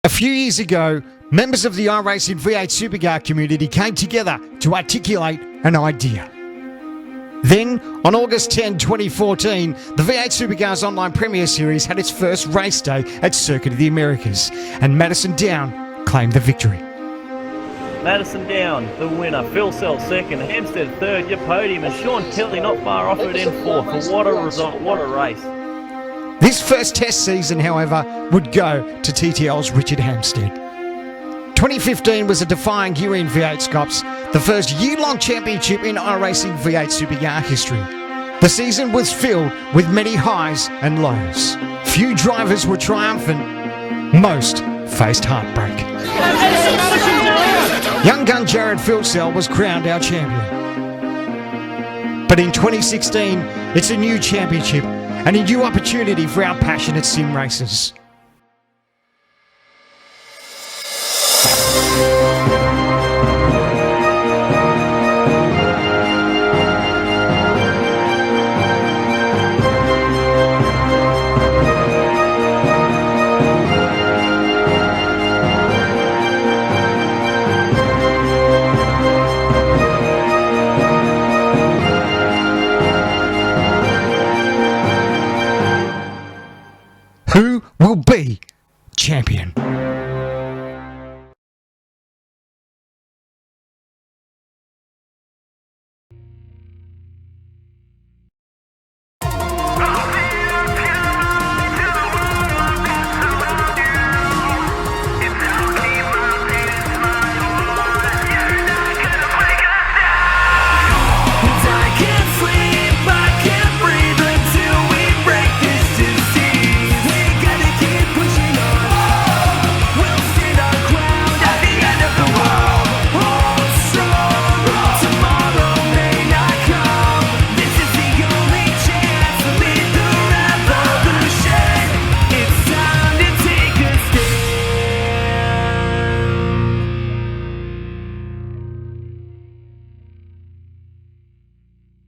A few years ago, members of the iRacing V8 Supercar community came together to articulate an idea. Then, on August 10, 2014, the V8 Supercars Online Premier Series had its first race day at Circuit of the Americas, and Madison Down claimed the victory. Madison Down, the winner. Phil Sells second, Hampstead third, your podium, and Sean Kelly not far off it in fourth. What a result, what a race. This first test season, however, would go to TTL's Richard Hampstead. 2015 was a defining year in V8SCOPS, the first year-long championship in iRacing V8 Supercar history. The season was filled with many highs and lows. Few drivers were triumphant, most faced heartbreak. Young gun Jared Philsell was crowned our champion. But in 2016, it's a new championship and a new opportunity for our passionate sim racers. Who will be champion?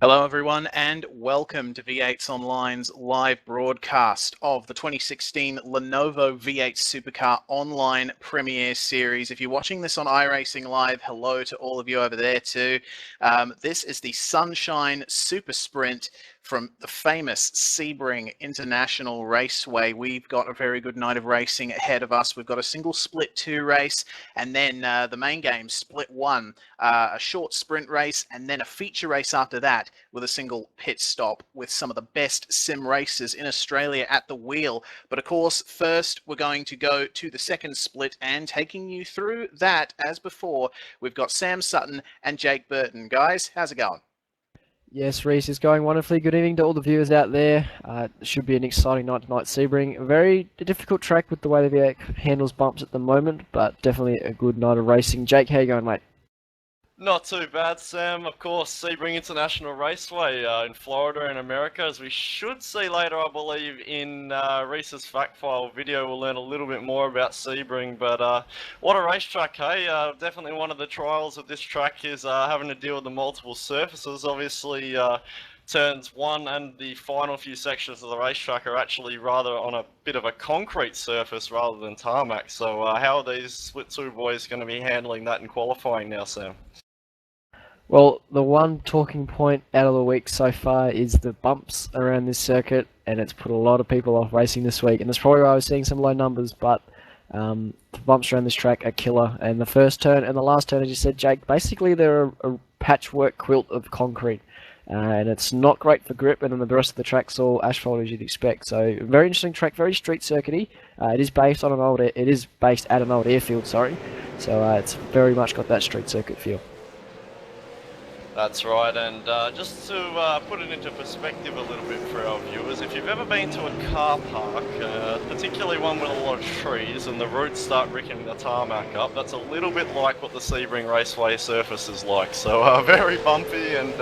Hello everyone and welcome to V8sonline's live broadcast of the 2016 Lenovo V8 Supercar Online Premier Series. If you're watching this on iRacing Live, hello to all of you over there too. This is the Sunshine Super Sprint from the famous Sebring International Raceway. We've got a very good night of racing ahead of us. We've got a single split 2 race, and then the main game split 1, a short sprint race, and then a feature race after that with a single pit stop with some of the best sim racers in Australia at the wheel. But of course, first we're going to go to the second split, and taking you through that as before, we've got Sam Sutton and Jake Burton. Guys, how's it going? Yes, Reese, is going wonderfully. Good evening to all the viewers out there. It should be an exciting night tonight, Sebring. A very difficult track with the way the V8 handles bumps at the moment, but definitely a good night of racing. Jake, how you going, mate? Not too bad, Sam. Of course, Sebring International Raceway in Florida in America, as we should see later, I believe, in Reese's Fact File video. We'll learn a little bit more about Sebring, but what a racetrack, hey? Definitely one of the trials of this track is having to deal with the multiple surfaces. Obviously, turns 1 and the final few sections of the racetrack are actually rather on a bit of a concrete surface rather than tarmac. So how are these Split 2 boys going to be handling that in qualifying now, Sam? Well, the one talking point out of the week so far is the bumps around this circuit, and it's put a lot of people off racing this week, and that's probably why I was seeing some low numbers, but the bumps around this track are killer, and the first turn and the last turn, as you said, Jake, basically they're a patchwork quilt of concrete, and it's not great for grip, and then the rest of the track's all asphalt as you'd expect. So very interesting track, very street circuity. It is based on at an old airfield, sorry, so it's very much got that street circuit feel. That's right, and just to put it into perspective a little bit for our viewers, if you've ever been to a car park, particularly one with a lot of trees, and the roots start ricking the tarmac up, that's a little bit like what the Sebring Raceway surface is like. So very bumpy and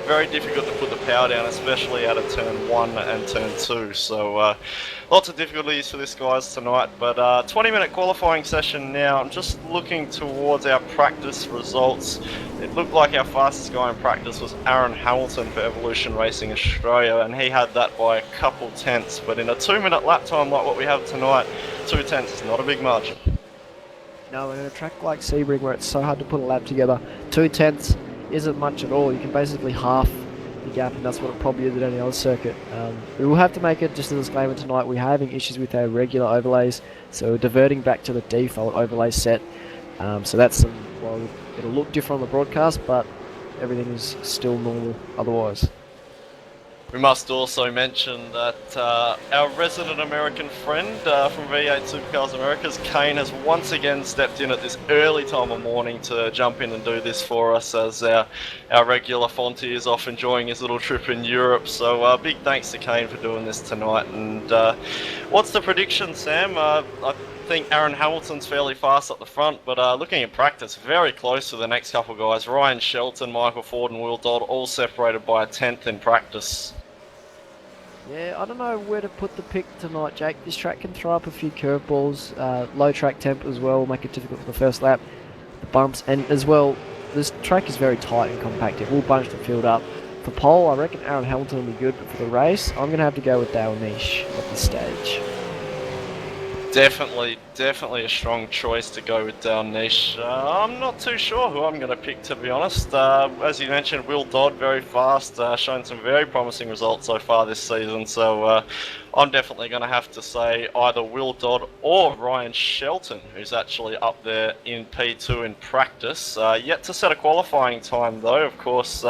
very difficult to put the power down, especially out of turn 1 and turn 2. So lots of difficulties for this guys tonight, but 20-minute qualifying session now. I'm just looking towards our practice results. It looked like our fastest guy in practice was Aaron Hamilton for Evolution Racing Australia, and he had that by a couple tenths, but in a 2-minute lap time like what we have tonight, 2 tenths is not a big margin. No, and in a track like Sebring where it's so hard to put a lap together, 2/10 isn't much at all. You can basically half the gap, and that's what it probably is at any other circuit. We will have to make it just a disclaimer tonight. We're having issues with our regular overlays, so we're diverting back to the default overlay set. So that's well, it'll look different on the broadcast, but everything is still normal otherwise. We must also mention that our resident American friend from V8 Supercars Americas, Kane, has once again stepped in at this early time of morning to jump in and do this for us, as our regular Fonty is off enjoying his little trip in Europe. So big thanks to Kane for doing this tonight. And what's the prediction, Sam? I think Aaron Hamilton's fairly fast at the front, but looking at practice, very close to the next couple guys. Ryan Shelton, Michael Ford and Will Dodd all separated by a 10th in practice. Yeah, I don't know where to put the pick tonight, Jake. This track can throw up a few curveballs. Low track temp as well will make it difficult for the first lap. The bumps, and as well, this track is very tight and compact. It will bunch the field up. For pole, I reckon Aaron Hamilton will be good, but for the race, I'm going to have to go with Dale Niche at this stage. Definitely a strong choice to go with Dale Niche. I'm not too sure who I'm going to pick, to be honest. As you mentioned, Will Dodd, very fast, shown some very promising results so far this season, so I'm definitely going to have to say either Will Dodd or Ryan Shelton, who's actually up there in P2 in practice. Yet to set a qualifying time though, of course.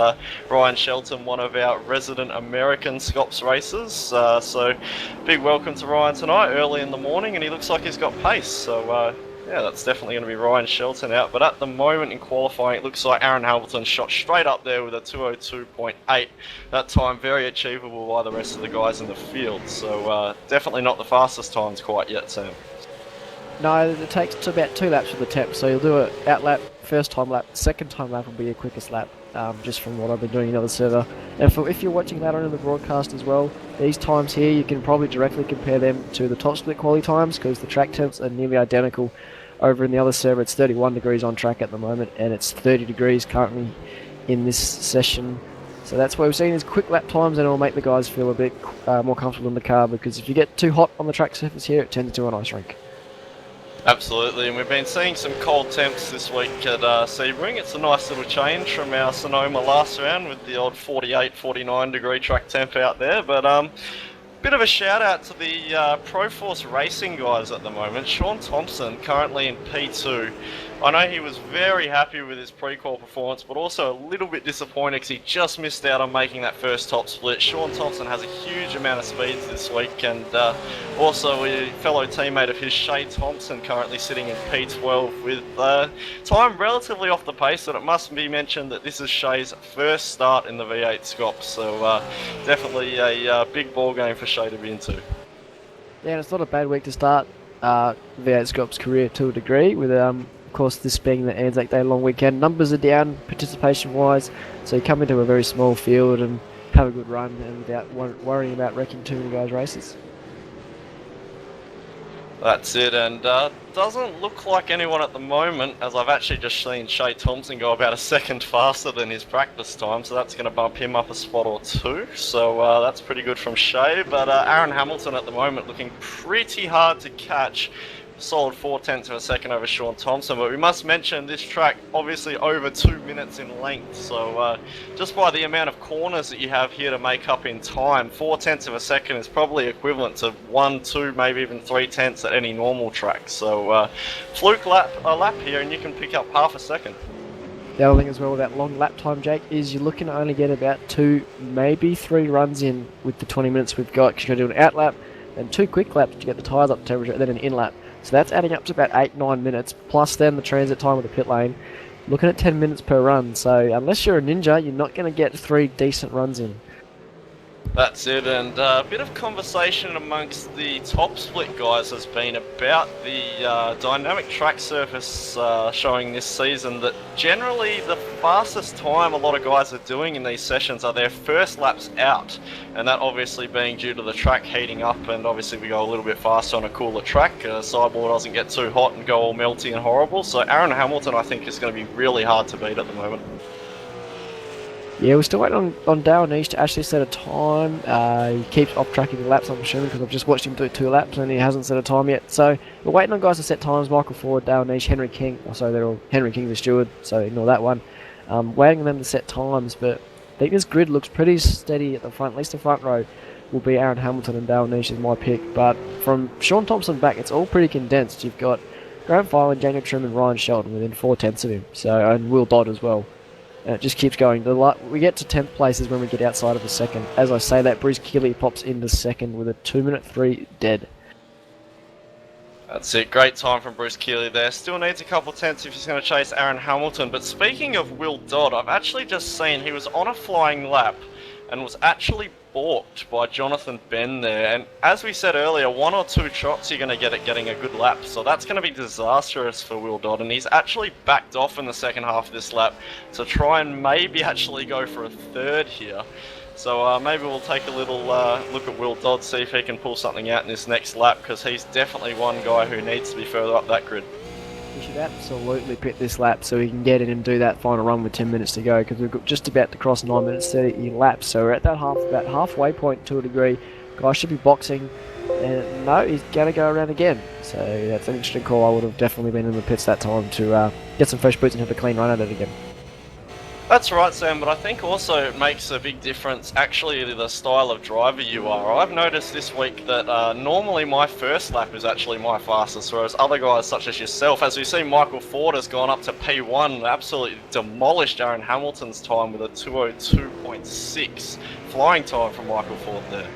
Ryan Shelton, one of our resident American SCOPS racers, so big welcome to Ryan tonight, early in the morning, and he looks like he's got pace, so yeah, that's definitely going to be Ryan Shelton out. But at the moment in qualifying, it looks like Aaron Hamilton shot straight up there with a 2:02.8. That time very achievable by the rest of the guys in the field. So definitely not the fastest times quite yet, Sam. No, it takes about 2 laps with the temp, so you'll do an out lap, first time lap, second time lap will be your quickest lap, just from what I've been doing in the other server. And if you're watching later on in the broadcast as well, these times here, you can probably directly compare them to the top split quality times, because the track temps are nearly identical. Over in the other server, it's 31 degrees on track at the moment, and it's 30 degrees currently in this session. So that's why we're seeing these quick lap times, and it'll make the guys feel a bit more comfortable in the car, because if you get too hot on the track surface here, it turns into an ice rink. Absolutely, and we've been seeing some cold temps this week at Sebring. It's a nice little change from our Sonoma last round with the odd 48, 49 degree track temp out there, but bit of a shout out to the Proforce Racing guys at the moment. Sean Thompson, currently in P2. I know he was very happy with his pre-qual performance, but also a little bit disappointed because he just missed out on making that first top split. Sean Thompson has a huge amount of speeds this week, and also a fellow teammate of his, Shay Thompson, currently sitting in P12 with time relatively off the pace, and it must be mentioned that this is Shay's first start in the V8 SCOPS, so definitely a big ball game for Shay to be into. Yeah, and it's not a bad week to start V8 SCOPS career to a degree, with of course this being the Anzac Day long weekend. Numbers are down participation wise, so you come into a very small field and have a good run and without worrying about wrecking too many guys' races. That's it, and doesn't look like anyone at the moment, as I've actually just seen Shay Thompson go about a second faster than his practice time, so that's going to bump him up a spot or two, so that's pretty good from Shay. But Aaron Hamilton at the moment looking pretty hard to catch. Solid 0.4 of a second over Sean Thompson, but we must mention this track obviously over 2 minutes in length, so just by the amount of corners that you have here to make up in time, 0.4 of a second is probably equivalent to 1, 2, maybe even 0.3 at any normal track, so fluke a lap here and you can pick up half a second. The other thing as well with that long lap time, Jake, is you're looking to only get about 2, maybe 3 runs in with the 20 minutes we've got, because you're going to do an out lap, then 2 quick laps to get the tyres up to temperature, and then an in lap. So that's adding up to about 8-9 minutes, plus then the transit time of the pit lane. Looking at 10 minutes per run, so unless you're a ninja, you're not going to get 3 decent runs in. That's it, and a bit of conversation amongst the top split guys has been about the dynamic track surface showing this season that generally the fastest time a lot of guys are doing in these sessions are their first laps out, and that obviously being due to the track heating up, and obviously we go a little bit faster on a cooler track, sidewall doesn't get too hot and go all melty and horrible, so Aaron Hamilton I think is going to be really hard to beat at the moment. Yeah, we're still waiting on Dale Niche to actually set a time. He keeps off-tracking the laps, I'm assuming, because I've just watched him do 2 laps and he hasn't set a time yet. So we're waiting on guys to set times. Michael Ford, Dale Niche, Henry King. Oh, sorry, they're all Henry King's the steward, so ignore that one. Waiting on them to set times, but I think this grid looks pretty steady at the front. At least the front row will be Aaron Hamilton and Dale Niche is my pick. But from Sean Thompson back, it's all pretty condensed. You've got Grant Filan, Daniel Trim and Ryan Shelton within 4/10 of him. So, and Will Dodd as well. And it just keeps going. We get to 10th places when we get outside of the second. As I say that, Bruce Keeley pops into second with a 2:03 dead. That's it, great time from Bruce Keeley there. Still needs a couple tenths if he's going to chase Aaron Hamilton. But speaking of Will Dodd, I've actually just seen he was on a flying lap and was actually balked by Jonathan Ben there. And as we said earlier, 1 or 2 shots you're going to get at getting a good lap. So that's going to be disastrous for Will Dodd. And he's actually backed off in the second half of this lap to try and maybe actually go for a third here. So maybe we'll take a little look at Will Dodd, see if he can pull something out in this next lap, because he's definitely one guy who needs to be further up that grid. We should absolutely pit this lap so we can get in and do that final run with 10 minutes to go, because we've got just about to cross 9 minutes 30 laps, so we're at that halfway point to a degree. Guy should be boxing, and no, he's going to go around again. So that's an interesting call. I would have definitely been in the pits that time to get some fresh boots and have a clean run at it again. That's right, Sam, but I think also it makes a big difference actually the style of driver you are. I've noticed this week that normally my first lap is actually my fastest, whereas other guys such as yourself, as we see Michael Ford has gone up to P1, absolutely demolished Aaron Hamilton's time with a 2:02.6 flying time from Michael Ford there.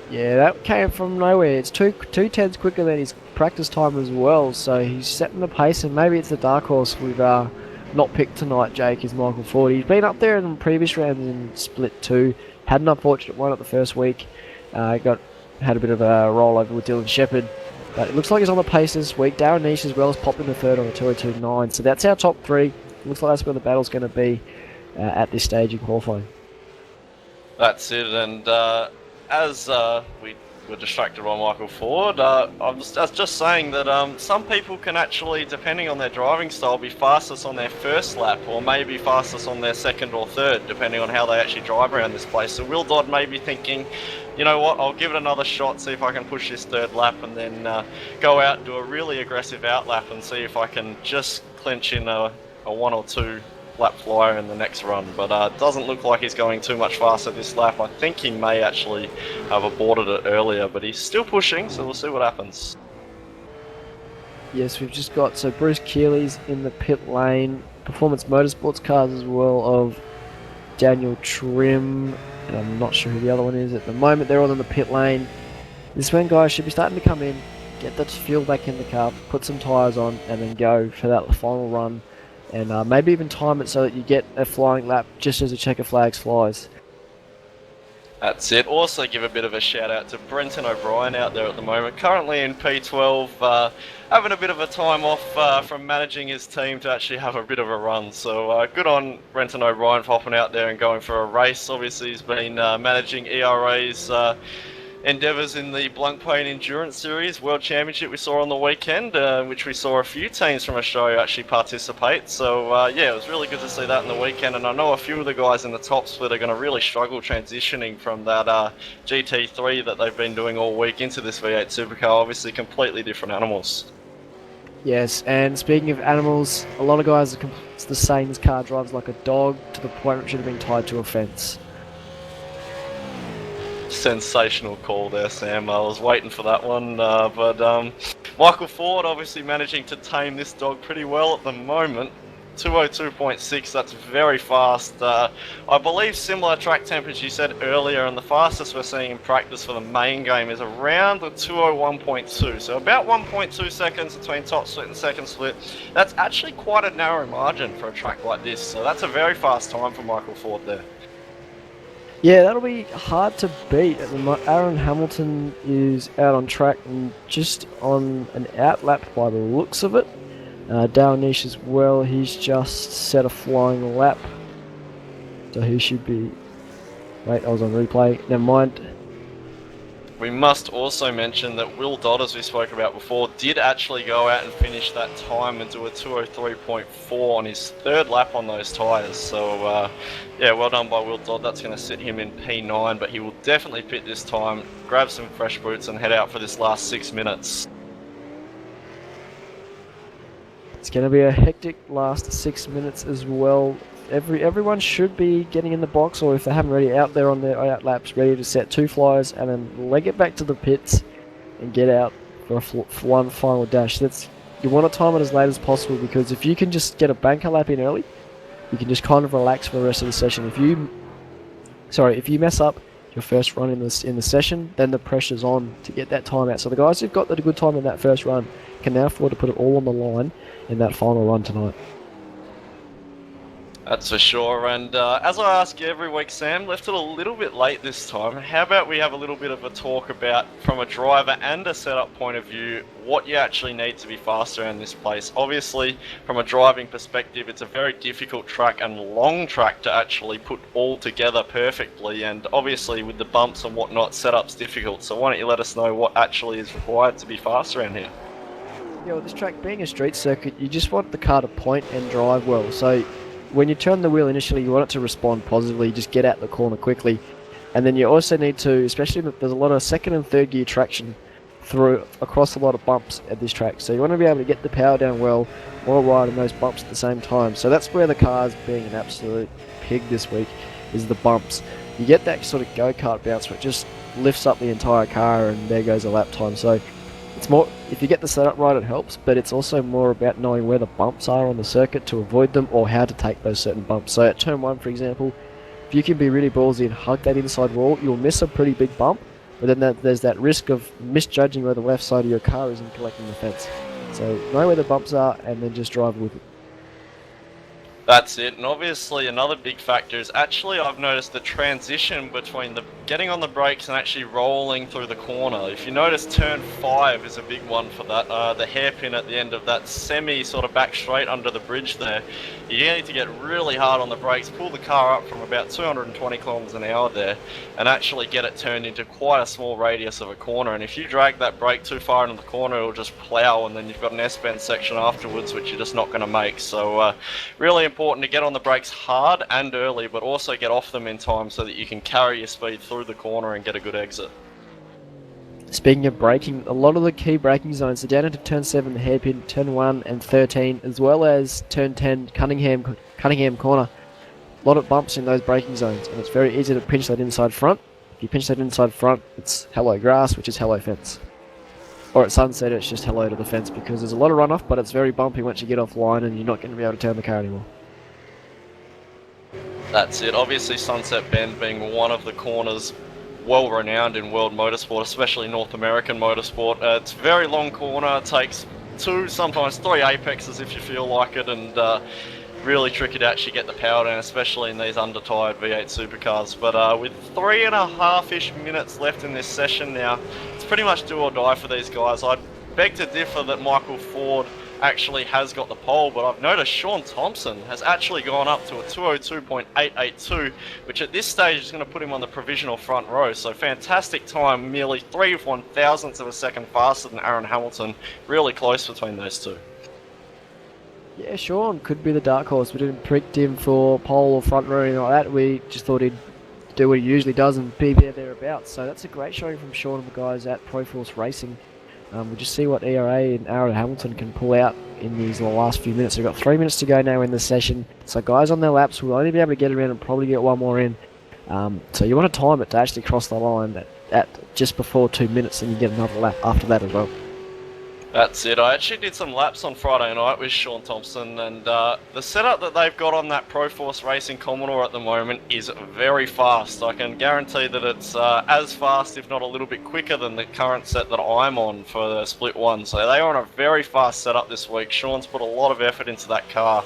Yeah, that came from nowhere. It's 2/10 quicker than his practice time as well, so he's setting the pace, and maybe it's the dark horse we've not picked tonight, Jake, is Michael Ford. He's been up there in the previous rounds in Split 2. Had an unfortunate one at the first week. Had a bit of a rollover with Dylan Shepherd. But it looks like he's on the pace this week. Darren Niche as well has popped into third on a 2:02.9. So that's our top 3. Looks like that's where the battle's going to be at this stage in qualifying. That's it, and as we were distracted by Michael Ford, I was just saying that some people can actually, depending on their driving style, be fastest on their first lap, or maybe fastest on their second or third, depending on how they actually drive around this place. So Will Dodd may be thinking, you know what, I'll give it another shot, see if I can push this third lap, and then go out and do a really aggressive out lap and see if I can just clinch in a 1 or 2 lap flyer in the next run. But it doesn't look like he's going too much faster this lap. I think he may actually have aborted it earlier, but he's still pushing, so we'll see what happens. Yes, we've just got, so Bruce Keeley's in the pit lane, Performance Motorsports cars as well of Daniel Trim, and I'm not sure who the other one is at the moment. They're all in the pit lane. This when guys should be starting to come in, get that fuel back in the car, put some tyres on, and then go for that final run. And maybe even time it so that you get a flying lap just as the checker flags flies. That's it. Also give a bit of a shout out to Brenton O'Brien out there at the moment, currently in P12, having a bit of a time off from managing his team to actually have a bit of a run. So good on Brenton O'Brien for hopping out there and going for a race. Obviously he's been managing ERA's endeavours in the Blancpain Endurance Series World Championship we saw on the weekend, which we saw a few teams from Australia actually participate. So yeah, it was really good to see that in the weekend, and I know a few of the guys in the top split are going to really struggle transitioning from that GT3 that they've been doing all week into this V8 Supercar. Obviously completely different animals. Yes, and speaking of animals, a lot of guys are saying this car drives like a dog to the point where it should have been tied to a fence. Sensational call there, Sam. I was waiting for that one, but Michael Ford obviously managing to tame this dog pretty well at the moment. 2:02.6, that's very fast. I believe similar track temperature you said earlier, and the fastest we're seeing in practice for the main game is around the 2:01.2, so about 1.2 seconds between top split and second split. That's actually quite a narrow margin for a track like this, so that's a very fast time for Michael Ford there. Yeah, that'll be hard to beat. Aaron Hamilton is out on track and just on an out lap by the looks of it. Dale Niche as well, he's just set a flying lap. So he should be... Wait, I was on replay. Never mind. We must also mention that Will Dodd, as we spoke about before, did actually go out and finish that time and do a 2:03.4 on his third lap on those tyres. So, yeah, well done by Will Dodd. That's going to sit him in P9, but he will definitely pit this time, grab some fresh boots and head out for this last 6 minutes. It's going to be a hectic last 6 minutes as well. Everyone should be getting in the box, or if they haven't already, out there on their out laps, ready to set 2 flyers and then leg it back to the pits and get out for one final dash. You want to time it as late as possible, because if you can just get a banker lap in early, you can just kind of relax for the rest of the session. If you mess up your first run in the session, then the pressure's on to get that time out. So the guys who've got the good time in that first run can now afford to put it all on the line in that final run tonight. That's for sure, and as I ask you every week, Sam, left it a little bit late this time. How about we have a little bit of a talk about, from a driver and a setup point of view, what you actually need to be faster in this place. Obviously, from a driving perspective, it's a very difficult track and long track to actually put all together perfectly, and obviously with the bumps and whatnot, setup's difficult. So why don't you let us know what actually is required to be faster in here? Yeah, well, this track being a street circuit, you just want the car to point and drive well. So when you turn the wheel initially, you want it to respond positively, just get out the corner quickly. And then you also need to, especially if there's a lot of second and third gear traction across a lot of bumps at this track. So you want to be able to get the power down well while riding those bumps at the same time. So that's where the car's being an absolute pig this week, is the bumps. You get that sort of go-kart bounce where it just lifts up the entire car and there goes a lap time. So it's more, if you get the setup right, it helps, but it's also more about knowing where the bumps are on the circuit to avoid them, or how to take those certain bumps. So at turn 1, for example, if you can be really ballsy and hug that inside wall, you'll miss a pretty big bump, but then there's that risk of misjudging where the left side of your car is and collecting the fence. So know where the bumps are and then just drive with it. That's it, and obviously another big factor is actually I've noticed the transition between the getting on the brakes and actually rolling through the corner. If you notice, turn 5 is a big one for that. The hairpin at the end of that semi sort of back straight under the bridge there. You need to get really hard on the brakes, pull the car up from about 220 kilometers an hour there, and actually get it turned into quite a small radius of a corner. And if you drag that brake too far into the corner, it'll just plow, and then you've got an S-bend section afterwards, which you're just not going to make. So really important to get on the brakes hard and early, but also get off them in time so that you can carry your speed through the corner and get a good exit. Speaking of braking, a lot of the key braking zones are down into turn 7, the hairpin, turn 1 and 13, as well as turn 10, Cunningham corner. A lot of bumps in those braking zones, and it's very easy to pinch that inside front. If you pinch that inside front, it's hello grass, which is hello fence. Or at sunset, it's just hello to the fence, because there's a lot of runoff, but it's very bumpy once you get offline and you're not going to be able to turn the car anymore. That's it. Obviously, Sunset Bend being one of the corners well renowned in world motorsport, especially North American motorsport. It's a very long corner. It takes 2, sometimes 3 apexes if you feel like it, and really tricky to actually get the power down, especially in these under-tired V8 supercars. But with 3.5-ish minutes left in this session now, it's pretty much do or die for these guys. I'd beg to differ that Michael Ford actually has got the pole, but I've noticed Sean Thompson has actually gone up to a 2:02.882, which at this stage is going to put him on the provisional front row. So fantastic time, merely 3/1000ths of a second faster than Aaron Hamilton. Really close between those two. Yeah, Sean could be the dark horse. We didn't predict him for pole or front row or anything like that. We just thought he'd do what he usually does and be there thereabouts. So that's a great showing from Sean and the guys at Proforce Racing. We'll just see what ERA and Aaron Hamilton can pull out in these last few minutes. We've got 3 minutes to go now in the session. So guys on their laps will only be able to get around and probably get one more in. So you want to time it to actually cross the line at just before 2 minutes, and you get another lap after that as well. That's it. I actually did some laps on Friday night with Sean Thompson, and the setup that they've got on that Proforce Racing Commodore at the moment is very fast. I can guarantee that it's as fast, if not a little bit quicker, than the current set that I'm on for the Split 1. So they are on a very fast setup this week. Sean's put a lot of effort into that car,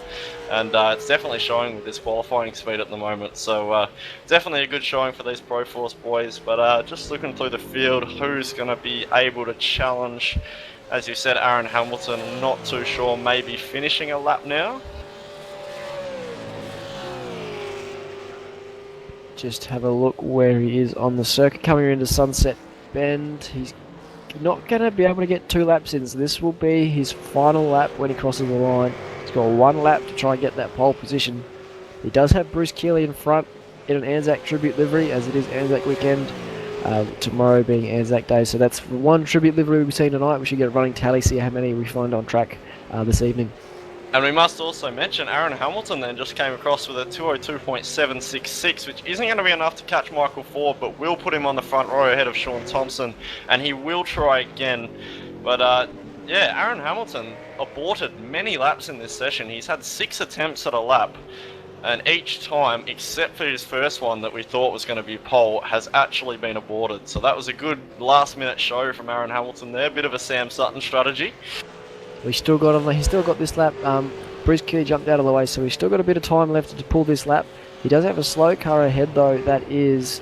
and it's definitely showing with this qualifying speed at the moment. So definitely a good showing for these Proforce boys, but just looking through the field, who's going to be able to challenge? As you said, Aaron Hamilton, not too sure, maybe finishing a lap now. Just have a look where he is on the circuit. Coming into Sunset bend. He's not going to be able to get 2 laps in, so this will be his final lap when he crosses the line. He's got 1 lap to try and get that pole position. He does have Bruce Keeley in front in an Anzac tribute livery, as it is Anzac weekend. Tomorrow being Anzac Day, so that's one tribute livery we've seen tonight. We should get a running tally, see how many we find on track this evening. And we must also mention Aaron Hamilton then just came across with a 202.766, which isn't going to be enough to catch Michael Ford, but will put him on the front row ahead of Sean Thompson, and he will try again. But yeah, Aaron Hamilton aborted many laps in this session. He's had 6 attempts at a lap, and each time, except for his first one that we thought was going to be pole, has actually been aborted. So that was a good last-minute show from Aaron Hamilton there. Bit of a Sam Sutton strategy. He's still got this lap. Bruce Keeley jumped out of the way, so he's still got a bit of time left to pull this lap. He does have a slow car ahead, though. That is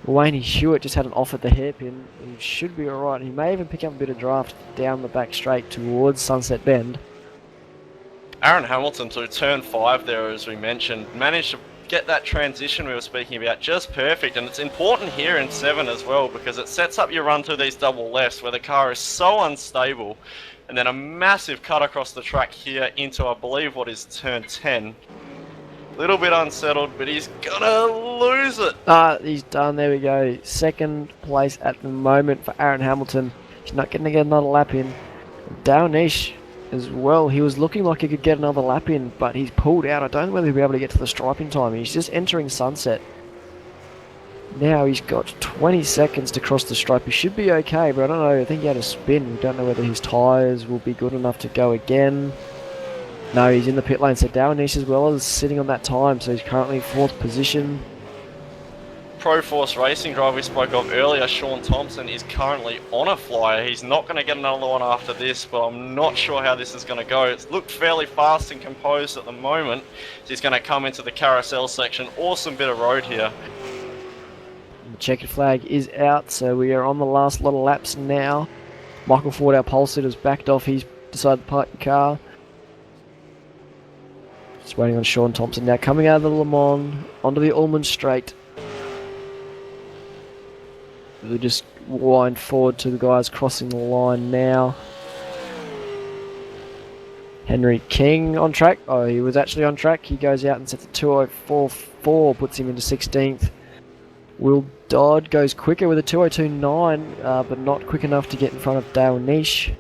Wayne Hewitt, just had an off at the hairpin. He should be alright. He may even pick up a bit of draft down the back straight towards Sunset Bend. Aaron Hamilton to turn 5 there, as we mentioned, managed to get that transition we were speaking about just perfect, and it's important here in 7 as well, because it sets up your run through these double lefts where the car is so unstable, and then a massive cut across the track here into, I believe, what is turn 10. Little bit unsettled, but he's gonna lose it. He's done. There we go. Second place at the moment for Aaron Hamilton. He's not going to get another lap in. Downish as well. He was looking like he could get another lap in, but he's pulled out. I don't know whether he'll be able to get to the stripe in time. He's just entering Sunset. Now he's got 20 seconds to cross the stripe. He should be okay, but I don't know. I think he had a spin. We don't know whether his tyres will be good enough to go again. No, he's in the pit lane. So Downish as well is sitting on that time. So he's currently 4th position. Pro Force Racing driver we spoke of earlier, Sean Thompson, is currently on a flyer. He's not going to get another one after this, but I'm not sure how this is going to go. It's looked fairly fast and composed at the moment. He's going to come into the carousel section. Awesome bit of road here. The checkered flag is out, so we are on the last lot of laps now. Michael Ford, our pole sitter's backed off. He's decided to park the car. Just waiting on Sean Thompson now, coming out of the Le Mans onto the Ullman Straight. We'll just wind forward to the guys crossing the line now. Henry King on track. Oh, he was actually on track. He goes out and sets a 2:04.4, puts him into 16th. Will Dodd goes quicker with a 2:02.9, but not quick enough to get in front of Dale Niche.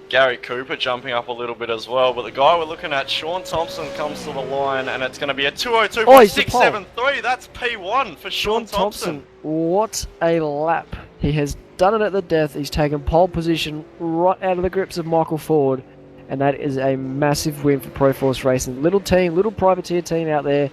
Gary Cooper jumping up a little bit as well, but the guy we're looking at, Sean Thompson, comes to the line, and it's going to be a 2:02.673. That's P1 for Sean Thompson. What a lap. He has done it at the death. He's taken pole position right out of the grips of Michael Ford, and that is a massive win for Pro Force Racing. Little team, little privateer team out there,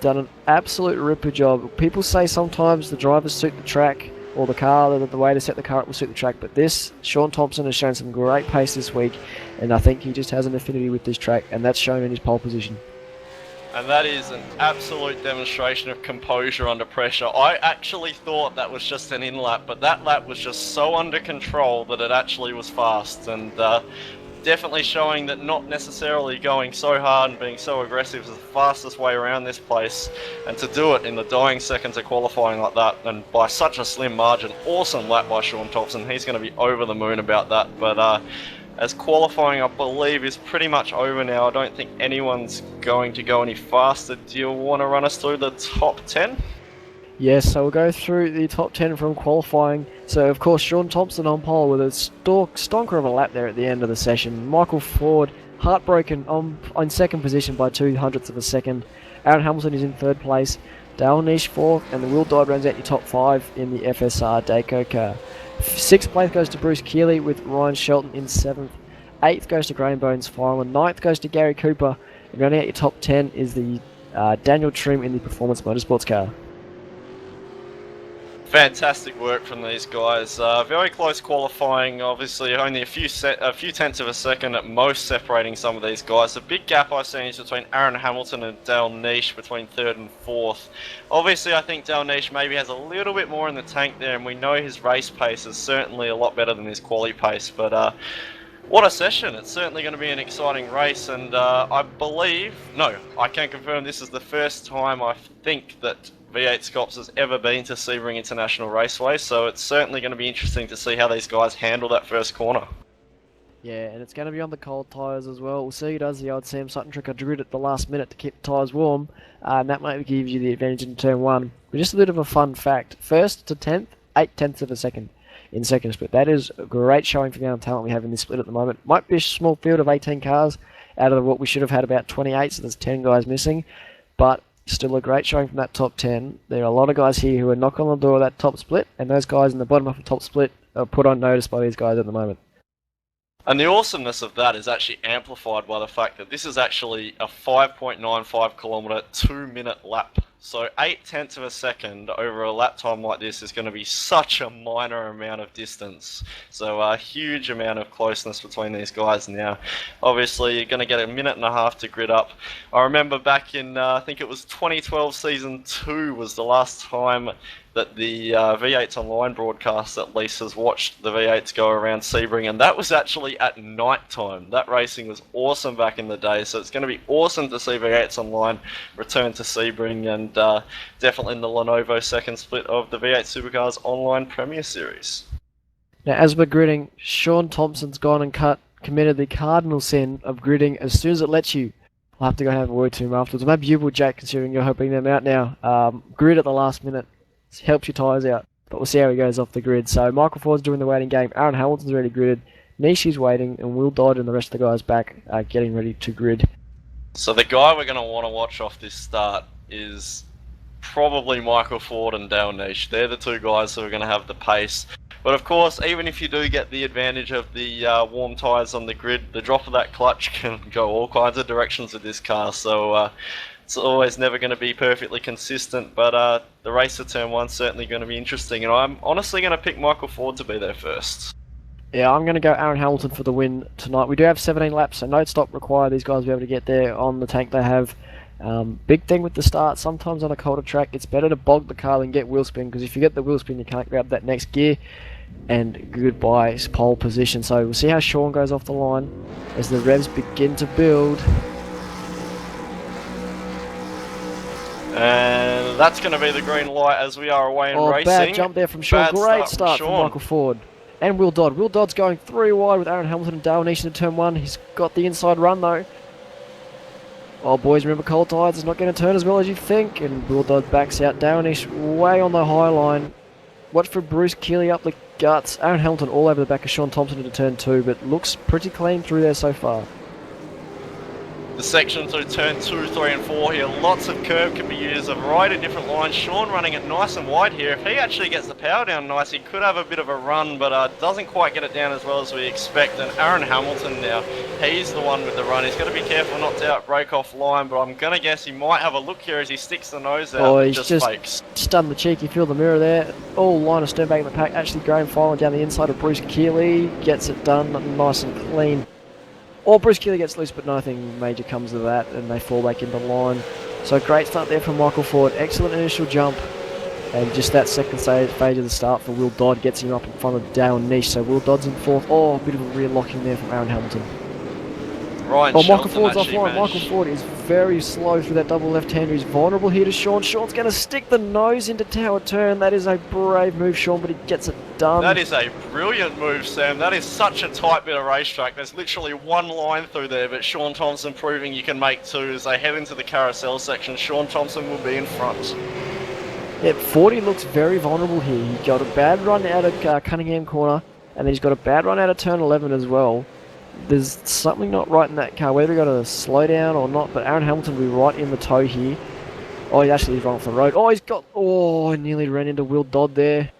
done an absolute ripper job. People say sometimes the drivers suit the track, or the car, the way to set the car up will suit the track, but this, Sean Thompson has shown some great pace this week, and I think he just has an affinity with this track, and that's shown in his pole position. And that is an absolute demonstration of composure under pressure. I actually thought that was just an in-lap, but that lap was just so under control that it actually was fast, and definitely showing that not necessarily going so hard and being so aggressive is the fastest way around this place, and to do it in the dying seconds of qualifying like that and by such a slim margin. Awesome lap by Sean Thompson. He's going to be over the moon about that, but as qualifying I believe is pretty much over now, I don't think anyone's going to go any faster. Do you want to run us through the top 10? Yes, so we'll go through the top 10 from qualifying. So, of course, Sean Thompson on pole with a stonker of a lap there at the end of the session. Michael Ford, heartbroken, on second position by 0.02 of a second. Aaron Hamilton is in 3rd place. Dale Niche 4th, and the Will Dodd rounds out your top 5 in the FSR Dayco car. 6th place goes to Bruce Keeley with Ryan Shelton in 7th. 8th goes to Graham Bones final. 9th goes to Gary Cooper. And rounding out your top 10 is the Daniel Trim in the Performance Motorsports car. Fantastic work from these guys. Very close qualifying, obviously only a few tenths of a second at most separating some of these guys. The big gap I've seen is between Aaron Hamilton and Dale Niche between 3rd and 4th. Obviously I think Dale Niche maybe has a little bit more in the tank there, and we know his race pace is certainly a lot better than his quali pace, but what a session. It's certainly going to be an exciting race, and I can confirm this is the first time I think that V8SCOPS has ever been to Sebring International Raceway, so it's certainly going to be interesting to see how these guys handle that first corner. Yeah, and it's going to be on the cold tyres as well. We'll see who does the old Sam Sutton trick of grid at the last minute to keep the tyres warm, and that might give you the advantage in turn 1. But just a bit of a fun fact, 1st to 10th, 8/10 of a second in second split. That is a great showing for the amount of talent we have in this split at the moment. Might be a small field of 18 cars out of what we should have had about 28, so there's 10 guys missing, but still a great showing from that top 10. There are a lot of guys here who are knocking on the door of that top split, and those guys in the bottom of the top split are put on notice by these guys at the moment. And the awesomeness of that is actually amplified by the fact that this is actually a 5.95 kilometre 2-minute lap. So 8/10 of a second over a lap time like this is going to be such a minor amount of distance. So a huge amount of closeness between these guys now. Obviously you're going to get a minute and a half to grid up. I remember back in, I think it was 2012 Season 2 was the last time that the V8sonline broadcast at least has watched the V8s go around Sebring, and that was actually at night time. That racing was awesome back in the day, so it's going to be awesome to see V8sonline return to Sebring, and definitely in the Lenovo second split of the V8 Supercars Online Premier Series. Now, as we're gridding, Sean Thompson's gone and committed the cardinal sin of gridding as soon as it lets you. I'll have to go and have a word to him afterwards. Maybe you will, Jack, considering you're helping them out now. Grid at the last minute. Helps your tyres out, but we'll see how he goes off the grid. So Michael Ford's doing the waiting game, Aaron Hamilton's already gridded, Nishi's waiting, and Will Dodd and the rest of the guys back getting ready to grid. So the guy we're going to want to watch off this start is probably Michael Ford and Dale Nish. They're the two guys who are going to have the pace. But of course, even if you do get the advantage of the warm tyres on the grid, the drop of that clutch can go all kinds of directions with this car. So it's always never going to be perfectly consistent, but the race of turn 1's certainly going to be interesting, and I'm honestly going to pick Michael Ford to be there first. Yeah, I'm going to go Aaron Hamilton for the win tonight. We do have 17 laps, so no stop required. These guys will be able to get there on the tank they have. Big thing with the start, sometimes on a colder track, it's better to bog the car than get wheel spin, because if you get the wheel spin, you can't grab that next gear, and goodbye pole position. So we'll see how Sean goes off the line as the revs begin to build. And that's going to be the green light as we are away in racing. Bad jump there from Sean. Bad Great start from Sean. Michael Ford. And Will Dodd. Will Dodd's going 3 wide with Aaron Hamilton and Dale Nish in turn 1. He's got the inside run though. Oh boys, remember cold tyres, it's not going to turn as well as you think. And Will Dodd backs out. Dale Nish way on the high line. Watch for Bruce Keeley up the guts. Aaron Hamilton all over the back of Sean Thompson into turn 2, but looks pretty clean through there so far. The section through turn 2, 3 and 4 here, lots of curb can be used, a variety of different lines. Sean running it nice and wide here. If he actually gets the power down nice, he could have a bit of a run, but doesn't quite get it down as well as we expect. And Aaron Hamilton now, he's the one with the run. He's got to be careful not to outbrake off line, but I'm going to guess he might have a look here as he sticks the nose out and he's just fakes. Done the cheeky feel the mirror there. All line of stern back in the pack. Actually Graham filing down the inside of Bruce Keeley. Gets it done nice and clean. Or Bruce Keeley gets loose, but nothing major comes of that, and they fall back into line. So great start there from Michael Ford. Excellent initial jump. And just that second phase of the start for Will Dodd gets him up in front of Dale Nish. So Will Dodd's in 4th. Oh, a bit of a rear locking there from Aaron Hamilton. Michael Ford's offline. Michael Ford is very slow through that double left-hander. He's vulnerable here to Sean. Sean's going to stick the nose into tower turn. That is a brave move, Sean, but he gets it done. That is a brilliant move, Sam. That is such a tight bit of racetrack. There's literally one line through there, but Sean Thompson proving you can make 2 as they head into the carousel section. Sean Thompson will be in front. Yeah, 40 looks very vulnerable here. He got a bad run out of Cunningham corner, and then he's got a bad run out of turn 11 as well. There's something not right in that car, whether he got a slow down or not, but Aaron Hamilton will be right in the toe here. Oh, he actually is wrong for the road. Oh, nearly ran into Will Dodd there.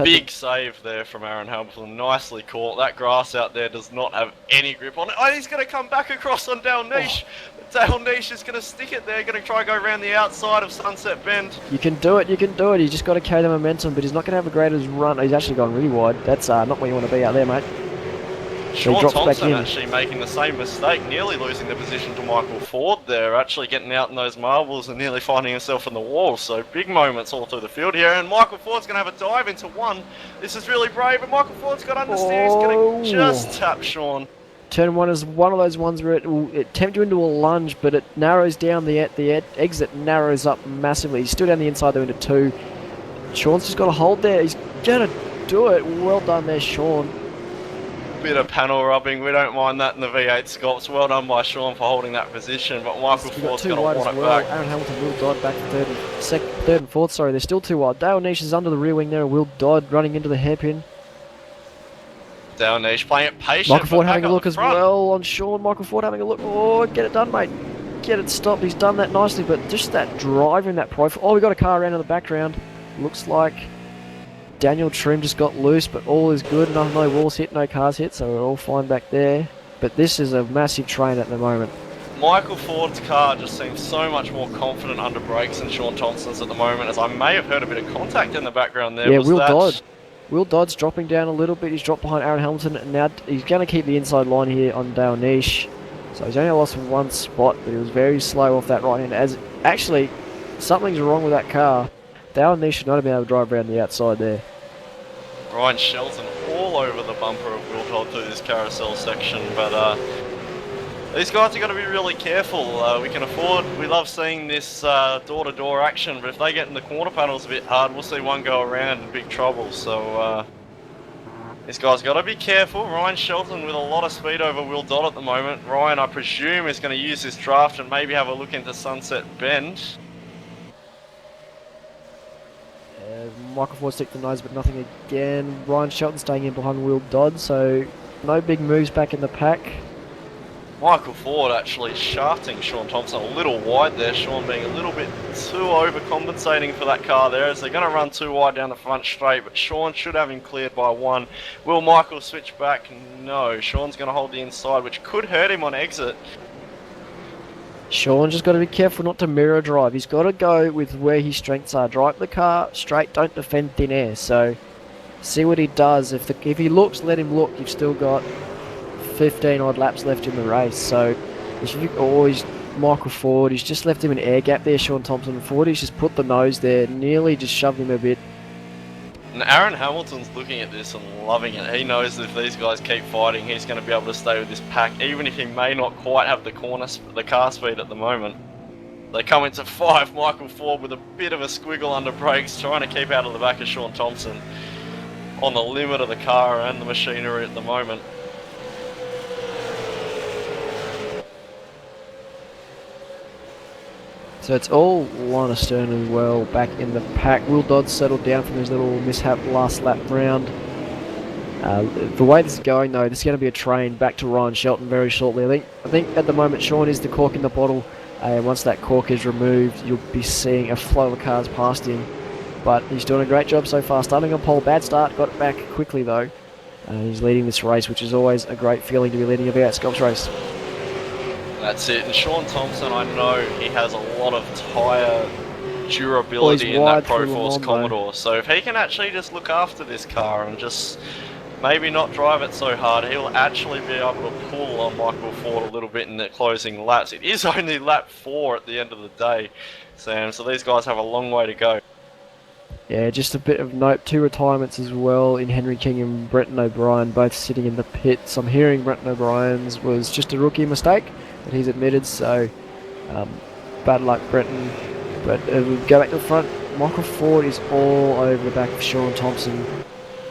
Big save there from Aaron Hamilton, nicely caught. That grass out there does not have any grip on it. Oh, he's going to come back across on Dale Nish. Dale Nish is going to stick it there, going to try and go around the outside of Sunset Bend. You can do it, He's just got to carry the momentum, but he's not going to have a greatest run. He's actually gone really wide. That's not where you want to be out there, mate. Sean Thompson actually making the same mistake, nearly losing the position to Michael Ford there, actually getting out in those marbles and nearly finding himself in the wall. So big moments all through the field here, and Michael Ford's going to have a dive into 1. This is really brave, and Michael Ford's got understeer. He's going to just tap Sean. Turn 1 is one of those ones where it tempt you into a lunge, but it narrows down the exit narrows up massively. He's still down the inside there into 2. Sean's just got to hold there. He's going to do it. Well done there, Sean. Bit of panel rubbing, we don't mind that in the V8 Scops. Well done by Sean for holding that position, but Michael Ford's going to want it back. Aaron Hamilton, Will Dodd back to third and fourth. Sorry, they're still too wide. Dale Niche is under the rear wing there. Will Dodd running into the hairpin. Dale Niche playing it patient. Michael Ford having a look as well on Sean. Michael Ford having a look. Oh, get it done, mate. Get it stopped. He's done that nicely, but just that drive in that profile. Oh, we got a car around in the background. Looks like Daniel Trim just got loose, but all is good. No walls hit, no cars hit, so we're all fine back there. But this is a massive train at the moment. Michael Ford's car just seems so much more confident under brakes than Sean Thompson's at the moment, as I may have heard a bit of contact in the background there. Yeah, Will Dodd's dropping down a little bit. He's dropped behind Aaron Hamilton, and now he's going to keep the inside line here on Dale Niche. So he's only lost one spot, but he was very slow off that right hand. As actually, something's wrong with that car. Dale Niche should not have been able to drive around the outside there. Ryan Shelton all over the bumper of Will Dodd through this carousel section, but these guys are going to be really careful. We love seeing this door-to-door action, but if they get in the corner panels a bit hard, we'll see one go around in big trouble. So this guy's got to be careful. Ryan Shelton with a lot of speed over Will Dodd at the moment. Ryan, I presume, is going to use this draft and maybe have a look into Sunset Bend. Michael Ford stick the nose, but nothing again. Ryan Shelton staying in behind Will Dodd, so no big moves back in the pack. Michael Ford actually shafting Sean Thompson a little wide there. Sean being a little bit too overcompensating for that car there, as they're going to run too wide down the front straight, but Sean should have him cleared by 1. Will Michael switch back? No. Sean's going to hold the inside, which could hurt him on exit. Sean just got to be careful not to mirror drive. He's got to go with where his strengths are. Drive the car straight, don't defend thin air. So see what he does. If he looks, let him look. You've still got 15 odd laps left in the race. So he's Michael Ford, he's just left him an air gap there, Sean Thompson. Ford, he's just put the nose there, nearly just shoved him a bit. And Aaron Hamilton's looking at this and loving it. He knows that if these guys keep fighting, he's going to be able to stay with this pack, even if he may not quite have the car speed at the moment. They come into 5, Michael Ford with a bit of a squiggle under brakes, trying to keep out of the back of Sean Thompson. On the limit of the car and the machinery at the moment. So it's all one astern as well, back in the pack. Will Dodd settled down from his little mishap last lap round. The way this is going though, this is going to be a train back to Ryan Shelton very shortly. I think at the moment Sean is the cork in the bottle, and once that cork is removed, you'll be seeing a flow of cars past him. But he's doing a great job so far, starting on pole. Bad start, got it back quickly though. He's leading this race, which is always a great feeling to be leading a V8SCOPS race. That's it, and Sean Thompson, I know he has a lot of tyre durability in that Proforce Commodore, so if he can actually just look after this car and just maybe not drive it so hard, he'll actually be able to pull on Michael Ford a little bit in the closing laps. It is only lap 4 at the end of the day, Sam, so these guys have a long way to go. Yeah, just a bit of note, 2 retirements as well in Henry King and Brenton O'Brien, both sitting in the pits. I'm hearing Brenton O'Brien's was just a rookie mistake that he's admitted, so bad luck Brenton. But we'll go back to the front. Michael Ford is all over the back of Sean Thompson.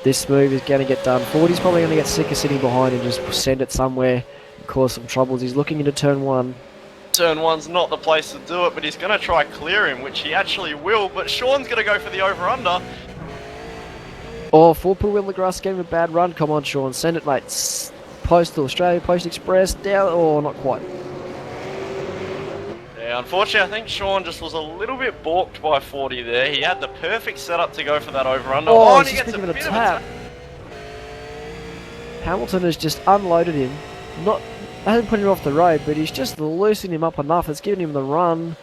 This move is going to get done. Ford is probably going to get sick of sitting behind and just send it somewhere and cause some troubles. He's looking into turn 1. Turn 1's not the place to do it, but he's going to try clear him, which he actually will, but Sean's going to go for the over-under. Oh, Ford put Will McGrath, gave him a bad run. Come on, Sean, send it, mate. Post to Australia, Post Express, down. Oh, not quite. Yeah, unfortunately, I think Sean just was a little bit balked by 40 there. He had the perfect setup to go for that over-under. Oh, and he gets a bit of a tap. Hamilton has just unloaded him. Hasn't put him off the road, but he's just loosened him up enough. It's given him the run.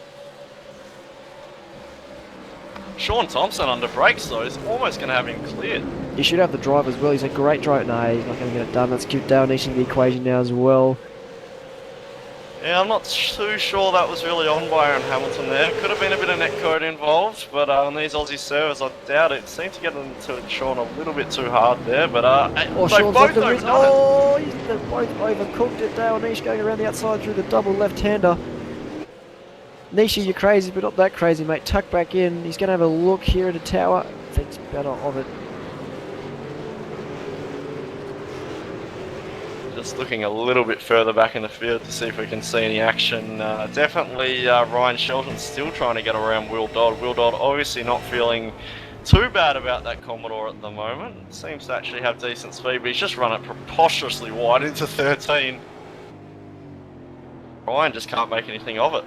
Sean Thompson under brakes though is almost going to have him cleared. He should have the drive as well. He's a great driver. No, he's not going to get it done. Let's keep Dale Niche in the equation now as well. Yeah, I'm not too sure that was really on by Aaron Hamilton there. Could have been a bit of netcode involved, but on these Aussie servers, I doubt it. Seemed to get into Sean a little bit too hard there, but they Sean's both left the overdone wrist. it. Oh, they've both overcooked it. Dale Nish going around the outside through the double left-hander. Nishi, you're crazy, but not that crazy, mate. Tuck back in. He's going to have a look here at the tower. Thinks better of it. Just looking a little bit further back in the field to see if we can see any action. Definitely Ryan Shelton still trying to get around Will Dodd. Will Dodd obviously not feeling too bad about that Commodore at the moment. Seems to actually have decent speed, but he's just run it preposterously wide into 13. Ryan just can't make anything of it.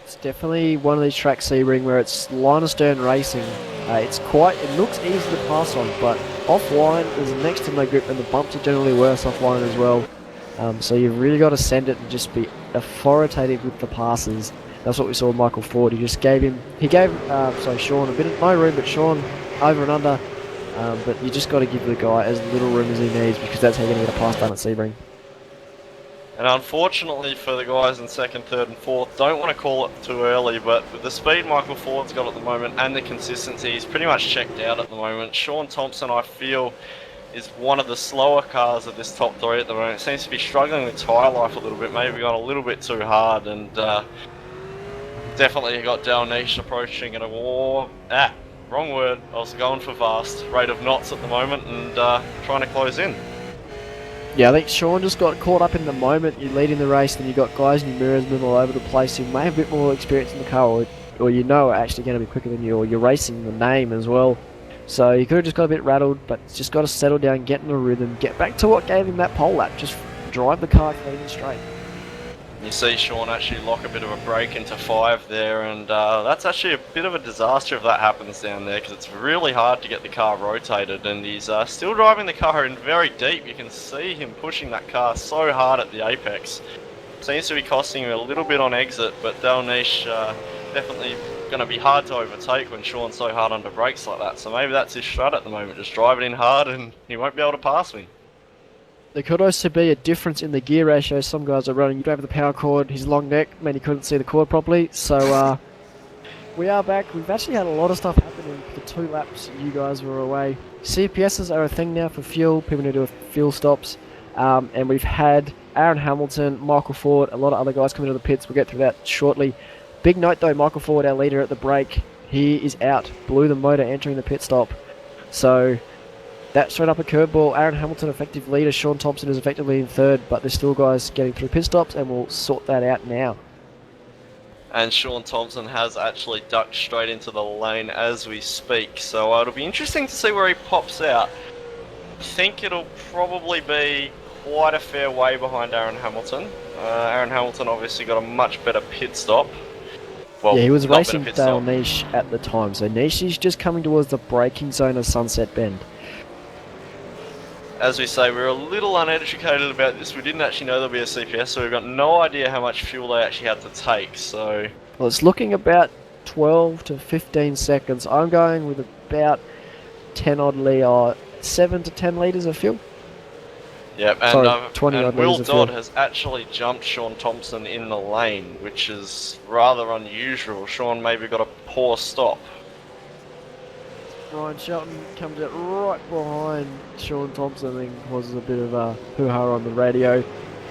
It's definitely one of these tracks, Sebring, where it's line of stern racing. It looks easy to pass on, but offline there's next to no grip, and the bumps are generally worse offline as well. So you've really got to send it and just be authoritative with the passes. That's what we saw with Michael Ford. He gave Sean a bit of no room, but Sean over and under. But you just got to give the guy as little room as he needs, because that's how you're going to get a pass done at Sebring. And unfortunately for the guys in second, third and fourth, don't want to call it too early, but with the speed Michael Ford's got at the moment and the consistency, he's pretty much checked out at the moment. Sean Thompson, I feel, is one of the slower cars of this top three at the moment. Seems to be struggling with tyre life a little bit, maybe gone a little bit too hard, and definitely got Dale Nish approaching at a war. Wrong word, I was going for fast. Rate of knots at the moment and trying to close in. Yeah, I think Sean just got caught up in the moment. You're leading the race, then you've got guys in your mirrors moving all over the place who may have a bit more experience in the car, or you know are actually going to be quicker than you, or you're racing the name as well. So you could have just got a bit rattled, but just got to settle down, get in a rhythm, get back to what gave him that pole lap. Just drive the car clean and straight. You see Sean actually lock a bit of a break into 5 there, and that's actually a bit of a disaster if that happens down there, because it's really hard to get the car rotated, and he's still driving the car in very deep. You can see him pushing that car so hard at the apex. Seems to be costing him a little bit on exit, but Dale Nish definitely going to be hard to overtake when Sean's so hard under brakes like that. So maybe that's his strat at the moment, just drive it in hard and he won't be able to pass me. There could also be a difference in the gear ratio. Some guys are running over the power cord. His long neck, man, he couldn't see the cord properly. So we are back. We've actually had a lot of stuff happening for 2 laps. You guys were away. CPSs are a thing now for fuel. People need to do fuel stops. And we've had Aaron Hamilton, Michael Ford, a lot of other guys coming to the pits. We'll get through that shortly. Big note though, Michael Ford, our leader at the break, he is out. Blew the motor entering the pit stop. So that straight up a curveball. Aaron Hamilton, effective leader. Sean Thompson is effectively in third, but there's still guys getting through pit stops, and we'll sort that out now. And Sean Thompson has actually ducked straight into the lane as we speak, so it'll be interesting to see where he pops out. I think it'll probably be quite a fair way behind Aaron Hamilton. Aaron Hamilton obviously got a much better pit stop. Well, yeah, he was not racing better pit Dale stop. Nish at the time, so Nish is just coming towards the braking zone of Sunset Bend. As we say, we're a little uneducated about this. We didn't actually know there'll be a CPS, so we've got no idea how much fuel they actually had to take, so... Well, it's looking about 12 to 15 seconds. I'm going with about 7 to 10 litres of fuel. Yep, and, Sorry, 20 and odd Will litres of fuel. Dodd has actually jumped Sean Thompson in the lane, which is rather unusual. Sean maybe got a poor stop. Ryan Shelton comes out right behind Sean Thompson and causes a bit of a hoo-ha on the radio.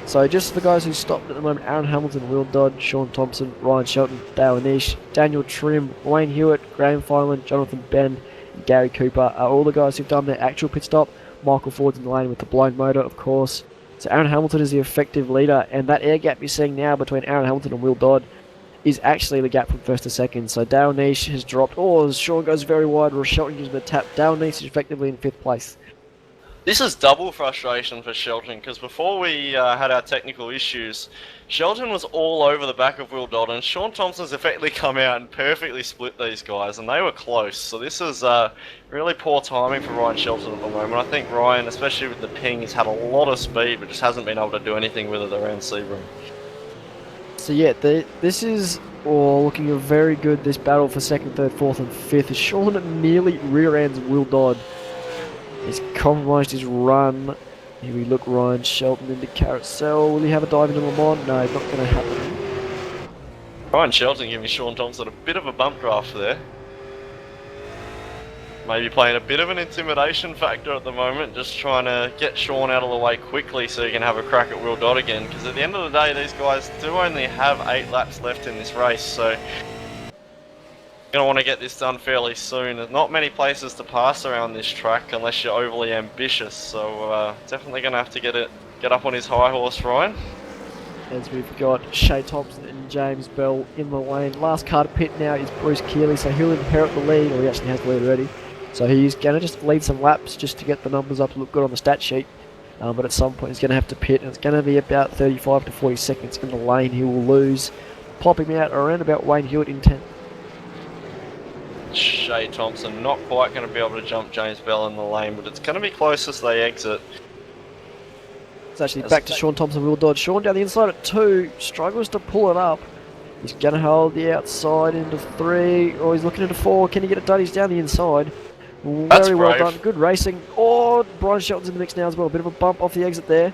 So just the guys who stopped at the moment: Aaron Hamilton, Will Dodd, Sean Thompson, Ryan Shelton, Dale Nish, Daniel Trim, Wayne Hewitt, Graham Fineland, Jonathan Bend, and Gary Cooper are all the guys who've done their actual pit stop. Michael Ford's in the lane with the blown motor, of course. So Aaron Hamilton is the effective leader, and that air gap you're seeing now between Aaron Hamilton and Will Dodd is actually the gap from first to second. So Dale Nish has dropped. Oh, Sean goes very wide. Shelton gives him a tap. Dale Nish is effectively in 5th place. This is double frustration for Shelton, because before we had our technical issues, Shelton was all over the back of Will Dodd, and Sean Thompson's effectively come out and perfectly split these guys, and they were close. So this is really poor timing for Ryan Shelton at the moment. I think Ryan, especially with the ping, has had a lot of speed, but just hasn't been able to do anything with it around Sebring. So yeah, this is looking very good, this battle for 2nd, 3rd, 4th and 5th. Sean nearly rear ends Will Dodd. He's compromised his run. Here we look, Ryan Shelton into Carousel. Will he have a dive into Le Mans? No, not going to happen. Ryan Shelton giving Sean Thompson a bit of a bump draft there. Maybe playing a bit of an intimidation factor at the moment, just trying to get Sean out of the way quickly so he can have a crack at Will Dodd again, because at the end of the day these guys do only have 8 laps left in this race, so you're going to want to get this done fairly soon. There's not many places to pass around this track unless you're overly ambitious, so definitely going to have to get up on his high horse, Ryan. As we've got Shea Thompson and James Bell in the lane. Last car to pit now is Bruce Keeley, so he'll inherit the lead, or he actually has the lead already. So he's going to just lead some laps just to get the numbers up to look good on the stat sheet. But at some point he's going to have to pit, and it's going to be about 35 to 40 seconds in the lane. He will lose, popping out around about Wayne Hewitt in 10th. Shea Thompson not quite going to be able to jump James Bell in the lane, but it's going to be close as they exit. It's actually back to Sean Thompson, Will Dodd. Sean down the inside at 2, struggles to pull it up. He's going to hold the outside into 3, or he's looking into 4. Can he get it done? He's down the inside. That's Very well brave. done. Good racing. Oh, Brian Shelton's in the mix now as well. A bit of a bump off the exit there.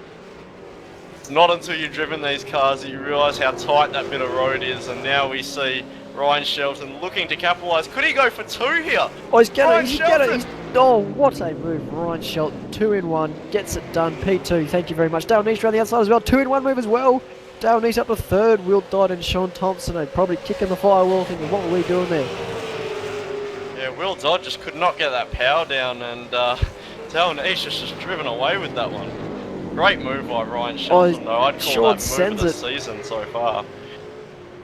It's not until you've driven these cars that you realise how tight that bit of road is, and now we see Ryan Shelton looking to capitalise. Could he go for 2 here? Oh, he's going to get Shelton! it. Oh, what a move. Ryan Shelton, 2 in 1, gets it done. P2, thank you very much. Dale Nish around the outside as well. 2 in 1 move as well. Dale Nish up to 3rd. Will Dodd and Sean Thompson are probably kicking the firewall thinking, what were we doing there? Yeah, Will Dodd just could not get that power down, and Dale Nish has just driven away with that one. Great move by Ryan Shelton, though. I'd call Sean that sends move of the it. season so far.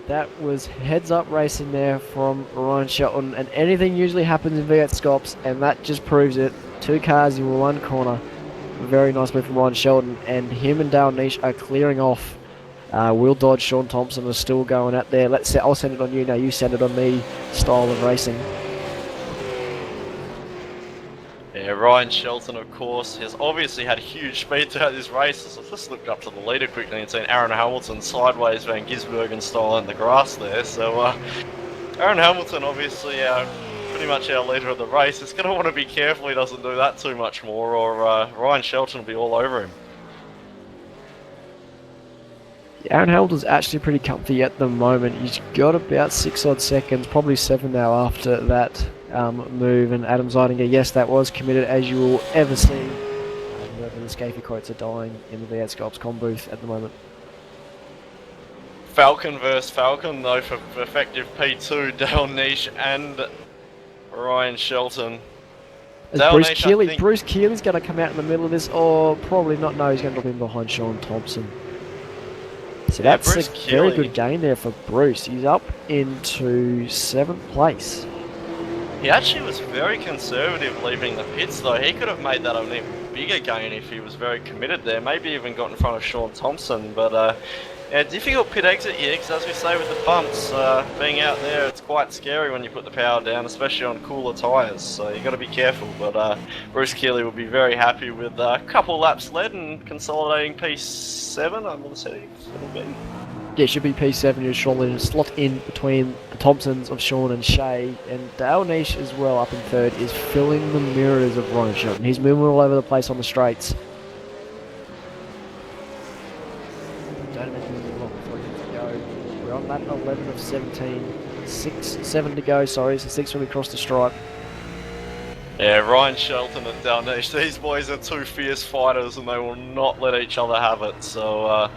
That was heads-up racing there from Ryan Shelton, and anything usually happens in V8 Scops, and that just proves it. 2 cars in 1 corner. Very nice move from Ryan Shelton, and him and Dale Nish are clearing off. Will Dodd, Sean Thompson are still going out there. I'll send it on you now. You send it on me. Style of racing. Yeah, Ryan Shelton, of course, has obviously had huge speed throughout this race. I've just looked up to the leader quickly and seen Aaron Hamilton sideways Van Gisbergen style in the grass there. So, Aaron Hamilton, obviously, pretty much our leader of the race. It's going to want to be careful he doesn't do that too much more, or Ryan Shelton will be all over him. Aaron Hamilton's actually pretty comfy at the moment. He's got about 6 odd seconds, probably 7 now after that move. And Adam Zeidinger, yes, that was committed, as you will ever see. Whoever the Scafie quotes are dying in the V8 Scops com booth at the moment. Falcon versus Falcon, though, for effective P2, Dale Nish and Ryan Shelton. Bruce Keeley's going to come out in the middle of this, or probably not. No, he's going to drop in behind Sean Thompson. So yeah, that's Bruce a very Keeley. good gain there for Bruce. He's up into 7th place. He actually was very conservative leaving the pits, though. He could have made that an even bigger gain if he was very committed there. Maybe even got in front of Sean Thompson. But yeah, difficult pit exit here, because as we say with the bumps, being out there, it's quite scary when you put the power down, especially on cooler tyres. So you got to be careful. But Bruce Keeley will be very happy with a couple laps led and consolidating P7. I'm going to say it'll be. Yeah, it should be P7. You'll surely slot in between the Thompsons of Sean and Shea, and Dale Nish as well up in 3rd is filling the mirrors of Ryan Shelton. He's moving all over the place on the straights. Don't imagine long before he gets to go. We're on lap 11 of 17. 7 to go, sorry, so 6 when we cross the stripe. Yeah, Ryan Shelton and Dale Nish, these boys are 2 fierce fighters and they will not let each other have it. So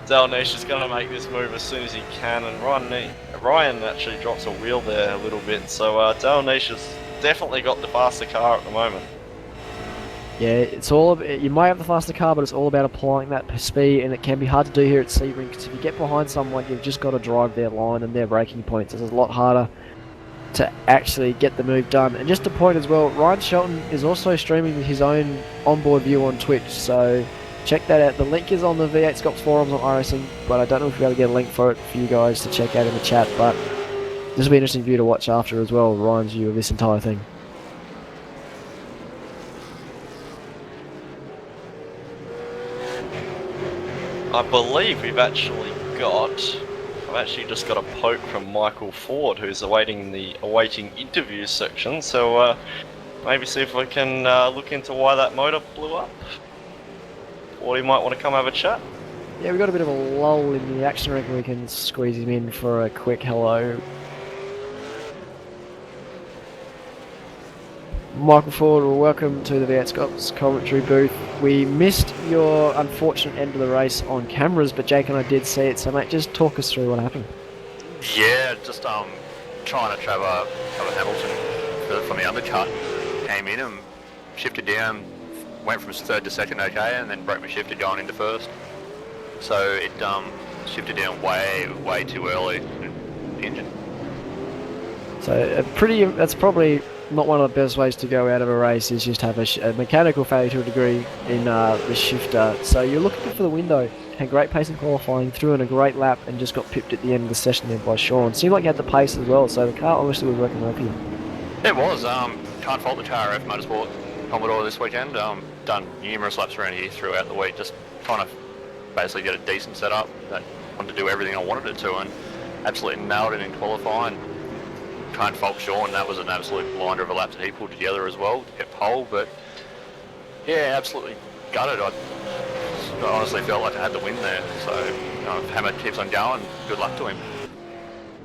Dale Nish is going to make this move as soon as he can, and Ryan actually drops a wheel there a little bit. So Dale Nish has definitely got the faster car at the moment. Yeah, it's all. You might have the faster car, but it's all about applying that speed, and it can be hard to do here at Sebring, because if you get behind someone, you've just got to drive their line and their braking points. It's a lot harder to actually get the move done. And just a point as well, Ryan Shelton is also streaming his own onboard view on Twitch, so check that out. The link is on the V8 Scops forums on iRacing, but I don't know if we'll be able to get a link for it for you guys to check out in the chat, but this will be an interesting view to watch after as well, Ryan's view of this entire thing. I believe I've actually just got a poke from Michael Ford, who's awaiting interviews section, so maybe see if we can look into why that motor blew up. thought he might want to come have a chat. Yeah, we got a bit of a lull in the action. I reckon we can squeeze him in for a quick hello. Michael Ford, well, welcome to the V8SCOPS commentary booth. We missed your unfortunate end of the race on cameras, but Jake and I did see it, so mate, just talk us through what happened. Yeah, just trying to cover Hamilton from the undercut. Came in and shifted down, went from third to second okay, and then broke my shifter going into first. So it shifted down way too early in the engine. So that's probably not one of the best ways to go out of a race, is just have a mechanical failure to a degree in the shifter. So you're looking for the window. Had great pace in qualifying, threw in a great lap, and just got pipped at the end of the session there by Sean. Seemed like he had the pace as well, so the car obviously was working well for you. It was. Can't fault the KRF Motorsport Commodore this weekend. Done numerous laps around here throughout the week, just trying to basically get a decent setup that wanted to do everything I wanted it to, and absolutely nailed it in qualifying. Can't fault Sean, that was an absolute blinder of a lap that he pulled together as well to get pole, but yeah, absolutely gutted. I honestly felt like I had the win there, so if Hammer keeps on going, good luck to him.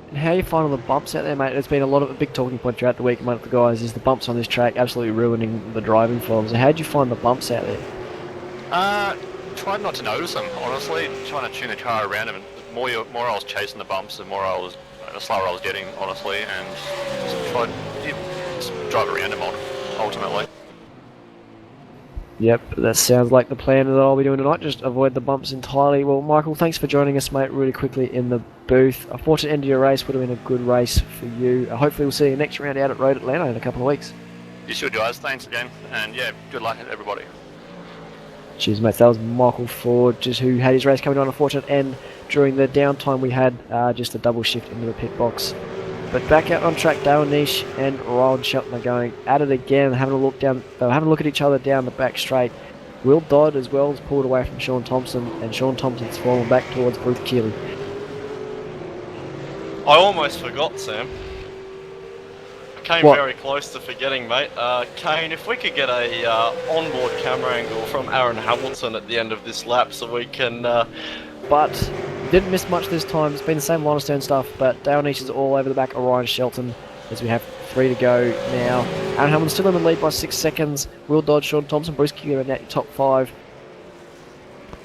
And how you find all the bumps out there, mate? There's been a big talking point throughout the week among the guys, is the bumps on this track absolutely ruining the driving for them. So how'd you find the bumps out there? Tried not to notice them, honestly, trying to tune the car around them. The more I was chasing the bumps, the slower I was getting, honestly, and just tried to drive around them ultimately. Yep, that sounds like the plan that I'll be doing tonight, just avoid the bumps entirely. Well, Michael, thanks for joining us, mate, really quickly in the booth. A fortunate end of your race, would have been a good race for you. Hopefully we'll see you next round out at Road Atlanta in a couple of weeks. You should, guys. Thanks again, and yeah, good luck to everybody. Cheers, mate. That was Michael Ford, who had his race coming on a fortunate end during the downtime we had, just a double shift into the pit box. But back out on track, Dale Nish and Ryan Shelton are going at it again, having a look at each other down the back straight. Will Dodd as well has pulled away from Sean Thompson, and Sean Thompson's fallen back towards Bruce Keeley. I almost forgot, Sam. I came very close to forgetting, mate. Kane, if we could get a onboard camera angle from Aaron Hamilton at the end of this lap so we can... But didn't miss much this time. It's been the same line of stern stuff, but Dale Nish is all over the back of Ryan Shelton as we have 3 to go now. Aaron Hamilton still in the lead by 6 seconds. Will Dodd, Sean Thompson, Bruce Keeley are now your top 5.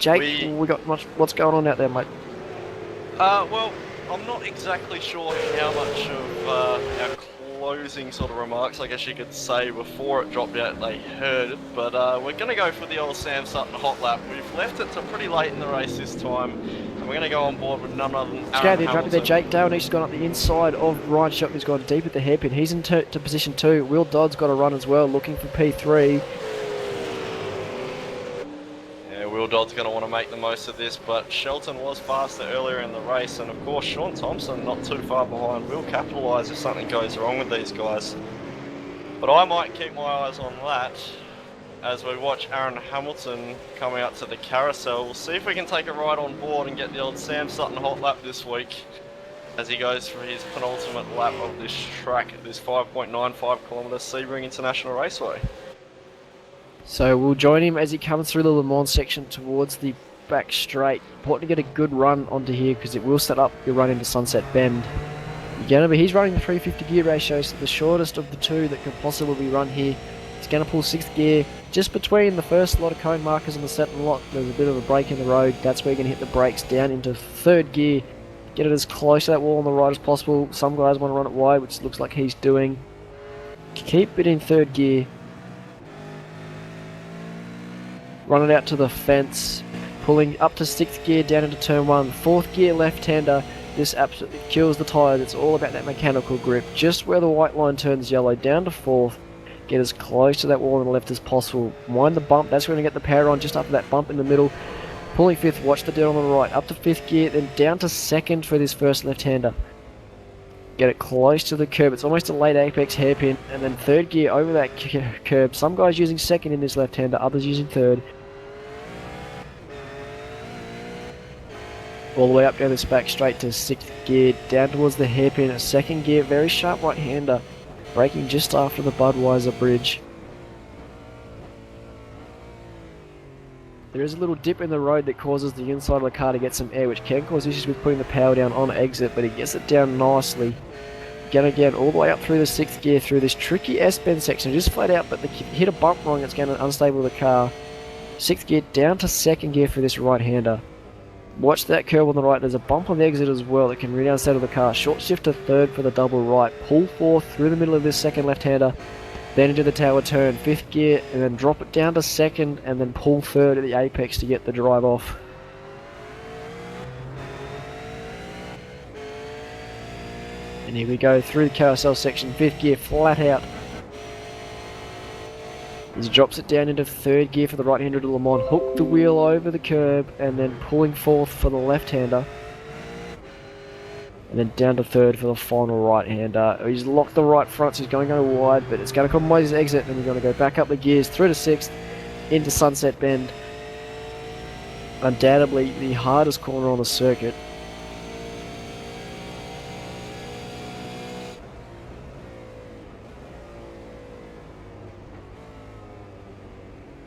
Jake, we got what's going on out there, mate? Well, I'm not exactly sure how much of our closing sort of remarks, I guess you could say, before it dropped out they heard it, but we're going to go for the old Sam Sutton hot lap. We've left it to pretty late in the race this time, and we're going to go on board with none other than Aaron Hamilton. There, Jake. Dale Nish has gone up the inside of Ryan Shelton, who's gone deep at the hairpin. He's into position 2. Will Dodd's got a run as well, looking for P3. Will Dodd's going to want to make the most of this, but Shelton was faster earlier in the race, and of course Sean Thompson not too far behind will capitalise if something goes wrong with these guys. But I might keep my eyes on that as we watch Aaron Hamilton come out to the carousel. We'll see if we can take a ride on board and get the old Sam Sutton hot lap this week as he goes for his penultimate lap of this track, this 5.95 kilometre Sebring International Raceway. So we'll join him as he comes through the Le Mans section towards the back straight. Important to get a good run onto here because it will set up your run into Sunset Bend. He's running the 350 gear ratio, so the shortest of the 2 that could possibly be run here. He's going to pull 6th gear just between the first lot of cone markers and the second lot. There's a bit of a break in the road. That's where you're going to hit the brakes down into 3rd gear. Get it as close to that wall on the right as possible. Some guys want to run it wide, which looks like he's doing. Keep it in 3rd gear. Run it out to the fence, pulling up to 6th gear down into turn 1. 4th gear left-hander, this absolutely kills the tyres. It's all about that mechanical grip. Just where the white line turns yellow, down to 4th. Get as close to that wall on the left as possible. Wind the bump, that's where we're going to get the power on just after that bump in the middle. Pulling 5th, watch the dirt on the right, up to 5th gear, then down to 2nd for this first left-hander. Get it close to the curb. It's almost a late apex hairpin, and then 3rd gear over that curb. Some guys using 2nd in this left-hander, others using 3rd. All the way up down this back straight to 6th gear, down towards the hairpin, 2nd gear, very sharp right-hander, braking just after the Budweiser bridge. There is a little dip in the road that causes the inside of the car to get some air, which can cause issues with putting the power down on exit, but he gets it down nicely. Gonna get all the way up through the 6th gear through this tricky S-bend section, just flat out, but hit a bump wrong, it's going to unstable the car. 6th gear down to 2nd gear for this right-hander. Watch that curve on the right, there's a bump on the exit as well that can really unsettle the car. Short shift to 3rd for the double right, pull 4th through the middle of this 2nd left-hander, then into the tower turn, 5th gear, and then drop it down to 2nd, and then pull 3rd at the apex to get the drive off. And here we go through the carousel section, 5th gear flat out. He drops it down into 3rd gear for the right-hander to Le Mans, hook the wheel over the curb, and then pulling 4th for the left-hander. And then down to 3rd for the final right-hander. He's locked the right front, so he's going wide, but it's going to compromise his exit, and he's going to go back up the gears through to 6th, into Sunset Bend. Undoubtedly the hardest corner on the circuit.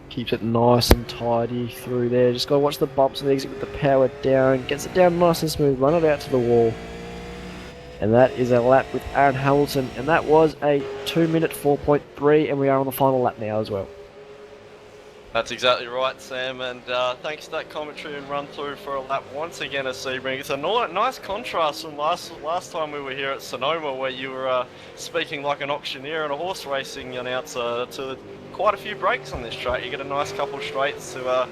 Keeps it nice and tidy through there. Just got to watch the bumps and the exit with the power down. Gets it down nice and smooth. Run it out to the wall. And that is a lap with Aaron Hamilton. And that was a 2-minute 4.3. And we are on the final lap now as well. That's exactly right, Sam, and thanks to that commentary and run through for a lap once again at Sebring. It's a nice contrast from last time we were here at Sonoma, where you were speaking like an auctioneer and a horse racing announcer to quite a few breaks on this track. You get a nice couple of straights to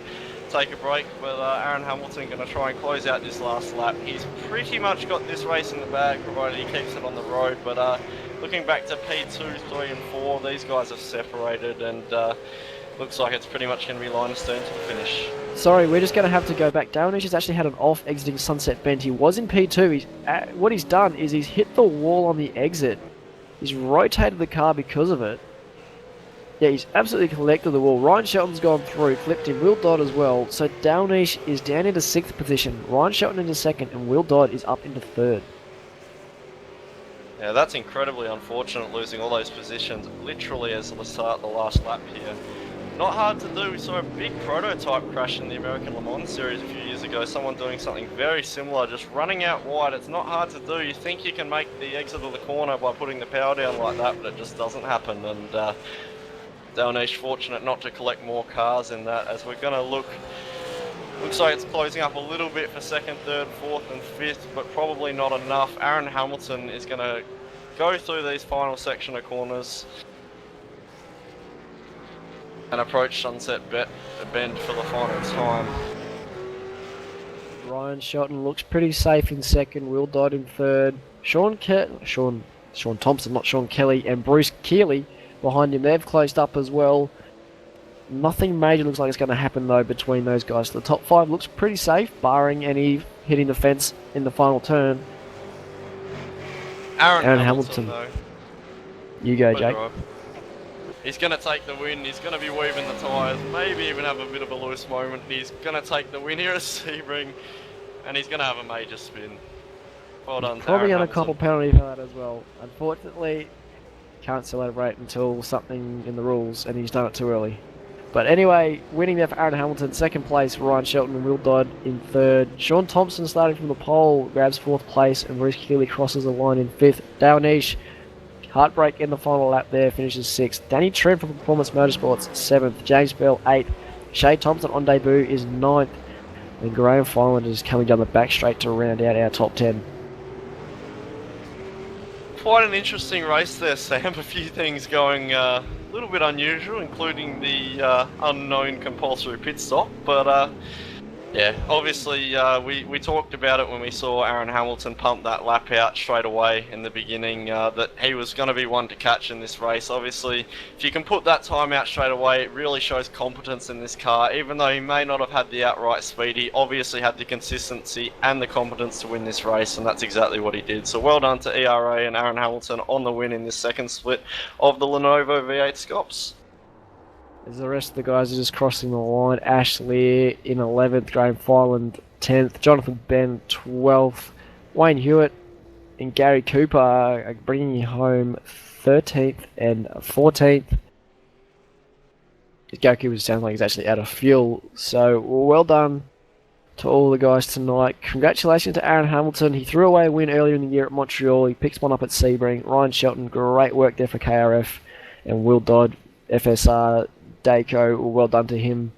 take a break, but Aaron Hamilton going to try and close out this last lap. He's pretty much got this race in the bag, provided he keeps it on the road, but looking back to P2, 3 and 4, these guys have separated, and looks like it's pretty much going to be line of stern to the finish. Sorry, we're just going to have to go back down. He's just actually had an off exiting Sunset Bend. He was in P2. What he's done is he's hit the wall on the exit. He's rotated the car because of it. Yeah, he's absolutely collected the wall. Ryan Shelton's gone through, flipped him. Will Dodd as well. So Downish is down into 6th position. Ryan Shelton into 2nd, and Will Dodd is up into 3rd. Yeah, that's incredibly unfortunate, losing all those positions literally as the start of the last lap here. Not hard to do. We saw a big prototype crash in the American Le Mans series a few years ago. Someone doing something very similar, just running out wide. It's not hard to do. You think you can make the exit of the corner by putting the power down like that, but it just doesn't happen. And Dalnish fortunate not to collect more cars in that, as we're going to looks like it's closing up a little bit for 2nd, 3rd, 4th and 5th, but probably not enough. Aaron Hamilton is going to go through these final section of corners and approach Sunset Bend for the final time. Ryan Shelton looks pretty safe in 2nd, Will Dodd in 3rd. Sean Thompson, not Sean Kelly, and Bruce Keeley behind him. They've closed up as well. Nothing major looks like it's going to happen though between those guys. The top 5 looks pretty safe, barring any hitting the fence in the final turn. Aaron Hamilton though. You go, Jake. He's going to take the win. He's going to be weaving the tyres, maybe even have a bit of a loose moment. He's going to take the win here at Sebring, and he's going to have a major spin. Well done, probably Aaron on a couple penalty for that as well. Unfortunately, can't celebrate until something in the rules, and he's done it too early. But anyway, winning there for Aaron Hamilton, 2nd place for Ryan Shelton and Will Dodd in 3rd. Sean Thompson starting from the pole, grabs 4th place, and Bruce Keeley crosses the line in 5th. Dale Nish, heartbreak in the final lap there, finishes 6th. Danny Trent from Performance Motorsports, 7th. James Bell, 8th. Shay Thompson on debut is 9th. And Graham Fineland is coming down the back straight to round out our top 10. Quite an interesting race there, Sam. A few things going a little bit unusual, including the unknown compulsory pit stop. But yeah, obviously we talked about it when we saw Aaron Hamilton pump that lap out straight away in the beginning, that he was going to be one to catch in this race. Obviously, if you can put that time out straight away, it really shows competence in this car. Even though he may not have had the outright speed, he obviously had the consistency and the competence to win this race, and that's exactly what he did. So well done to ERA and Aaron Hamilton on the win in this 2nd split of the Lenovo V8 SCOPS. As the rest of the guys are just crossing the line, Ash Lear in 11th, Graham Fineland 10th, Jonathan Ben 12th, Wayne Hewitt and Gary Cooper are bringing you home 13th and 14th. Goku sounds like he's actually out of fuel. So well done to all the guys tonight. Congratulations to Aaron Hamilton. He threw away a win earlier in the year at Montreal. He picks one up at Sebring. Ryan Shelton, great work there for KRF. And Will Dodd, FSR, Dayco, well done to him.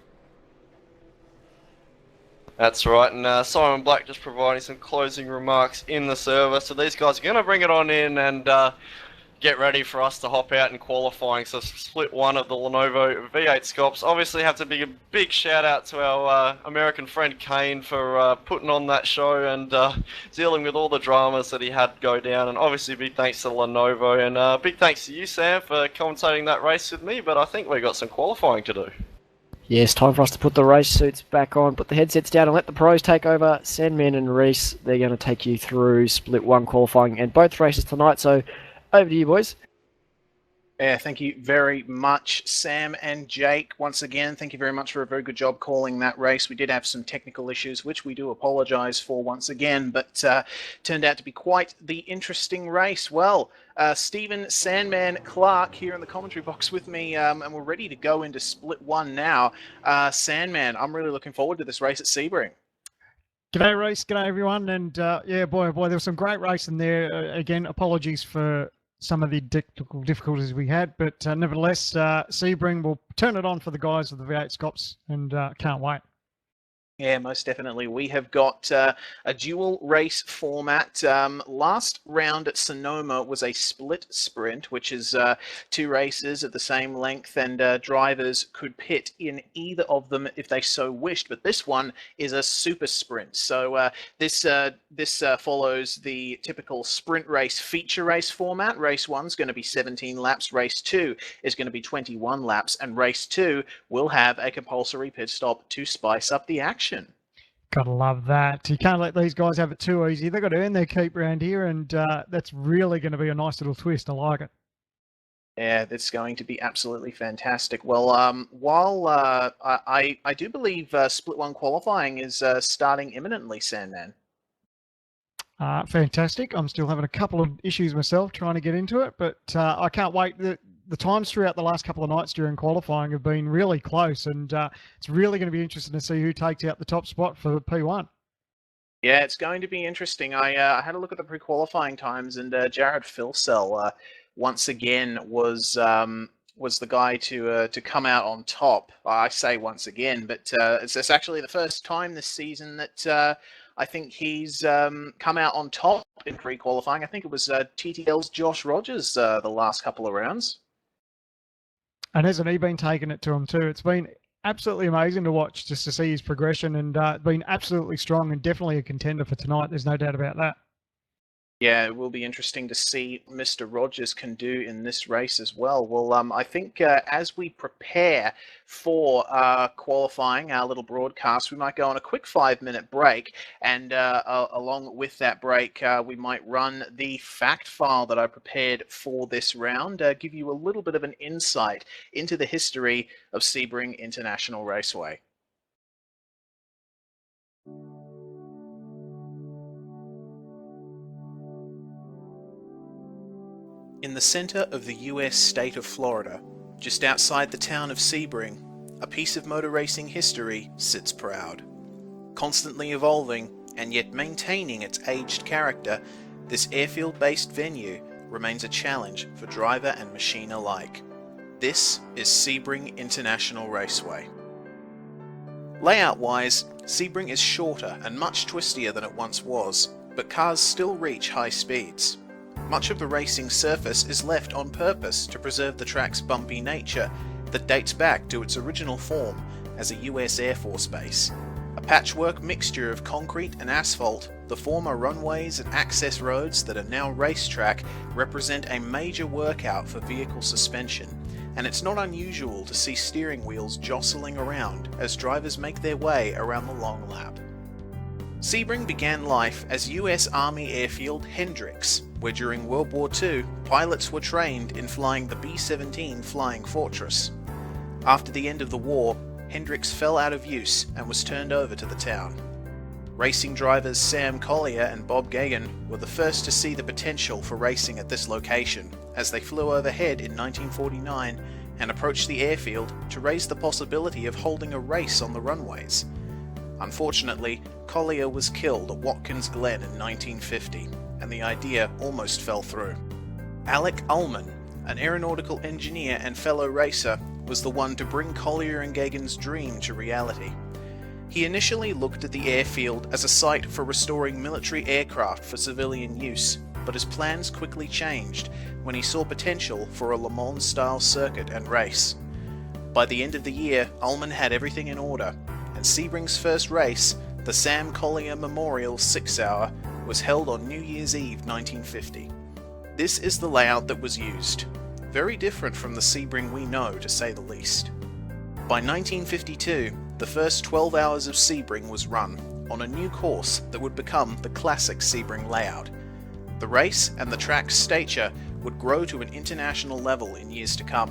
That's right, and Simon Black just providing some closing remarks in the server. So these guys are going to bring it on in and get ready for us to hop out in qualifying. So split one of the Lenovo V8SCOPS. Obviously have to be a big shout out to our American friend Kane for putting on that show and dealing with all the dramas that he had go down. And obviously big thanks to Lenovo, and big thanks to you, Sam, for commentating that race with me. But I think we've got some qualifying to do. Yes, time for us to put the race suits back on, put the headsets down and let the pros take over. Sandman and Reese, they're going to take you through split one qualifying and both races tonight. So over to you, boys. Yeah, thank you very much, Sam and Jake. Once again, thank you very much for a very good job calling that race. We did have some technical issues, which we do apologise for once again, but turned out to be quite the interesting race. Well, Stephen Sandman Clark here in the commentary box with me, and we're ready to go into split one now. Sandman, I'm really looking forward to this race at Sebring. G'day, Reese. G'day, everyone. And yeah, boy, there was some great racing there. Again, apologies for some of the technical difficulties we had, but nevertheless, Sebring will turn it on for the guys of the V8SCOPS, and can't wait. Yeah, most definitely. We have got a dual race format. Last round at Sonoma was a split sprint, which is two races of the same length, and drivers could pit in either of them if they so wished. But this one is a super sprint. So this follows the typical sprint race feature race format. Race 1 is going to be 17 laps. Race 2 is going to be 21 laps. And race 2 will have a compulsory pit stop to spice up the action. Gotta love that. You can't let these guys have it too easy. They've got to earn their keep around here, and that's really going to be a nice little twist. I like it. Yeah, that's going to be absolutely fantastic. Well, while I do believe Split 1 qualifying is starting imminently, Sandman. Fantastic. I'm still having a couple of issues myself trying to get into it, but I can't wait. The times throughout the last couple of nights during qualifying have been really close, and it's really going to be interesting to see who takes out the top spot for P1. Yeah, it's going to be interesting. I had a look at the pre-qualifying times, and Jared Filsell once again was the guy to come out on top. I say once again, but it's actually the first time this season that I think he's come out on top in pre-qualifying. I think it was TTL's Josh Rogers the last couple of rounds. And hasn't he been taking it to him too? It's been absolutely amazing to watch, just to see his progression, and been absolutely strong and definitely a contender for tonight. There's no doubt about that. Yeah, it will be interesting to see what Mr. Rogers can do in this race as well. Well, I think as we prepare for qualifying, our little broadcast, we might go on a quick 5-minute break, and along with that break, we might run the fact file that I prepared for this round, give you a little bit of an insight into the history of Sebring International Raceway. In the center of the US state of Florida, just outside the town of Sebring, a piece of motor racing history sits proud. Constantly evolving and yet maintaining its aged character, this airfield-based venue remains a challenge for driver and machine alike. This is Sebring International Raceway. Layout-wise, Sebring is shorter and much twistier than it once was, but cars still reach high speeds. Much of the racing surface is left on purpose to preserve the track's bumpy nature that dates back to its original form as a US Air Force base. A patchwork mixture of concrete and asphalt, the former runways and access roads that are now racetrack represent a major workout for vehicle suspension, and it's not unusual to see steering wheels jostling around as drivers make their way around the long lap. Sebring began life as US Army Airfield Hendricks, where during World War II, pilots were trained in flying the B-17 Flying Fortress. After the end of the war, Hendricks fell out of use and was turned over to the town. Racing drivers Sam Collier and Bob Gagan were the first to see the potential for racing at this location, as they flew overhead in 1949 and approached the airfield to raise the possibility of holding a race on the runways. Unfortunately, Collier was killed at Watkins Glen in 1950, and the idea almost fell through. Alec Ullman, an aeronautical engineer and fellow racer, was the one to bring Collier and Gagin's dream to reality. He initially looked at the airfield as a site for restoring military aircraft for civilian use, but his plans quickly changed when he saw potential for a Le Mans-style circuit and race. By the end of the year, Ullman had everything in order, and Sebring's first race, the Sam Collier Memorial 6-hour, was held on New Year's Eve 1950. This is the layout that was used. Very different from the Sebring we know, to say the least. By 1952, the first 12 hours of Sebring was run, on a new course that would become the classic Sebring layout. The race and the track's stature would grow to an international level in years to come.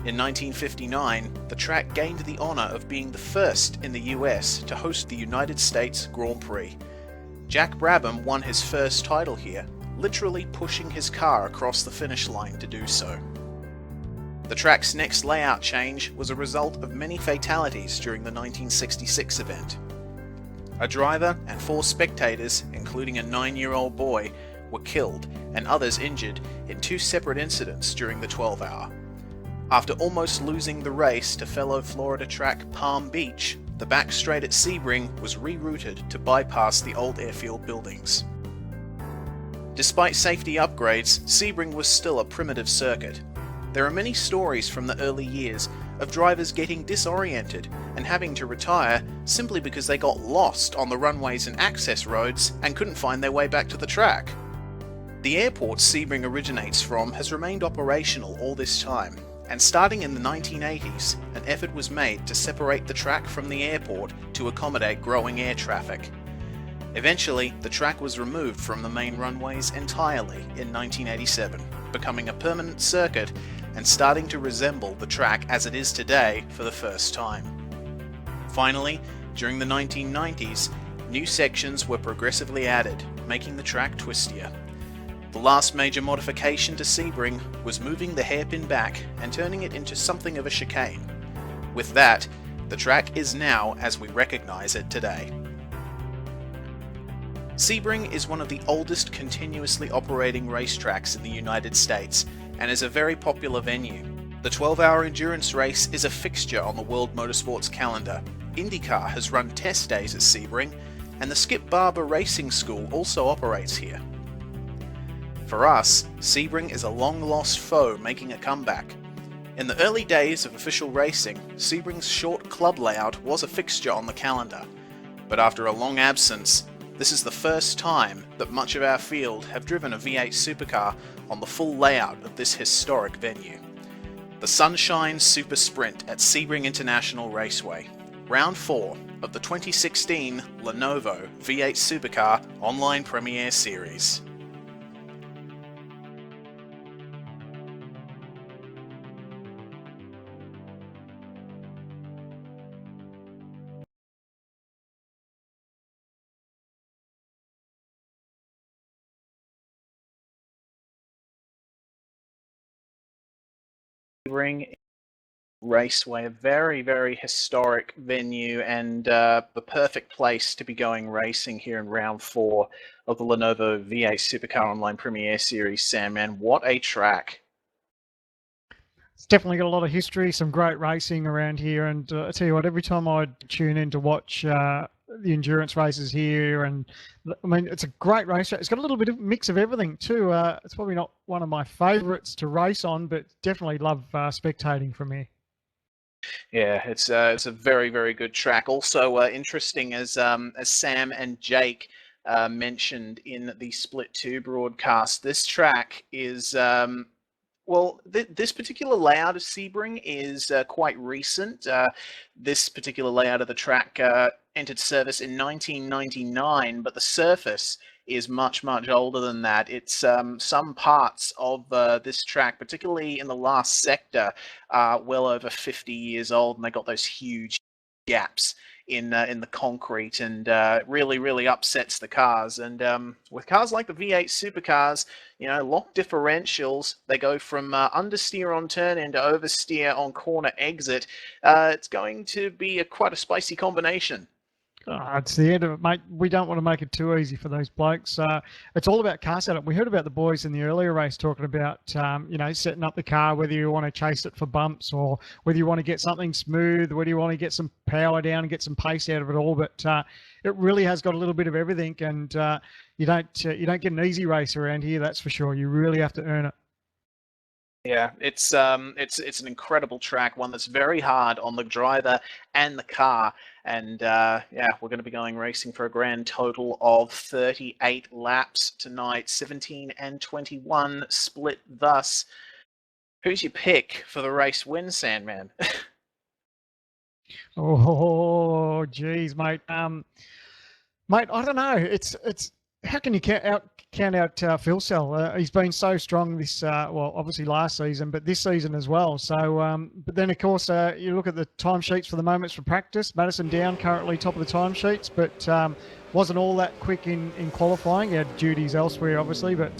In 1959, the track gained the honour of being the first in the US to host the United States Grand Prix. Jack Brabham won his first title here, literally pushing his car across the finish line to do so. The track's next layout change was a result of many fatalities during the 1966 event. A driver and 4 spectators, including a 9-year-old boy, were killed and others injured in 2 separate incidents during the 12-hour. After almost losing the race to fellow Florida track Palm Beach, the back straight at Sebring was rerouted to bypass the old airfield buildings. Despite safety upgrades, Sebring was still a primitive circuit. There are many stories from the early years of drivers getting disoriented and having to retire simply because they got lost on the runways and access roads and couldn't find their way back to the track. The airport Sebring originates from has remained operational all this time, and starting in the 1980s, an effort was made to separate the track from the airport to accommodate growing air traffic. Eventually, the track was removed from the main runways entirely in 1987, becoming a permanent circuit and starting to resemble the track as it is today for the first time. Finally, during the 1990s, new sections were progressively added, making the track twistier. The last major modification to Sebring was moving the hairpin back and turning it into something of a chicane. With that, the track is now as we recognise it today. Sebring is one of the oldest continuously operating racetracks in the United States and is a very popular venue. The 12-hour endurance race is a fixture on the World Motorsports calendar. IndyCar has run test days at Sebring, and the Skip Barber Racing School also operates here. For us, Sebring is a long-lost foe making a comeback. In the early days of official racing, Sebring's short club layout was a fixture on the calendar, but after a long absence, this is the first time that much of our field have driven a V8 supercar on the full layout of this historic venue. The Sunshine Super Sprint at Sebring International Raceway, Round 4 of the 2016 Lenovo V8 Supercar Online Premier Series. Sebring Raceway, a very, very historic venue and the perfect place to be going racing here in round 4 of the Lenovo V8 Supercar Online Premier Series. Sam, man, what a track. It's definitely got a lot of history, some great racing around here, and I tell you what, every time I tune in to watch the endurance races here, and I mean, it's a great race. It's got a little bit of mix of everything too. It's probably not one of my favourites to race on, but definitely love spectating from here. Yeah, it's a very, very good track. Also interesting, as Sam and Jake mentioned in the Split 2 broadcast, this track is this particular layout of Sebring is quite recent. This particular layout of the track entered service in 1999, but the surface is much, much older than that. It's some parts of this track, particularly in the last sector, are well over 50 years old, and they got those huge gaps in the concrete, and really upsets the cars. And with cars like the V8 supercars, lock differentials, they go from understeer on turn into oversteer on corner exit. It's going to be quite a spicy combination. Oh, it's the end of it, mate. We don't want to make it too easy for those blokes. It's all about car setup. We heard about the boys in the earlier race talking about, setting up the car, whether you want to chase it for bumps or whether you want to get something smooth, whether you want to get some power down and get some pace out of it all. But it really has got a little bit of everything, and you don't get an easy race around here, that's for sure. You really have to earn it. Yeah, it's an incredible track, one that's very hard on the driver and the car. And we're going to be going racing for a grand total of 38 laps tonight, 17 and 21 split thus. Who's your pick for the race win, Sandman? Oh, geez, mate. Mate, I don't know. It's how can you count out Phil Cell? He's been so strong this, obviously last season, but this season as well. So, but then of course you look at the timesheets for the moments for practice. Madison Down currently top of the timesheets, but wasn't all that quick in qualifying. He had duties elsewhere, obviously, but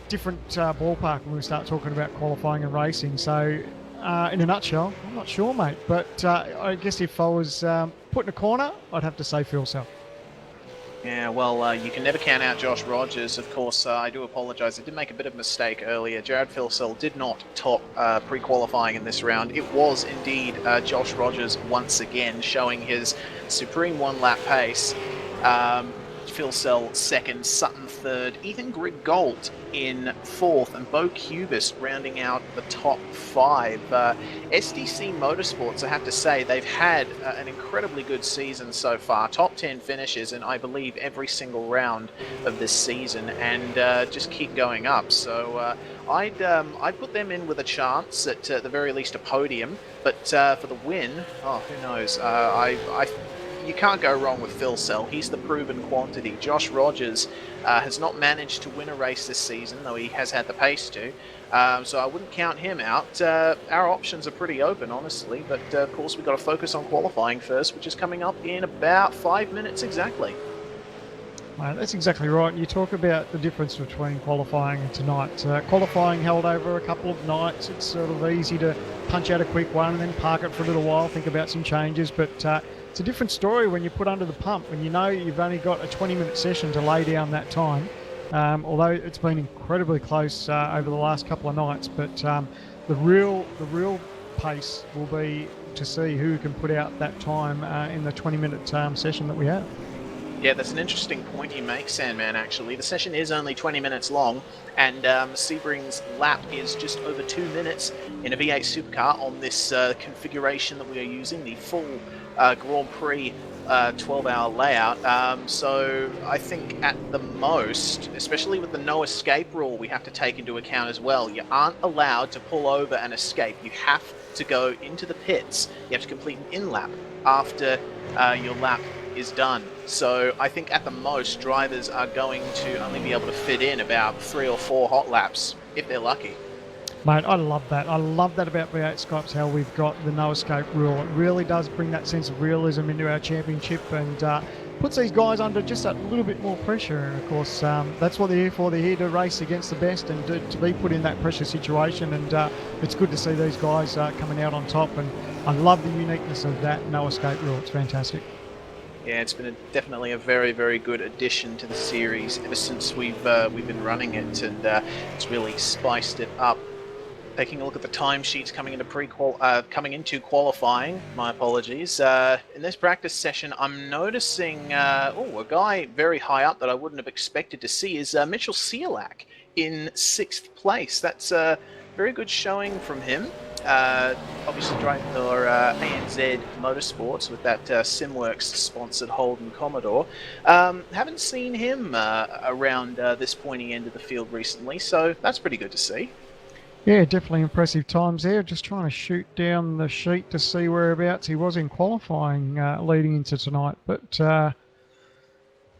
different ballpark when we start talking about qualifying and racing. So, in a nutshell, I'm not sure, mate. But I guess if I was put in a corner, I'd have to say Phil Cell. Yeah, well, you can never count out Josh Rogers. Of course, I do apologise. I did make a bit of a mistake earlier. Jared Philsell did not top pre-qualifying in this round. It was indeed Josh Rogers once again showing his supreme one-lap pace. Philsell second, Sutton third, Ethan Griggold in fourth, and Bo Cubis rounding out the top five. SDC Motorsports, I have to say, they've had an incredibly good season so far. Top 10 finishes in, I believe, every single round of this season, and just keep going up. So I'd put them in with a chance at the very least a podium, but for the win, who knows? You can't go wrong with Phil Cell. He's the proven quantity. Josh Rogers has not managed to win a race this season, though he has had the pace to. So I wouldn't count him out. Our options are pretty open, honestly. But, of course, we've got to focus on qualifying first, which is coming up in about 5 minutes exactly. That's exactly right. You talk about the difference between qualifying and tonight. Qualifying held over a couple of nights. It's sort of easy to punch out a quick one and then park it for a little while, think about some changes. But it's a different story when you put under the pump, when you know you've only got a 20-minute session to lay down that time. Although it's been incredibly close over the last couple of nights. But the real pace will be to see who can put out that time in the 20-minute session that we have. Yeah, that's an interesting point you make, Sandman, actually. The session is only 20 minutes long, and Sebring's lap is just over 2 minutes in a V8 supercar on this configuration that we are using, the full Grand Prix 12-hour layout. So I think at the most, especially with the no escape rule we have to take into account as well, you aren't allowed to pull over and escape. You have to go into the pits. You have to complete an in-lap after your lap is done. So I think at the most, drivers are going to only be able to fit in about 3 or 4 hot laps, if they're lucky. Mate, I love that. I love that about V8SCOPS, how we've got the no escape rule. It really does bring that sense of realism into our championship and puts these guys under just that little bit more pressure. And of course, that's what they're here for. They're here to race against the best and to be put in that pressure situation. And it's good to see these guys coming out on top. And I love the uniqueness of that no escape rule. It's fantastic. Yeah, it's been definitely a very, very good addition to the series ever since we've been running it, and it's really spiced it up. Taking a look at the timesheets coming into qualifying. My apologies. In this practice session, I'm noticing a guy very high up that I wouldn't have expected to see is Mitchell Cialak in 6th place. That's a very good showing from him. Obviously driving for ANZ Motorsports with that SimWorks sponsored Holden Commodore. Haven't seen him around this pointy end of the field recently, so that's pretty good to see. Yeah, definitely impressive times there. Just trying to shoot down the sheet to see whereabouts he was in qualifying leading into tonight, but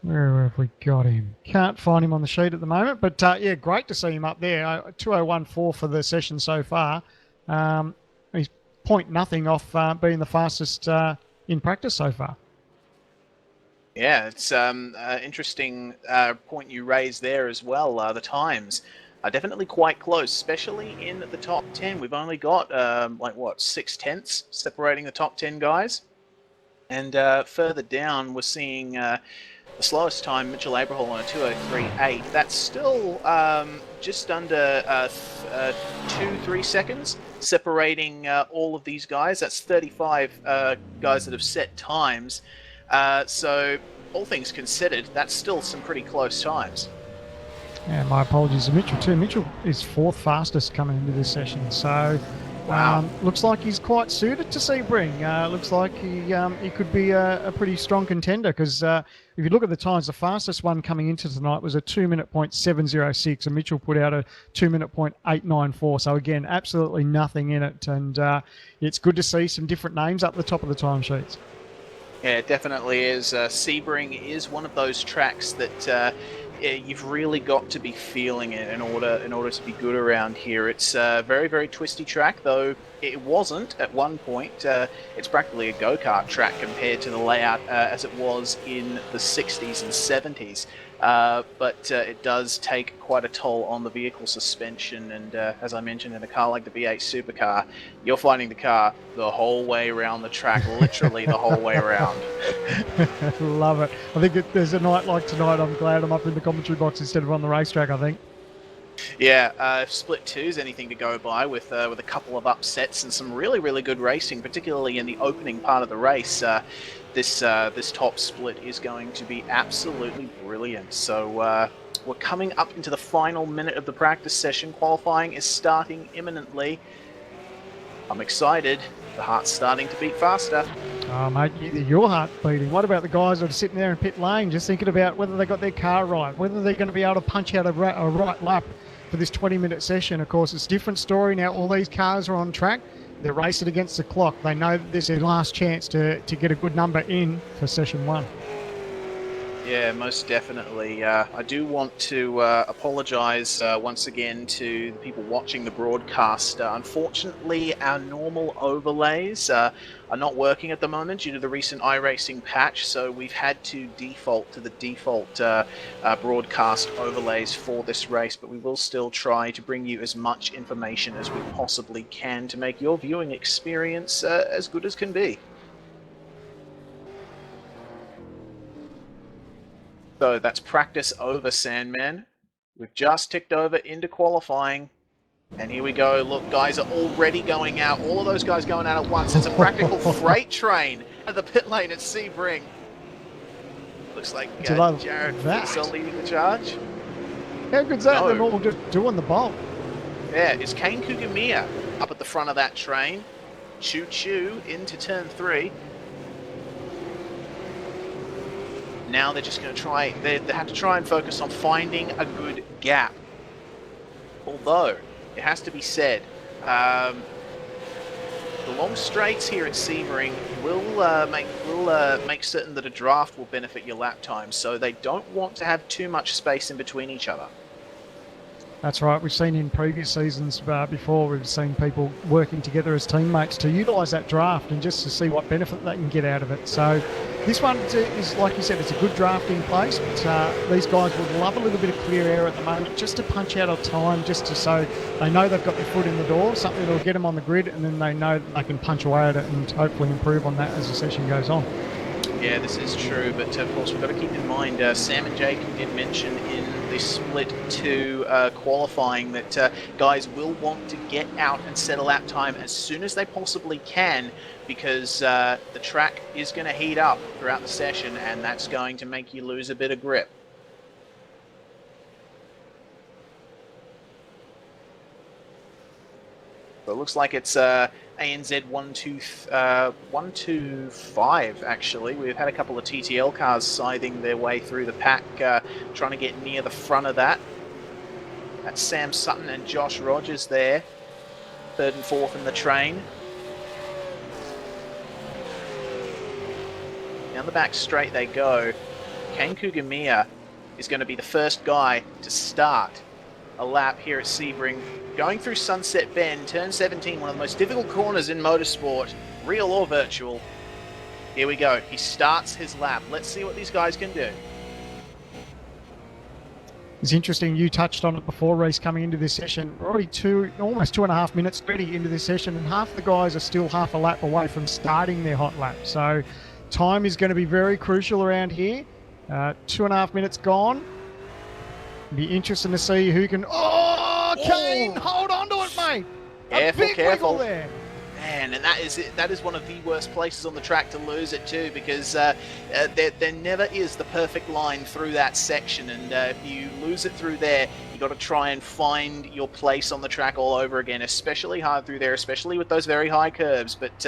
where have we got him? Can't find him on the sheet at the moment, but yeah, great to see him up there. 2014 for the session so far. He's point nothing off being the fastest in practice so far. Yeah, it's interesting point you raised there as well. The times are definitely quite close, especially in the top 10. We've only got, 6/10 separating the top 10 guys. And further down, we're seeing the slowest time, Mitchell Abrahall on a 2:03.8. That's still just under 2-3 seconds separating all of these guys. That's 35 guys that have set times. So, all things considered, that's still some pretty close times. Yeah, my apologies to Mitchell too. Mitchell is 4th fastest coming into this session, so Wow. Looks like he's quite suited to Sebring. Looks like he could be a pretty strong contender, because if you look at the times, the fastest one coming into tonight was a 2:07:06, and Mitchell put out a 2:0894. So again, absolutely nothing in it, and it's good to see some different names up the top of the timesheets. Yeah, it definitely is. Sebring is one of those tracks that you've really got to be feeling it in order to be good around here. It's a very, very twisty track, though it wasn't at one point. It's practically a go-kart track compared to the layout as it was in the 60s and 70s. But it does take quite a toll on the vehicle suspension, and as I mentioned, in a car like the V8 supercar, you're finding the car the whole way around the track, literally the whole way around. Love it. I think there's a night like tonight, I'm glad I'm up in the commentary box instead of on the racetrack, I think. Yeah, if Split 2 is anything to go by, with a couple of upsets and some really, really good racing, particularly in the opening part of the race, this top split is going to be absolutely brilliant. So we're coming up into the final minute of the practice session. Qualifying is starting imminently. I'm excited. The heart's starting to beat faster. Oh, mate, your heart beating. What about the guys that are sitting there in pit lane just thinking about whether they got their car right, whether they're going to be able to punch out a right lap for this 20-minute session? Of course, it's a different story now. All these cars are on track. They're racing against the clock. They know that this is their last chance to get a good number in for session 1. Yeah, most definitely. I do want to apologise once again to the people watching the broadcast. Unfortunately, our normal overlays are not working at the moment due to the recent iRacing patch, so we've had to default to the default broadcast overlays for this race, but we will still try to bring you as much information as we possibly can to make your viewing experience as good as can be. So that's practice over, Sandman. We've just ticked over into qualifying. And here we go. Look, guys are already going out. All of those guys going out at once. It's a practical freight train at the pit lane at Sebring. Looks like Jared Fitz are leading the charge. How good's that? No. They're all just doing the bolt. Yeah, it's Kane Kugamiya up at the front of that train. Choo-choo into turn 3. Now they're just going to try, they have to try and focus on finding a good gap. Although, it has to be said, the long straights here at Sebring will make certain that a draft will benefit your lap time, so they don't want to have too much space in between each other. That's right. We've seen in previous seasons before, we've seen people working together as teammates to utilise that draft and just to see what benefit they can get out of it. So this one is, like you said, it's a good drafting place, but these guys would love a little bit of clear air at the moment just to punch out of time, just to so they know they've got their foot in the door, something that will get them on the grid, and then they know that they can punch away at it and hopefully improve on that as the session goes on. Yeah, this is true, but of course we've got to keep in mind, Sam and Jake did mention in the Split 2 qualifying that guys will want to get out and set a lap time as soon as they possibly can, because the track is going to heat up throughout the session, and that's going to make you lose a bit of grip. So it looks like it's ANZ 125, actually. We've had a couple of TTL cars scything their way through the pack, trying to get near the front of that. That's Sam Sutton and Josh Rogers there, 3rd and 4th in the train. Down the back straight they go. Kane Kugamiya is going to be the first guy to start a lap here at Sebring, going through Sunset Bend, turn 17, one of the most difficult corners in motorsport, real or virtual. Here we go. He starts his lap. Let's see what these guys can do. It's interesting, you touched on it before, Reece, coming into this session. We're already almost 2.5 minutes already into this session, and half the guys are still half a lap away from starting their hot lap. So time is going to be very crucial around here. 2.5 minutes gone. Be interesting to see who can... Oh, Kane, hold on to it, mate. Careful. Wiggle there. Man, and that is it. That is one of the worst places on the track to lose it too, because there never is the perfect line through that section, and if you lose it through there, you got to try and find your place on the track all over again. Especially hard through there, especially with those very high curves. But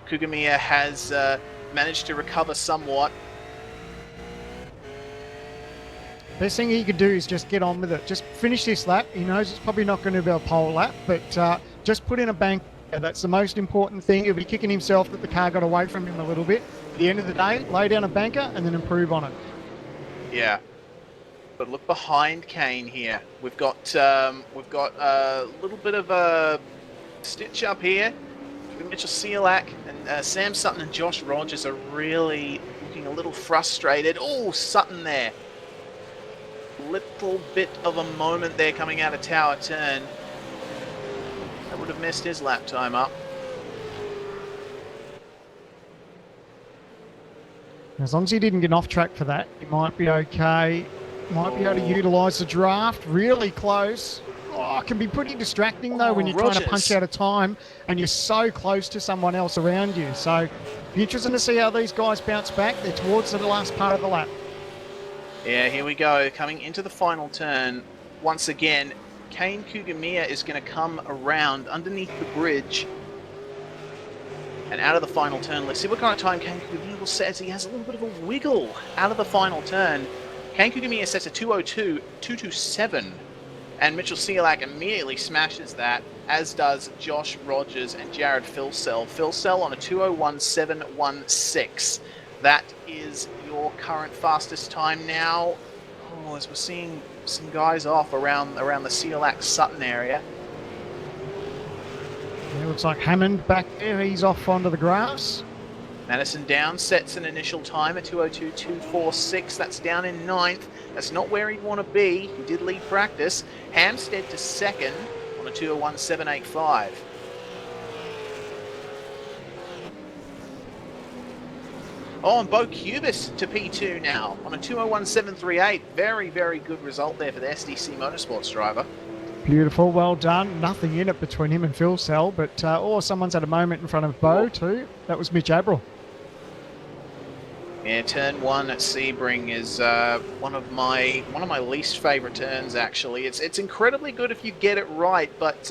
Kugamiya has managed to recover somewhat. Best thing he could do is just get on with it. Just finish this lap. He knows it's probably not going to be a pole lap, but just put in a bank. That's the most important thing. He'll be kicking himself that the car got away from him a little bit. At the end of the day, lay down a banker and then improve on it. Yeah. But look behind Kane here. We've got a little bit of a stitch up here. Mitchell Sealak and Sam Sutton and Josh Rogers are really looking a little frustrated. Oh, Sutton there. Little bit of a moment there coming out of Tower Turn. That would have messed his lap time up. As long as he didn't get off track for that, he might be okay. Might be able to utilise the draft. Really close. Oh, it can be pretty distracting though when you're trying to punch out a time and you're so close to someone else around you. So, be interesting to see how these guys bounce back. They're towards the last part of the lap. Yeah, here we go. Coming into the final turn. Once again, Kane Kugamiya is going to come around underneath the bridge and out of the final turn. Let's see what kind of time Kane Kugamiya will set. He has a little bit of a wiggle out of the final turn. Kane Kugamiya sets a 2:02.227, and Mitchell Sealak immediately smashes that, as does Josh Rogers and Jared Philsell. Philsell on a 2:01.716. That is your current fastest time now. Oh, as we're seeing some guys off around the Sealak Sutton area. Yeah, looks like Hammond back there. He's off onto the grass. Madison Down sets an initial time at 2:02.246. That's down in 9th. That's not where he'd want to be. He did lead practice. Hampstead to second on a 2:01.785. Oh, and Bo Cubis to P2 now on a 2:01.738. Very, very good result there for the SDC Motorsports driver. Beautiful, well done. Nothing in it between him and Philsell, but someone's had a moment in front of Bo too. That was Mitch Abril. Yeah, turn 1 at Sebring is one of my least favourite turns. Actually, it's incredibly good if you get it right, but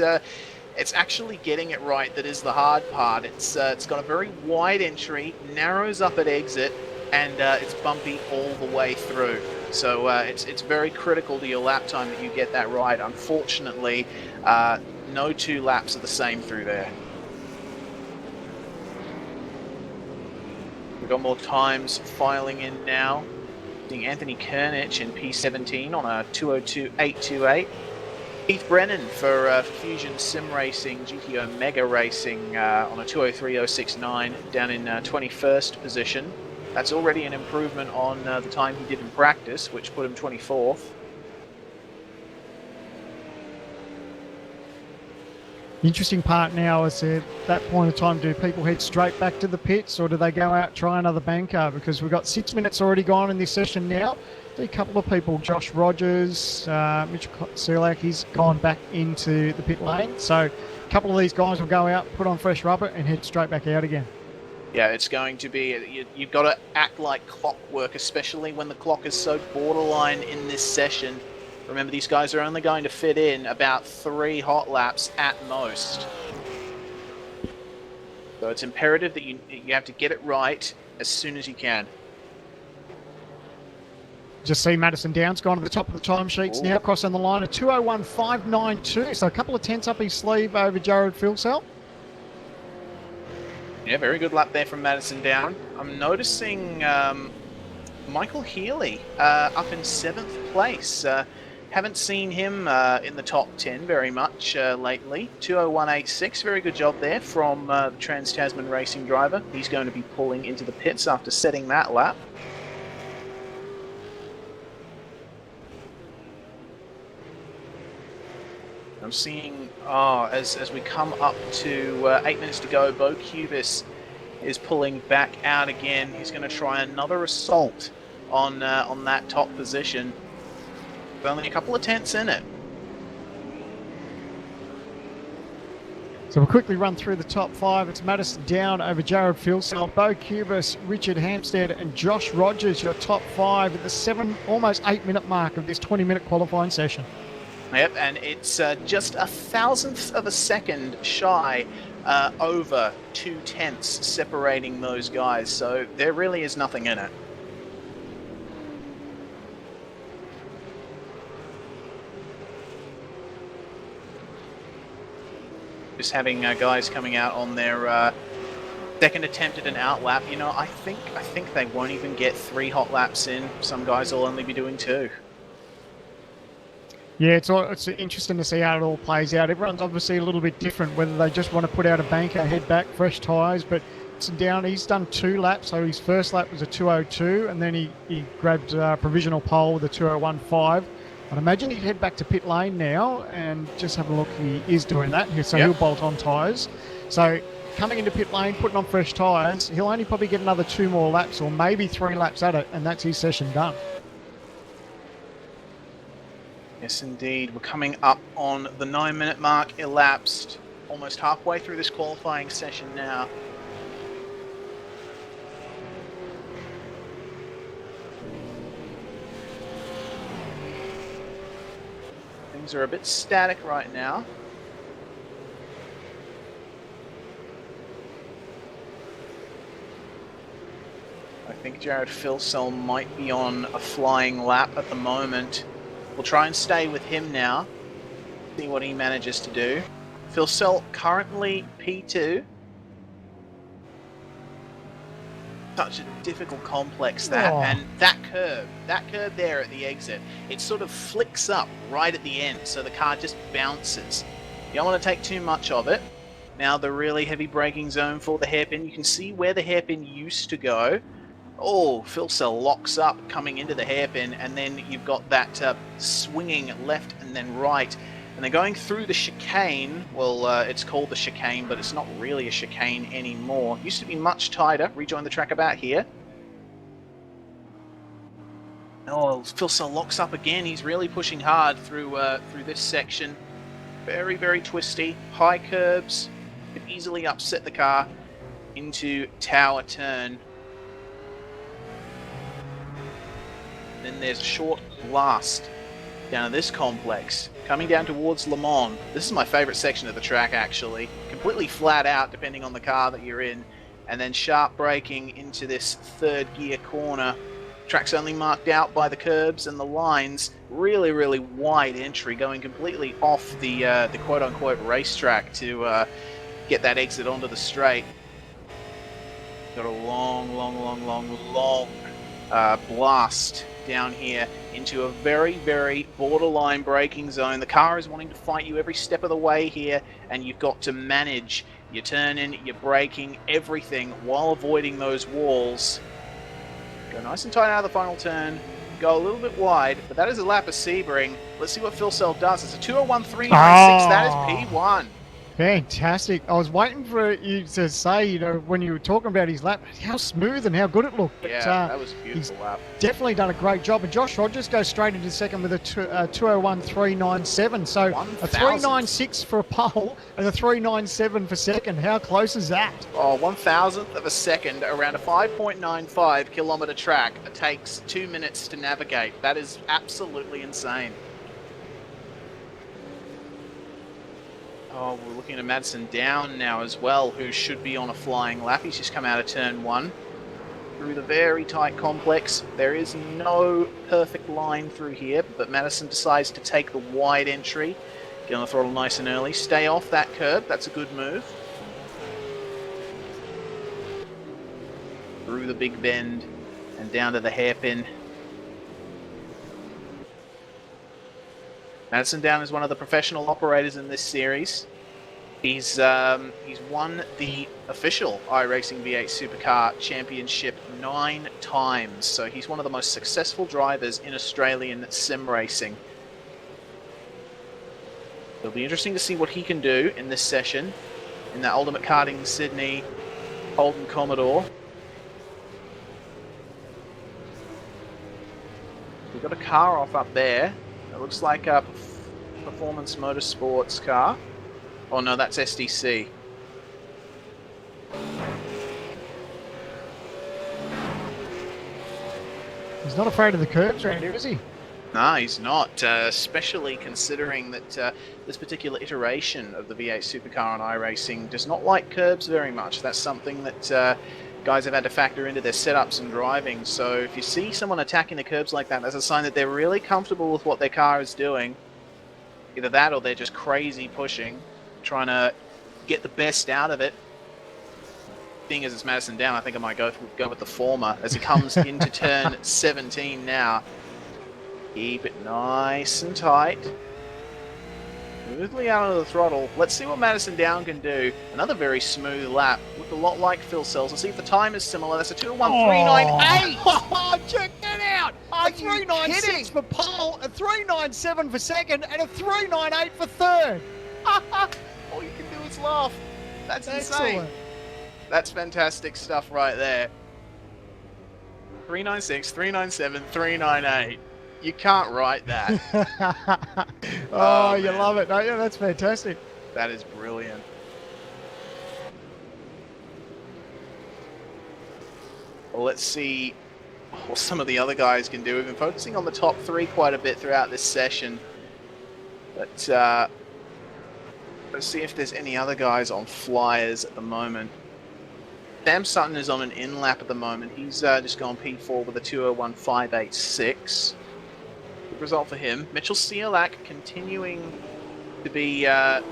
it's actually getting it right that is the hard part. It's got a very wide entry, narrows up at exit, and it's bumpy all the way through. So it's very critical to your lap time that you get that right. Unfortunately, no two laps are the same through there. We've got more times filing in now. Seeing Anthony Kernich in P17 on a 2:02.828. Keith Brennan for Fusion Sim Racing, GTO Mega Racing on a 2:03.069 down in 21st position. That's already an improvement on the time he did in practice, which put him 24th. The interesting part now is at that point of time, do people head straight back to the pits or do they go out try another banker? Because we've got 6 minutes already gone in this session now. A couple of people, Josh Rogers, Mitchell Sealak, he's gone back into the pit lane. So a couple of these guys will go out, put on fresh rubber and head straight back out again. Yeah, it's going to be, you've got to act like clockwork, especially when the clock is so borderline in this session. Remember, these guys are only going to fit in about 3 hot laps at most. So it's imperative that you have to get it right as soon as you can. Just see Madison Downs gone to the top of the timesheets now, crossing the line at 2:01.592. So a couple of tenths up his sleeve over Jared Philsell. Yeah, very good lap there from Madison Down. I'm noticing Michael Healy up in 7th place. Haven't seen him in the top 10 very much lately. 201.86, very good job there from the Trans-Tasman racing driver. He's going to be pulling into the pits after setting that lap. I'm seeing, as we come up to 8 minutes to go, Bo Cubis is pulling back out again. He's going to try another assault on that top position. With only a couple of tenths in it. So we'll quickly run through the top 5. It's Madison Down over Jared Filsell, Bo Cubis, Richard Hampstead and Josh Rogers, your top 5 at the almost 8 minute mark of this 20-minute qualifying session. Yep, and it's just a thousandth of a second shy over 2 tenths separating those guys, so there really is nothing in it. Just having guys coming out on their second attempt at an out lap. You know, I think they won't even get 3 hot laps in. Some guys will only be doing 2. Yeah, it's interesting to see how it all plays out. Everyone's obviously a little bit different, whether they just want to put out a banker, head back, fresh tyres. But Down, he's done 2 laps. So his first lap was a 2:02, and then he grabbed provisional pole with a 2:01.5. I'd imagine he'd head back to pit lane now and just have a look. He is doing that, so he'll bolt on tyres. So coming into pit lane, putting on fresh tyres, he'll only probably get another 2 more laps or maybe 3 laps at it, and that's his session done. Yes, indeed. We're coming up on the 9-minute mark, elapsed. Almost halfway through this qualifying session now. Things are a bit static right now. I think Jared Filsell might be on a flying lap at the moment. We'll try and stay with him now, see what he manages to do. Filsell currently P2. Such a difficult complex that, and that curve there at the exit, it sort of flicks up right at the end, so the car just bounces. You don't want to take too much of it. Now the really heavy braking zone for the hairpin, you can see where the hairpin used to go. Oh, Filsell locks up coming into the hairpin, and then you've got that swinging left and then right. And they're going through the chicane. Well, it's called the chicane, but it's not really a chicane anymore. It used to be much tighter. Rejoin the track about here. Oh, Filsell locks up again. He's really pushing hard through this section. Very, very twisty. High curbs. Could easily upset the car into Tower Turn. Then there's a short blast down to this complex, coming down towards Le Mans. This is my favorite section of the track, actually. Completely flat out, depending on the car that you're in. And then sharp braking into this third gear corner. Track's only marked out by the curbs and the lines. Really, really wide entry, going completely off the quote-unquote racetrack to get that exit onto the straight. Got a long blast down here into a very, very borderline braking zone. The car is wanting to fight you every step of the way here, and you've got to manage your turning, your braking, everything while avoiding those walls. Go nice and tight out of the final turn. Go a little bit wide, but that is a lap of Sebring. Let's see what Filsell does. It's a 2:01.396. That is P1. Fantastic. I was waiting for you to say, when you were talking about his lap, how smooth and how good it looked. Yeah, that was a beautiful lap. Definitely done a great job. And Josh Rogers goes straight into second with a 2:01.397. So a 3.96 for a pole and a 3.97 for second. How close is that? Oh, 1,000th of a second around a 5.95 kilometre track. It takes 2 minutes to navigate. That is absolutely insane. Oh, we're looking at Madison Down now as well, who should be on a flying lap. He's just come out of turn 1 through the very tight complex. There is no perfect line through here, but Madison decides to take the wide entry. Get on the throttle nice and early. Stay off that curb. That's a good move. Through the big bend and down to the hairpin. Madison Down is one of the professional operators in this series. He's won the official iRacing V8 Supercar Championship 9 times, so he's one of the most successful drivers in Australian sim racing. It'll be interesting to see what he can do in this session, in the Ultimate Karting Sydney Holden Commodore. We've got a car off up there. It looks like a Performance Motorsports car. Oh no, that's SDC. He's not afraid of the curbs around here, is he? No, he's not, especially considering that this particular iteration of the V8 Supercar on iRacing does not like curbs very much. That's something that guys have had to factor into their setups and driving. So if you see someone attacking the curbs like that, that's a sign that they're really comfortable with what their car is doing. Either that or they're just crazy pushing, trying to get the best out of it. Being as it's Madison Down, I think I might go with the former as he comes into turn 17 now. Keep it nice and tight. Smoothly out of the throttle. Let's see what Madison Down can do. Another very smooth lap. Looked a lot like Phil Sells. Let's see if the time is similar. That's a 2:01.398. Oh, check that out! Are A 396 for pole, a 397 for second, and a 398 for third. All you can do is laugh. That's insane. Excellent. That's fantastic stuff right there. 396, 397, 398. You can't write that. Oh, you man. love it, don't you? That's fantastic. That is brilliant. Well, let's see what some of the other guys can do. We've been focusing on the top three quite a bit throughout this session. But let's see if there's any other guys on flyers at the moment. Sam Sutton is on an in lap at the moment. He's just gone P4 with a 2:01.586. Good result for him. Mitchell Ciolak continuing to be up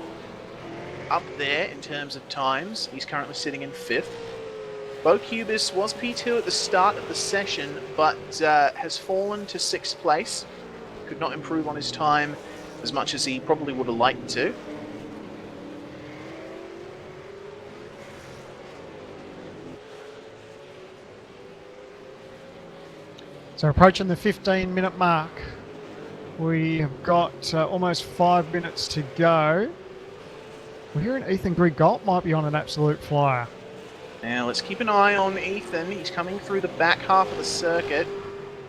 there in terms of times. He's currently sitting in 5th. Bo Cubis was P2 at the start of the session, but has fallen to 6th place. Could not improve on his time as much as he probably would have liked to. So approaching the 15-minute mark. We have got almost 5 minutes to go. We're hearing Ethan Grigalt might be on an absolute flyer. Now let's keep an eye on Ethan. He's coming through the back half of the circuit.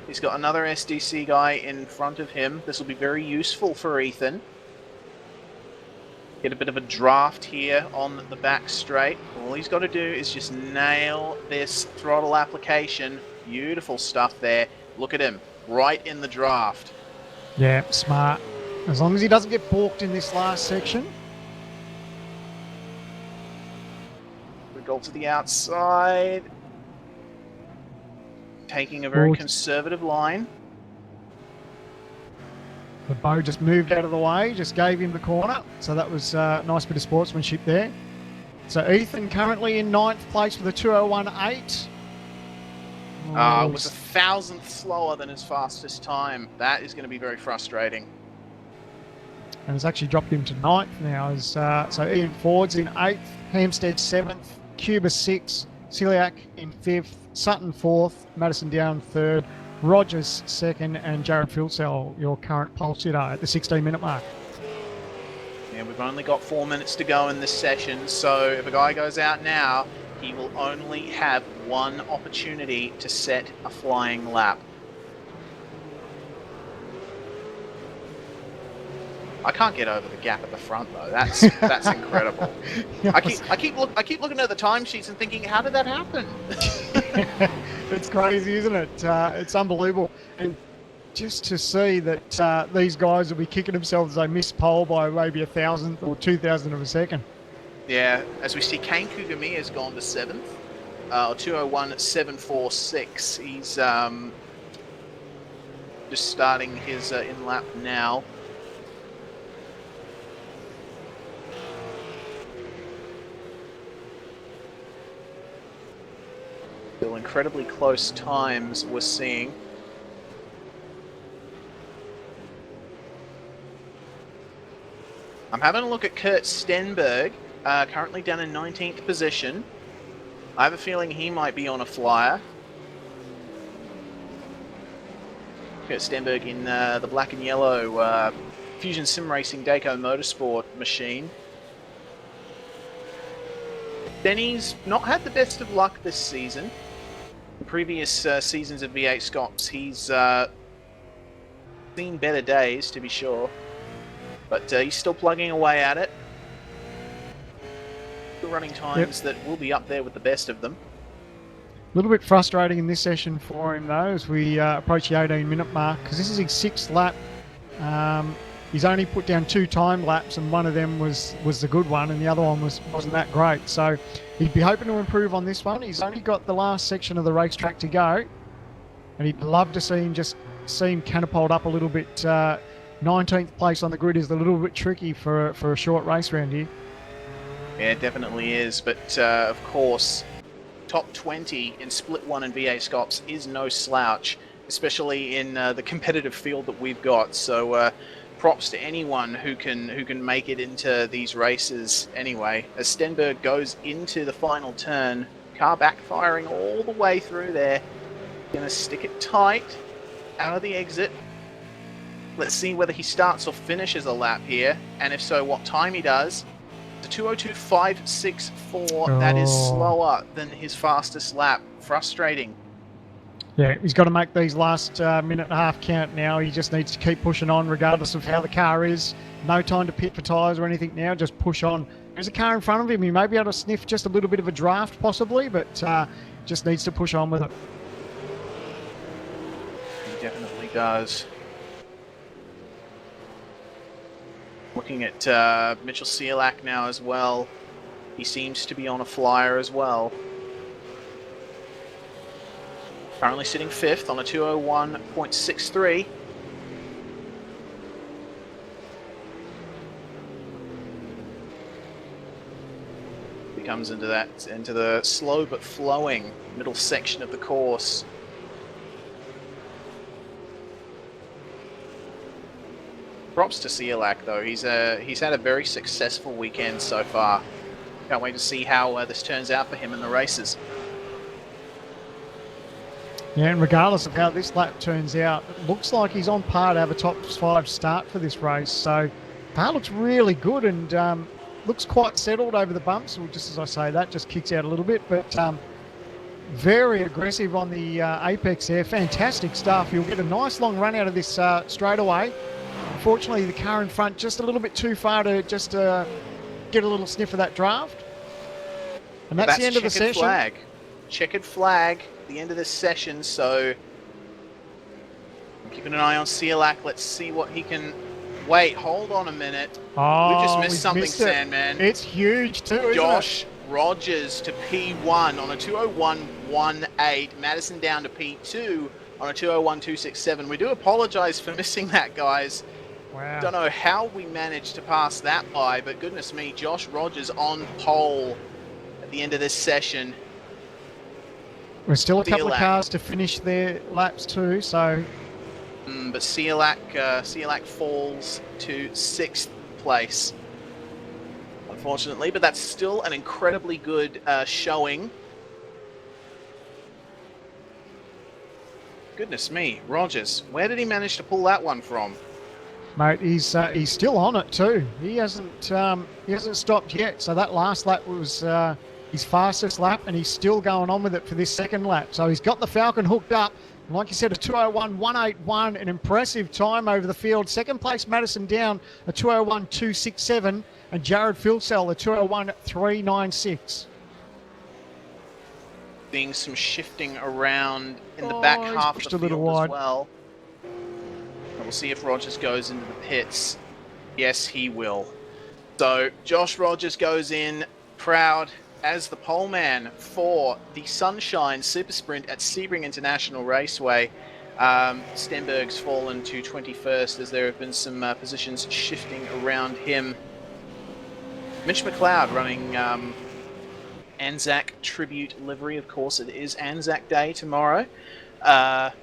He's got another SDC guy in front of him. This will be very useful for Ethan. Get a bit of a draft here on the back straight. All he's got to do is just nail this throttle application. Beautiful stuff there. Look at him, right in the draft. Yeah, smart. As long as he doesn't get balked in this last section. We go to the outside. Taking a very Good. conservative line. The bow just moved out of the way, just gave him the corner. So that was a nice bit of sportsmanship there. So Ethan currently in 9th place with a 2:01.8. Was a 1,000th slower than his fastest time. That is going to be very frustrating. And it's actually dropped him to 9th now. So Ian Ford's in 8th, Hampstead 7th, Cuba 6th, Celiac in 5th, Sutton 4th, Madison Down 3rd, Rogers 2nd, and Jared Filsell, your current pole sitter at the 16-minute mark. Yeah, we've only got 4 minutes to go in this session, so if a guy goes out now, he will only have one opportunity to set a flying lap. I can't get over the gap at the front though. That's incredible. I keep looking at the timesheets and thinking, how did that happen? It's crazy, isn't it? It's unbelievable. And just to see that these guys will be kicking themselves as they miss pole by maybe 1,000th or 2,000 of a second. Yeah, as we see, Kane Kugami has gone to 7th, 2:01.746. He's just starting his in-lap now. Still incredibly close times we're seeing. I'm having a look at Kurt Stenberg, currently down in 19th position. I have a feeling he might be on a flyer. Kurt Stenberg in the black and yellow Fusion Sim Racing Dayco Motorsport machine. Denny's not had the best of luck this season. In previous seasons of V8SCOPS, he's seen better days, to be sure. But he's still plugging away at it. Still running times that will be up there with the best of them. A little bit frustrating in this session for him, though, as we approach the 18-minute mark, because this is his 6th lap. He's only put down 2 time laps, and one of them was the good one, and the other one wasn't that great. So he'd be hoping to improve on this one. He's only got the last section of the racetrack to go, and he'd love to see him catapult up a little bit. 19th place on the grid is a little bit tricky for a short race round here. Yeah, it definitely is. But of course, top 20 in Split 1 and V8SCOPS is no slouch, especially in the competitive field that we've got. So props to anyone who can make it into these races anyway. As Stenberg goes into the final turn, car backfiring all the way through there. Gonna stick it tight out of the exit. Let's see whether he starts or finishes a lap here, and if so, what time he does. The 2:02.564, that is slower than his fastest lap. Frustrating. Yeah, he's got to make these last minute and a half count now. He just needs to keep pushing on regardless of how the car is. No time to pit for tyres or anything now, just push on. There's a car in front of him. He may be able to sniff just a little bit of a draft possibly, but just needs to push on with it. He definitely does. Looking at Mitchell Cielak now as well. He seems to be on a flyer as well. Currently sitting 5th on a 2:01.63. He comes into the slow but flowing middle section of the course. Props to Cielak though. He's had a very successful weekend so far. Can't wait to see how this turns out for him in the races. Yeah, and regardless of how this lap turns out, it looks like he's on par to have a top 5 start for this race. So, car looks really good and looks quite settled over the bumps. Well, just as I say that, just kicks out a little bit, but very aggressive on the apex there. Fantastic stuff. You'll get a nice long run out of this straightaway. Unfortunately, the car in front just a little bit too far to just get a little sniff of that draft. And that's the end of the session. Checkered flag, the end of this session, so I'm keeping an eye on Cielak. Let's see what he can... Wait, hold on a minute. Oh, We've just missed something, Sandman. It's huge too, isn't Josh Rogers to P1 on a 2:01.18. Madison down to P2 on a 2:01.267. We do apologise for missing that, guys. Wow. Don't know how we managed to pass that by, but goodness me, Josh Rogers on pole at the end of this session. There's still a couple of cars to finish their laps too, so... But Cielak falls to 6th place, unfortunately, but that's still an incredibly good showing. Goodness me, Rogers, where did he manage to pull that one from? Mate, he's still on it too. He hasn't stopped yet. So that last lap was his fastest lap, and he's still going on with it for this second lap. So he's got the Falcon hooked up. And like you said, a 2:01.181, an impressive time over the field. Second place, Madison down, a 2:01.267, and Jared Filsell, a 2:01.396. Seeing some shifting around in the back half of the field as well. And we'll see if Rogers goes into the pits. Yes, he will. So Josh Rogers goes in proud as the pole man for the Sunshine Super Sprint at Sebring International Raceway. Stenberg's fallen to 21st as there have been some positions shifting around him. Mitch McLeod running Anzac tribute livery. Of course, it is Anzac Day tomorrow. On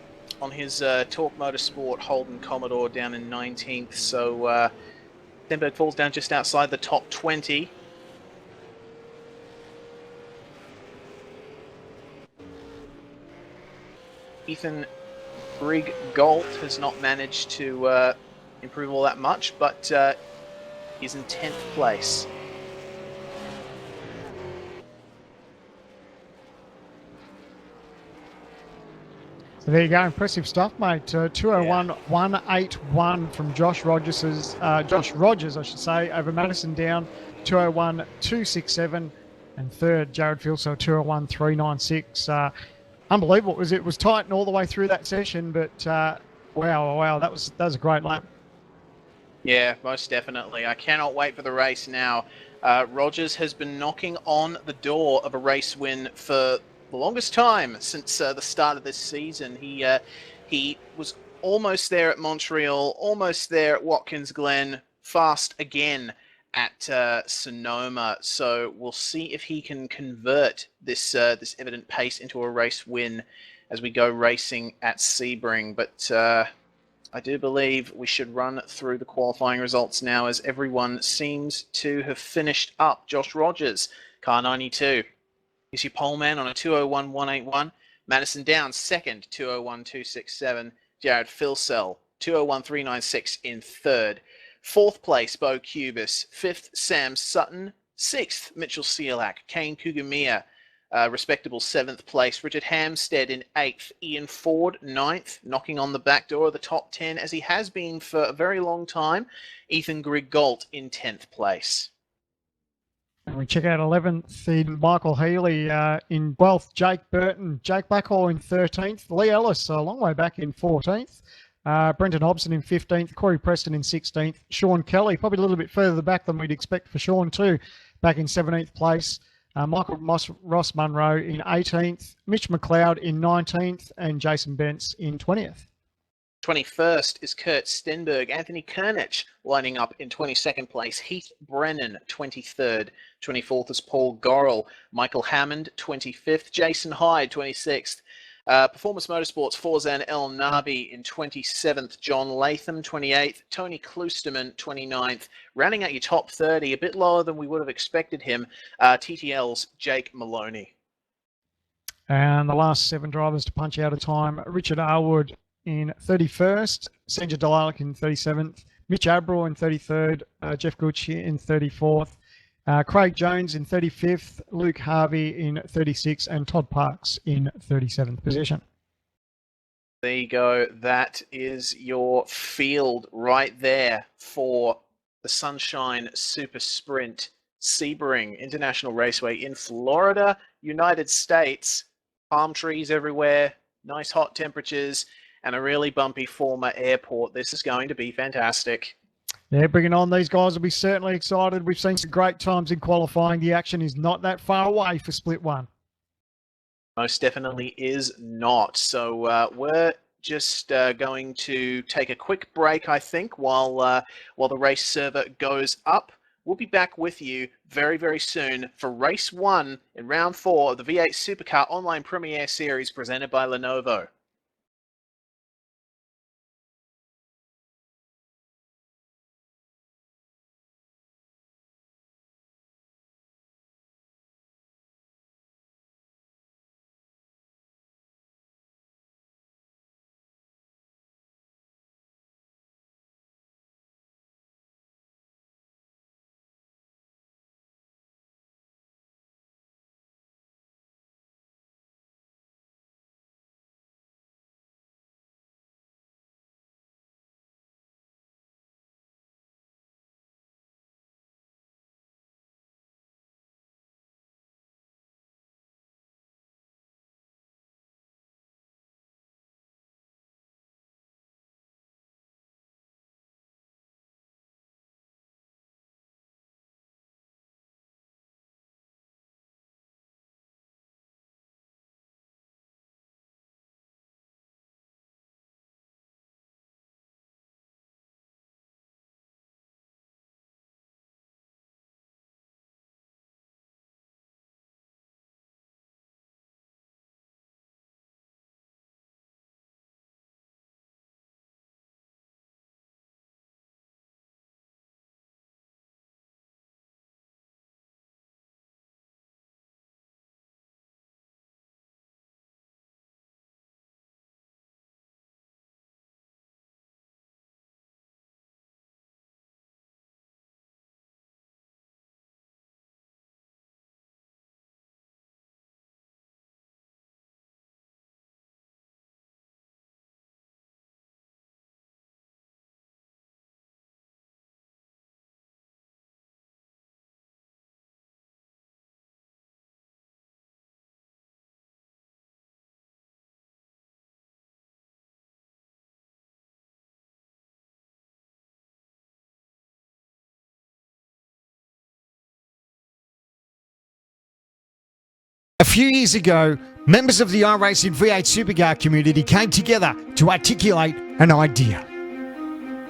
his Torque Motorsport Holden Commodore down in 19th. So Stenberg falls down just outside the top 20. Ethan Grigg-Golt has not managed to improve all that much, but he's in 10th place. So there you go, impressive stuff, mate. 201.181 from Josh Rogers, I should say, over Madison Down, 201.267, and third, Jared Filsell, 201.396. Unbelievable. It was tight and all the way through that session, but wow, that was a great lap. Yeah, most definitely. I cannot wait for the race now. Rogers has been knocking on the door of a race win for the longest time since the start of this season. He was almost there at Montreal, almost there at Watkins Glen, fast again at Sonoma. So we'll see if he can convert this evident pace into a race win as we go racing at Sebring. But I do believe we should run through the qualifying results now, as everyone seems to have finished up. Josh Rogers, car 92. He's your pole man on a 201.181. Madison Downs, second, 201.267. Jared Filsell, 201.396 in third. Fourth place, Bo Cubis. Fifth, Sam Sutton. Sixth, Mitchell Sealack. Kane Kugamiya, respectable seventh place. Richard Hamstead in eighth. Ian Ford, ninth, knocking on the back door of the top 10, as he has been for a very long time. Ethan Grigg-Golt in 10th place. And we check out 11th in Michael Healy, in 12th, Jake Burton, Jake Blackhall in 13th, Lee Ellis a long way back in 14th, Brenton Hobson in 15th, Corey Preston in 16th, Sean Kelly, probably a little bit further back than we'd expect for Sean too, back in 17th place, Ross Munro in 18th, Mitch McLeod in 19th, and Jason Bentz in 20th. 21st is Kurt Stenberg. Anthony Kernich lining up in 22nd place. Heath Brennan, 23rd. 24th is Paul Gorrell. Michael Hammond, 25th. Jason Hyde, 26th. Performance Motorsports, Forzan El Nabi in 27th. John Latham, 28th. Tony Klusterman, 29th. Rounding out your top 30, a bit lower than we would have expected him, TTL's Jake Maloney. And the last 7 drivers to punch out a time, Richard Arwood in 31st, Senja Dalalik in 37th, Mitch Abril in 33rd, Jeff Gooch in 34th, Craig Jones in 35th, Luke Harvey in 36th, and Todd Parks in 37th position. There you go. That is your field right there for the Sunshine Super Sprint Sebring International Raceway in Florida, United States. Palm trees everywhere, nice hot temperatures, and a really bumpy former airport. This is going to be fantastic. Yeah, bringing on these guys will be certainly excited. We've seen some great times in qualifying. The action is not that far away for Split 1. Most definitely is not. So we're just going to take a quick break, I think, while the race server goes up. We'll be back with you very, very soon for Race 1 in Round 4 of the V8 Supercar Online Premiere Series presented by Lenovo. A few years ago, members of the iRacing V8 Supercar community came together to articulate an idea.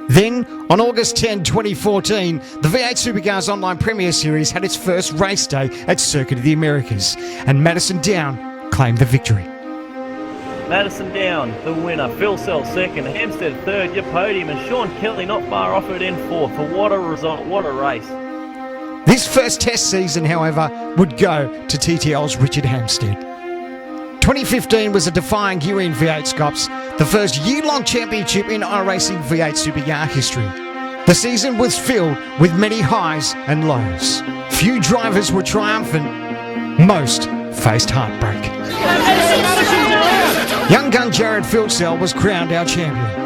Then, on August 10, 2014, the V8 Supercars Online Premier Series had its first race day at Circuit of the Americas, and Madison Down claimed the victory. Madison Down, the winner. Phil Sells second. Hampstead third, your podium. And Sean Kelly not far off it in fourth. For what a result, what a race. This first test season, however, would go to TTL's Richard Hampstead. 2015 was a defining year in V8SCOPS, the first year-long championship in iRacing V8 Supercar history. The season was filled with many highs and lows. Few drivers were triumphant. Most faced heartbreak. Young gun Jared Filsell was crowned our champion.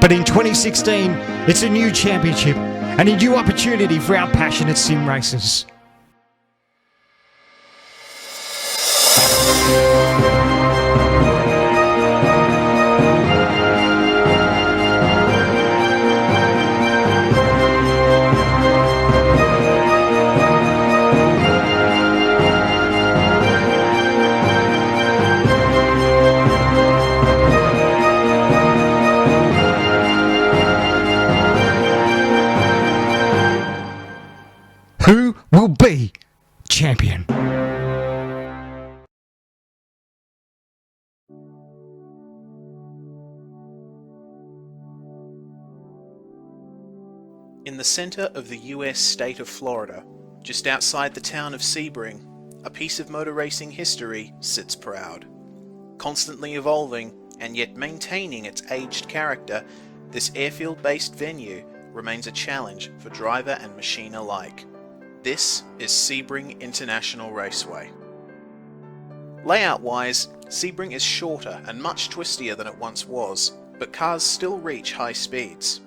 But in 2016, it's a new championship and a new opportunity for our passionate sim racers. Who will be champion? In the center of the US state of Florida, just outside the town of Sebring, a piece of motor racing history sits proud. Constantly evolving and yet maintaining its aged character, this airfield-based venue remains a challenge for driver and machine alike. This is Sebring International Raceway. Layout-wise, Sebring is shorter and much twistier than it once was, but cars still reach high speeds.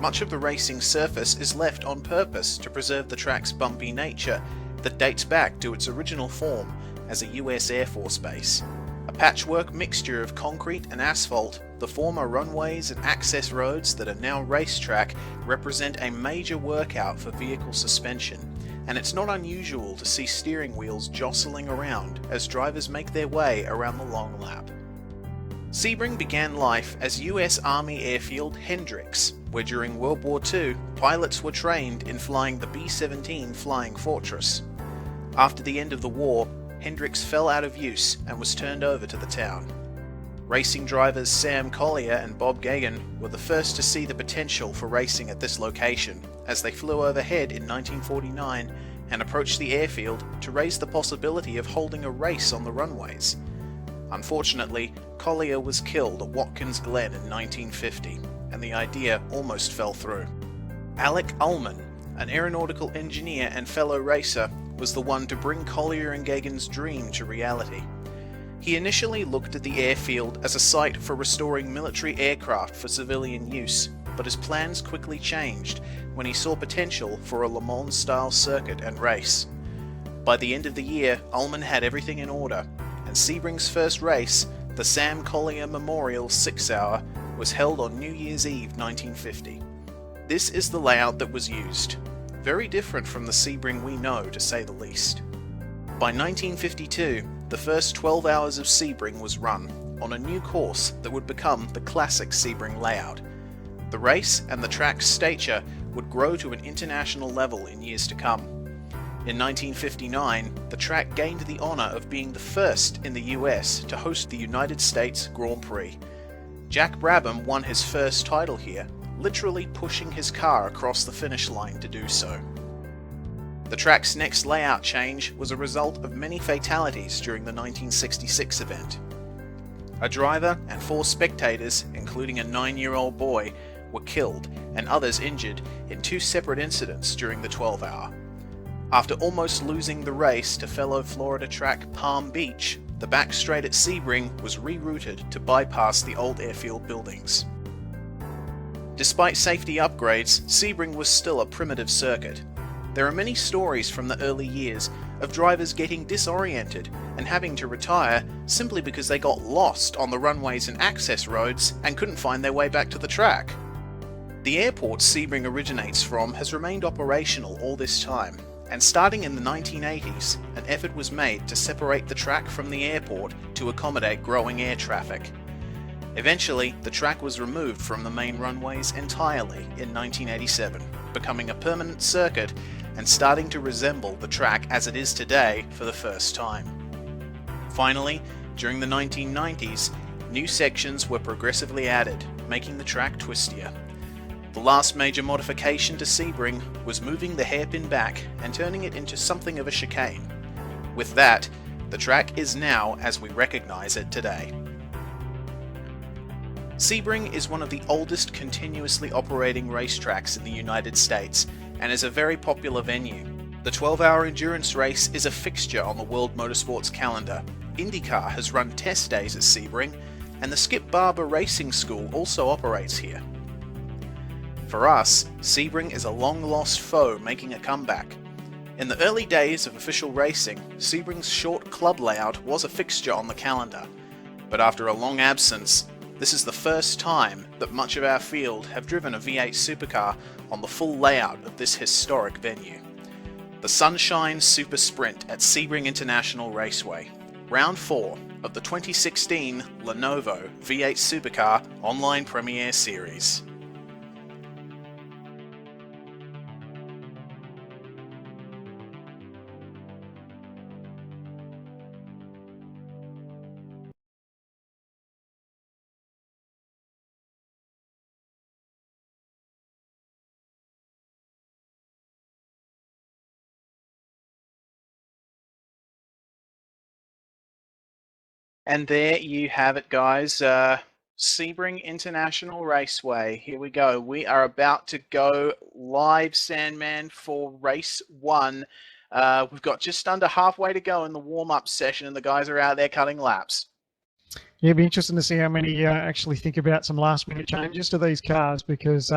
Much of the racing surface is left on purpose to preserve the track's bumpy nature that dates back to its original form as a US Air Force base. A patchwork mixture of concrete and asphalt, the former runways and access roads that are now racetrack represent a major workout for vehicle suspension, and it's not unusual to see steering wheels jostling around as drivers make their way around the long lap. Sebring began life as US Army Airfield Hendricks, where during World War II, pilots were trained in flying the B-17 Flying Fortress. After the end of the war, Hendricks fell out of use and was turned over to the town. Racing drivers Sam Collier and Bob Gagan were the first to see the potential for racing at this location, as they flew overhead in 1949 and approached the airfield to raise the possibility of holding a race on the runways. Unfortunately, Collier was killed at Watkins Glen in 1950, and the idea almost fell through. Alec Ullman, an aeronautical engineer and fellow racer, was the one to bring Collier and Gagan's dream to reality. He initially looked at the airfield as a site for restoring military aircraft for civilian use, but his plans quickly changed when he saw potential for a Le Mans-style circuit and race. By the end of the year, Ullman had everything in order, and Sebring's first race, the Sam Collier Memorial 6 Hour, was held on New Year's Eve 1950. This is the layout that was used. Very different from the Sebring we know, to say the least. By 1952, the first 12 hours of Sebring was run, on a new course that would become the classic Sebring layout. The race and the track's stature would grow to an international level in years to come. In 1959, the track gained the honour of being the first in the US to host the United States Grand Prix. Jack Brabham won his first title here, literally pushing his car across the finish line to do so. The track's next layout change was a result of many fatalities during the 1966 event. A driver and 4 spectators, including a 9-year-old boy, were killed and others injured in 2 separate incidents during the 12-hour. After almost losing the race to fellow Florida track Palm Beach, the back straight at Sebring was rerouted to bypass the old airfield buildings. Despite safety upgrades, Sebring was still a primitive circuit. There are many stories from the early years of drivers getting disoriented and having to retire simply because they got lost on the runways and access roads and couldn't find their way back to the track. The airport Sebring originates from has remained operational all this time, and starting in the 1980s, an effort was made to separate the track from the airport to accommodate growing air traffic. Eventually, the track was removed from the main runways entirely in 1987, becoming a permanent circuit and starting to resemble the track as it is today for the first time. Finally, during the 1990s, new sections were progressively added, making the track twistier. The last major modification to Sebring was moving the hairpin back and turning it into something of a chicane. With that, the track is now as we recognise it today. Sebring is one of the oldest continuously operating racetracks in the United States and is a very popular venue. The 12-hour endurance race is a fixture on the World Motorsports calendar. IndyCar has run test days at Sebring, and the Skip Barber Racing School also operates here. For us, Sebring is a long-lost foe making a comeback. In the early days of official racing, Sebring's short club layout was a fixture on the calendar, but after a long absence, this is the first time that much of our field have driven a V8 supercar on the full layout of this historic venue. The Sunshine Super Sprint at Sebring International Raceway, Round 4 of the 2016 Lenovo V8 Supercar Online Premiere Series. And there you have it, guys. Sebring International Raceway. Here we go. We are about to go live, Sandman, for race 1. We've got just under halfway to go in the warm-up session, and the guys are out there cutting laps. Yeah, it'd be interesting to see how many actually think about some last-minute changes to these cars, because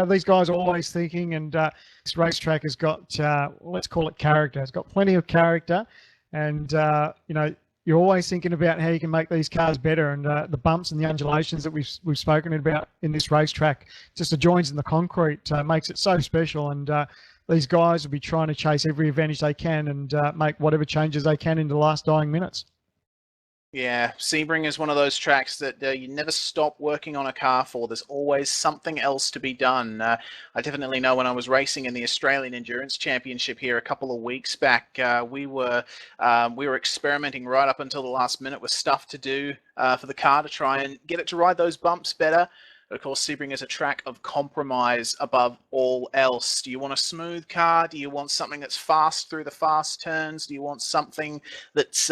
these guys are always thinking, and this racetrack has got, let's call it character. It's got plenty of character, and you're always thinking about how you can make these cars better, and the bumps and the undulations that we've spoken about in this racetrack, just the joins in the concrete makes it so special, and these guys will be trying to chase every advantage they can and make whatever changes they can in the last dying minutes. Yeah, Sebring is one of those tracks that you never stop working on a car for. There's always something else to be done. I definitely know when I was racing in the Australian Endurance Championship here a couple of weeks back, we were experimenting right up until the last minute with stuff to do for the car to try and get it to ride those bumps better. But of course, Sebring is a track of compromise above all else. Do you want a smooth car? Do you want something that's fast through the fast turns? Do you want something that's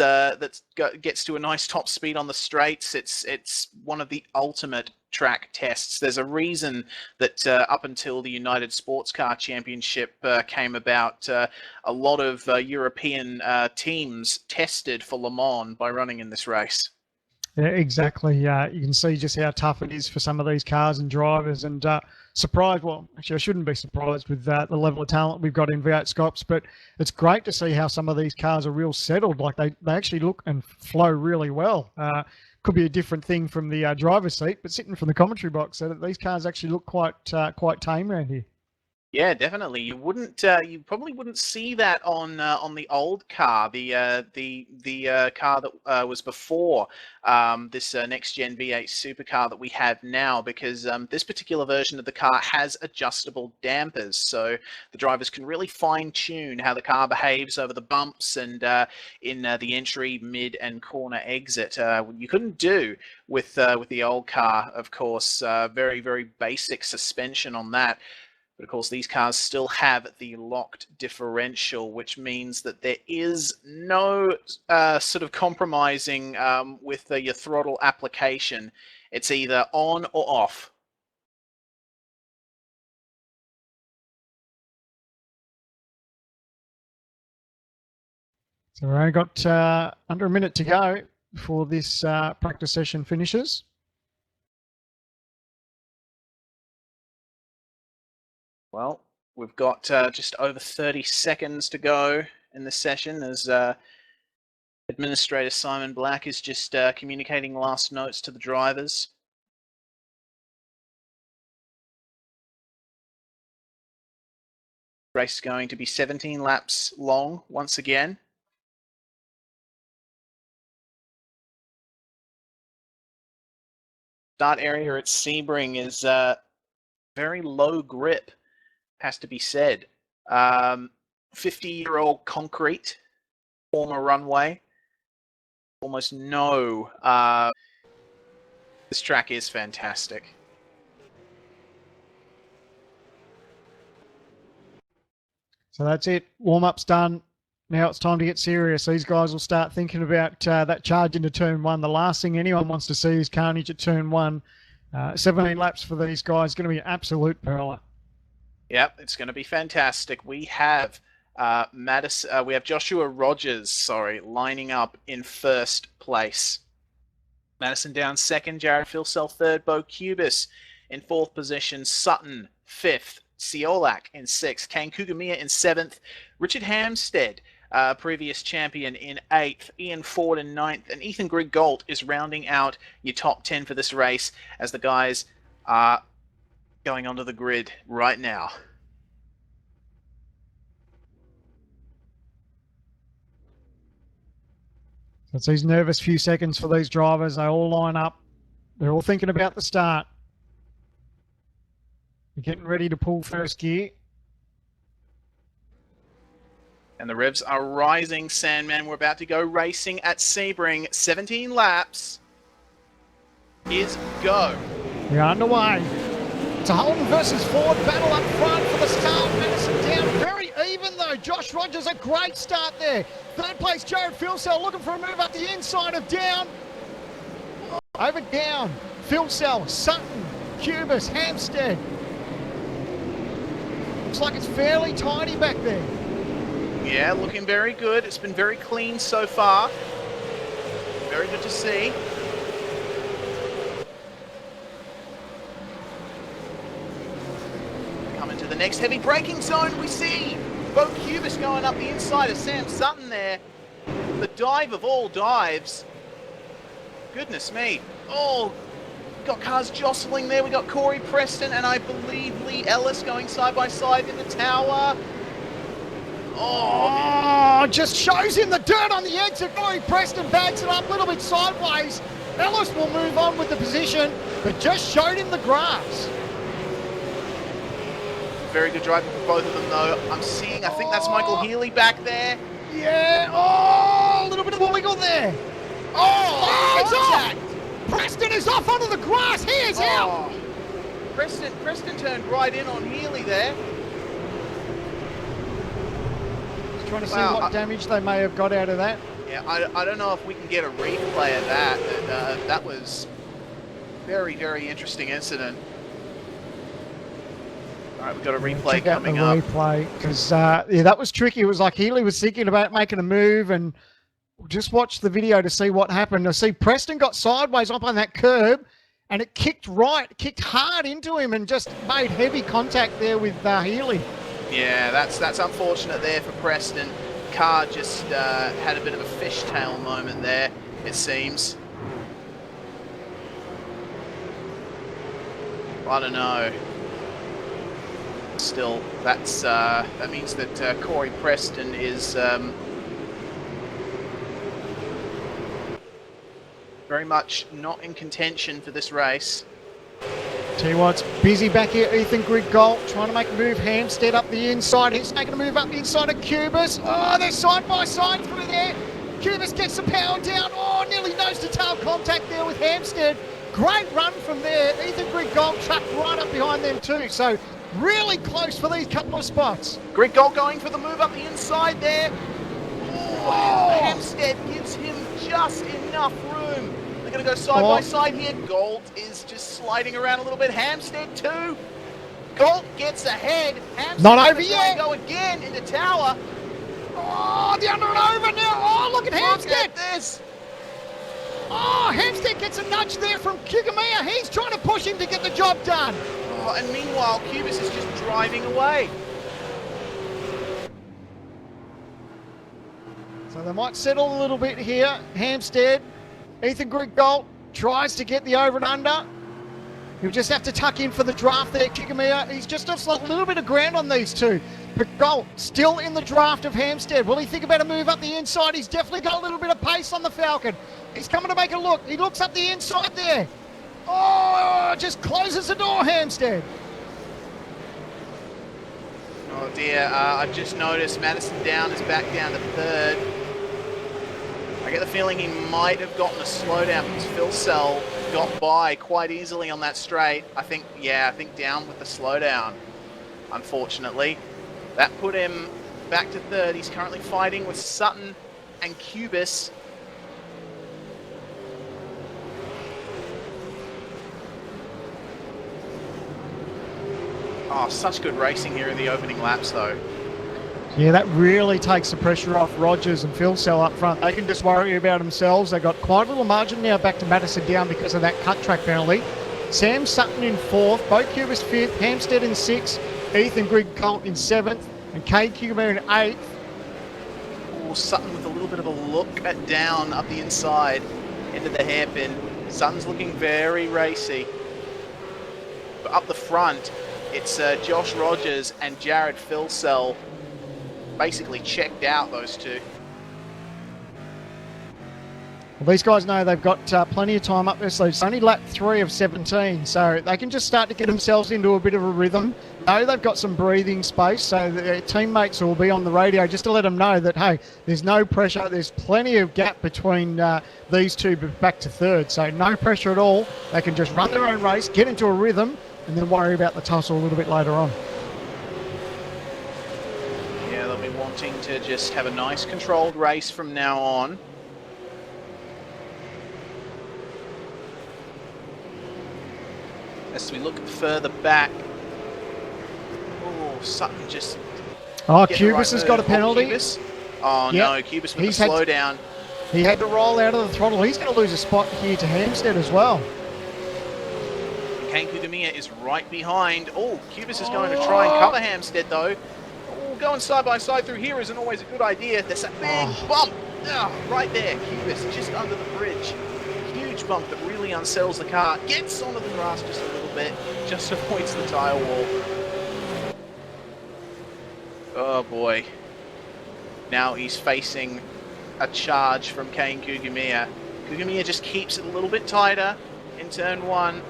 gets to a nice top speed on the straights? It's one of the ultimate track tests. There's a reason that up until the United Sports Car Championship came about, a lot of European teams tested for Le Mans by running in this race. Yeah, exactly. You can see just how tough it is for some of these cars and drivers, and surprised, well, actually I shouldn't be surprised with the level of talent we've got in V8SCOPS, but it's great to see how some of these cars are real settled. Like they actually look and flow really well. Could be a different thing from the driver's seat, but sitting from the commentary box, so that these cars actually look quite tame around here. Yeah, definitely. You probably wouldn't see that on the old car, the car that was before this next gen V8 supercar that we have now, because this particular version of the car has adjustable dampers, so the drivers can really fine tune how the car behaves over the bumps and in the entry, mid, and corner exit. You couldn't do with the old car, of course. Very, very basic suspension on that. But of course, these cars still have the locked differential, which means that there is no sort of compromising with your throttle application. It's either on or off. So we've only got under a minute to go before this practice session finishes. Well, we've got just over 30 seconds to go in this session as Administrator Simon Black is just communicating last notes to the drivers. Race is going to be 17 laps long once again. Start area at Sebring is very low grip, has to be said. 50-year-old concrete, former runway. Almost no. This track is fantastic. So that's it. Warm-up's done. Now it's time to get serious. These guys will start thinking about that charge into turn one. The last thing anyone wants to see is carnage at turn one. 17 laps for these guys. Going to be an absolute perler. Yep, it's going to be fantastic. We have we have Joshua Rogers, lining up in first place. Madison down second, Jared Filsell third, Bo Cubis in fourth position, Sutton fifth, Ciolak in sixth, Kane Kugamiya in seventh, Richard Hamstead, previous champion, in eighth, Ian Ford in ninth, and Ethan Griggolt is rounding out your top 10 for this race as the guys are going onto the grid right now. It's these nervous few seconds for these drivers. They all line up. They're all thinking about the start. They're getting ready to pull first gear. And the revs are rising, Sandman. We're about to go racing at Sebring. 17 laps is go. We're underway. It's a Holden versus Ford battle up front for the start. Madison down very even though. Josh Rogers, a great start there. Third place, Jared Filsell looking for a move up the inside of down. Over down. Filsell, Sutton, Cubis, Hamstead. Looks like it's fairly tidy back there. Yeah, looking very good. It's been very clean so far. Very good to see. Coming to the next heavy braking zone, we see Bo Cubis going up the inside of Sam Sutton there. The dive of all dives. Goodness me. Oh, got cars jostling there. We got Corey Preston and I believe Lee Ellis going side by side in the tower. Oh, just shows him the dirt on the exit. Corey Preston bags it up a little bit sideways. Ellis will move on with the position, but just showed him the grass. Very good driving for both of them, though. I'm seeing, I think that's Michael Healy back there. Yeah, oh, a little bit of a wiggle there. Oh, it's off! Preston is off onto the grass. He is out. Preston turned right in on Healy there. Just trying to see what damage they may have got out of that. Yeah, I don't know if we can get a replay of that. That was very, very interesting incident. All right, we've got a replay coming up. Replay, because yeah, that was tricky. It was like Healy was thinking about making a move, and just watch the video to see what happened. I see Preston got sideways up on that curb, and it kicked hard into him, and just made heavy contact there with Healy. Yeah, that's unfortunate there for Preston. Car just had a bit of a fishtail moment there, it seems. I don't know. Still, that means that Corey Preston is very much not in contention for this race. Tell you what's busy back here. Ethan Griggolt trying to make a move. Hamstead up the inside. He's making a move up the inside of Cubis. Oh, they're side by side through there. Cubis gets the power down. Oh, nearly nose to tail contact there with Hamstead. Great run from there. Ethan Griggolt trapped right up behind them too. So really close for these couple of spots. Griggolt going for the move up the inside there. Oh, Hamstead gives him just enough room. They're going to go side by side here. Gold is just sliding around a little bit. Hamstead too. Gold gets ahead. Hamstead not over yet. Go again into tower. Oh, the under and over now. Oh, look at Hamstead. Look at this. Oh, Hamstead gets a nudge there from Kugamiya. He's trying to push him to get the job done. Oh, and meanwhile, Cubis is just driving away. So they might settle a little bit here. Hamstead, Ethan Griggolt tries to get the over and under. He'll just have to tuck in for the draft there. Kugamiya, he's just lost a little bit of ground on these two. But Galt still in the draft of Hampstead. Will he think about a move up the inside? He's definitely got a little bit of pace on the Falcon. He's coming to make a look. He looks up the inside there. Oh, just closes the door, Hampstead. Oh dear, I've just noticed Madison Down is back down to third. I get the feeling he might have gotten a slowdown because Phil Sell got by quite easily on that straight. I think Down with the slowdown, unfortunately. That put him back to third. He's currently fighting with Sutton and Cubis. Oh, such good racing here in the opening laps, though. Yeah, that really takes the pressure off Rogers and Phil Sell up front. They can just worry about themselves. They've got quite a little margin now back to Madison Down because of that cut track penalty. Sam Sutton in fourth, Bo Cubis fifth, Hampstead in sixth, Ethan Grigg Colt in seventh, and Cade Cuber in eighth. Oh, Sutton with a little bit of a look at Down up the inside into the hairpin. Sutton's looking very racy. But up the front, it's Josh Rogers and Jared Philsell. Basically checked out, those two. Well, these guys know they've got plenty of time up there, so it's only lap 3 of 17, so they can just start to get themselves into a bit of a rhythm. Know they've got some breathing space, so their teammates will be on the radio just to let them know that, hey, there's no pressure, there's plenty of gap between these two back to third, so no pressure at all. They can just run their own race, get into a rhythm, and then worry about the tussle a little bit later on. Yeah, they'll be wanting to just have a nice controlled race from now on. As we look further back, oh, Sutton just... Oh, Cubis has got a penalty. Oh, yep. No, Cubis with the slowdown. He had to roll out of the throttle. He's going to lose a spot here to Hampstead as well. Kane Kugamiya is right behind. Oh, Cubis is going to try and cover Hampstead, though. Oh, going side by side through here isn't always a good idea. There's a big bump right there. Cubis just under the bridge. Huge bump that really unsettles the car. Gets onto the grass just a little bit. Just avoids the tyre wall. Oh, boy. Now he's facing a charge from Kane Kugamiya. Kugamiya just keeps it a little bit tighter in turn one.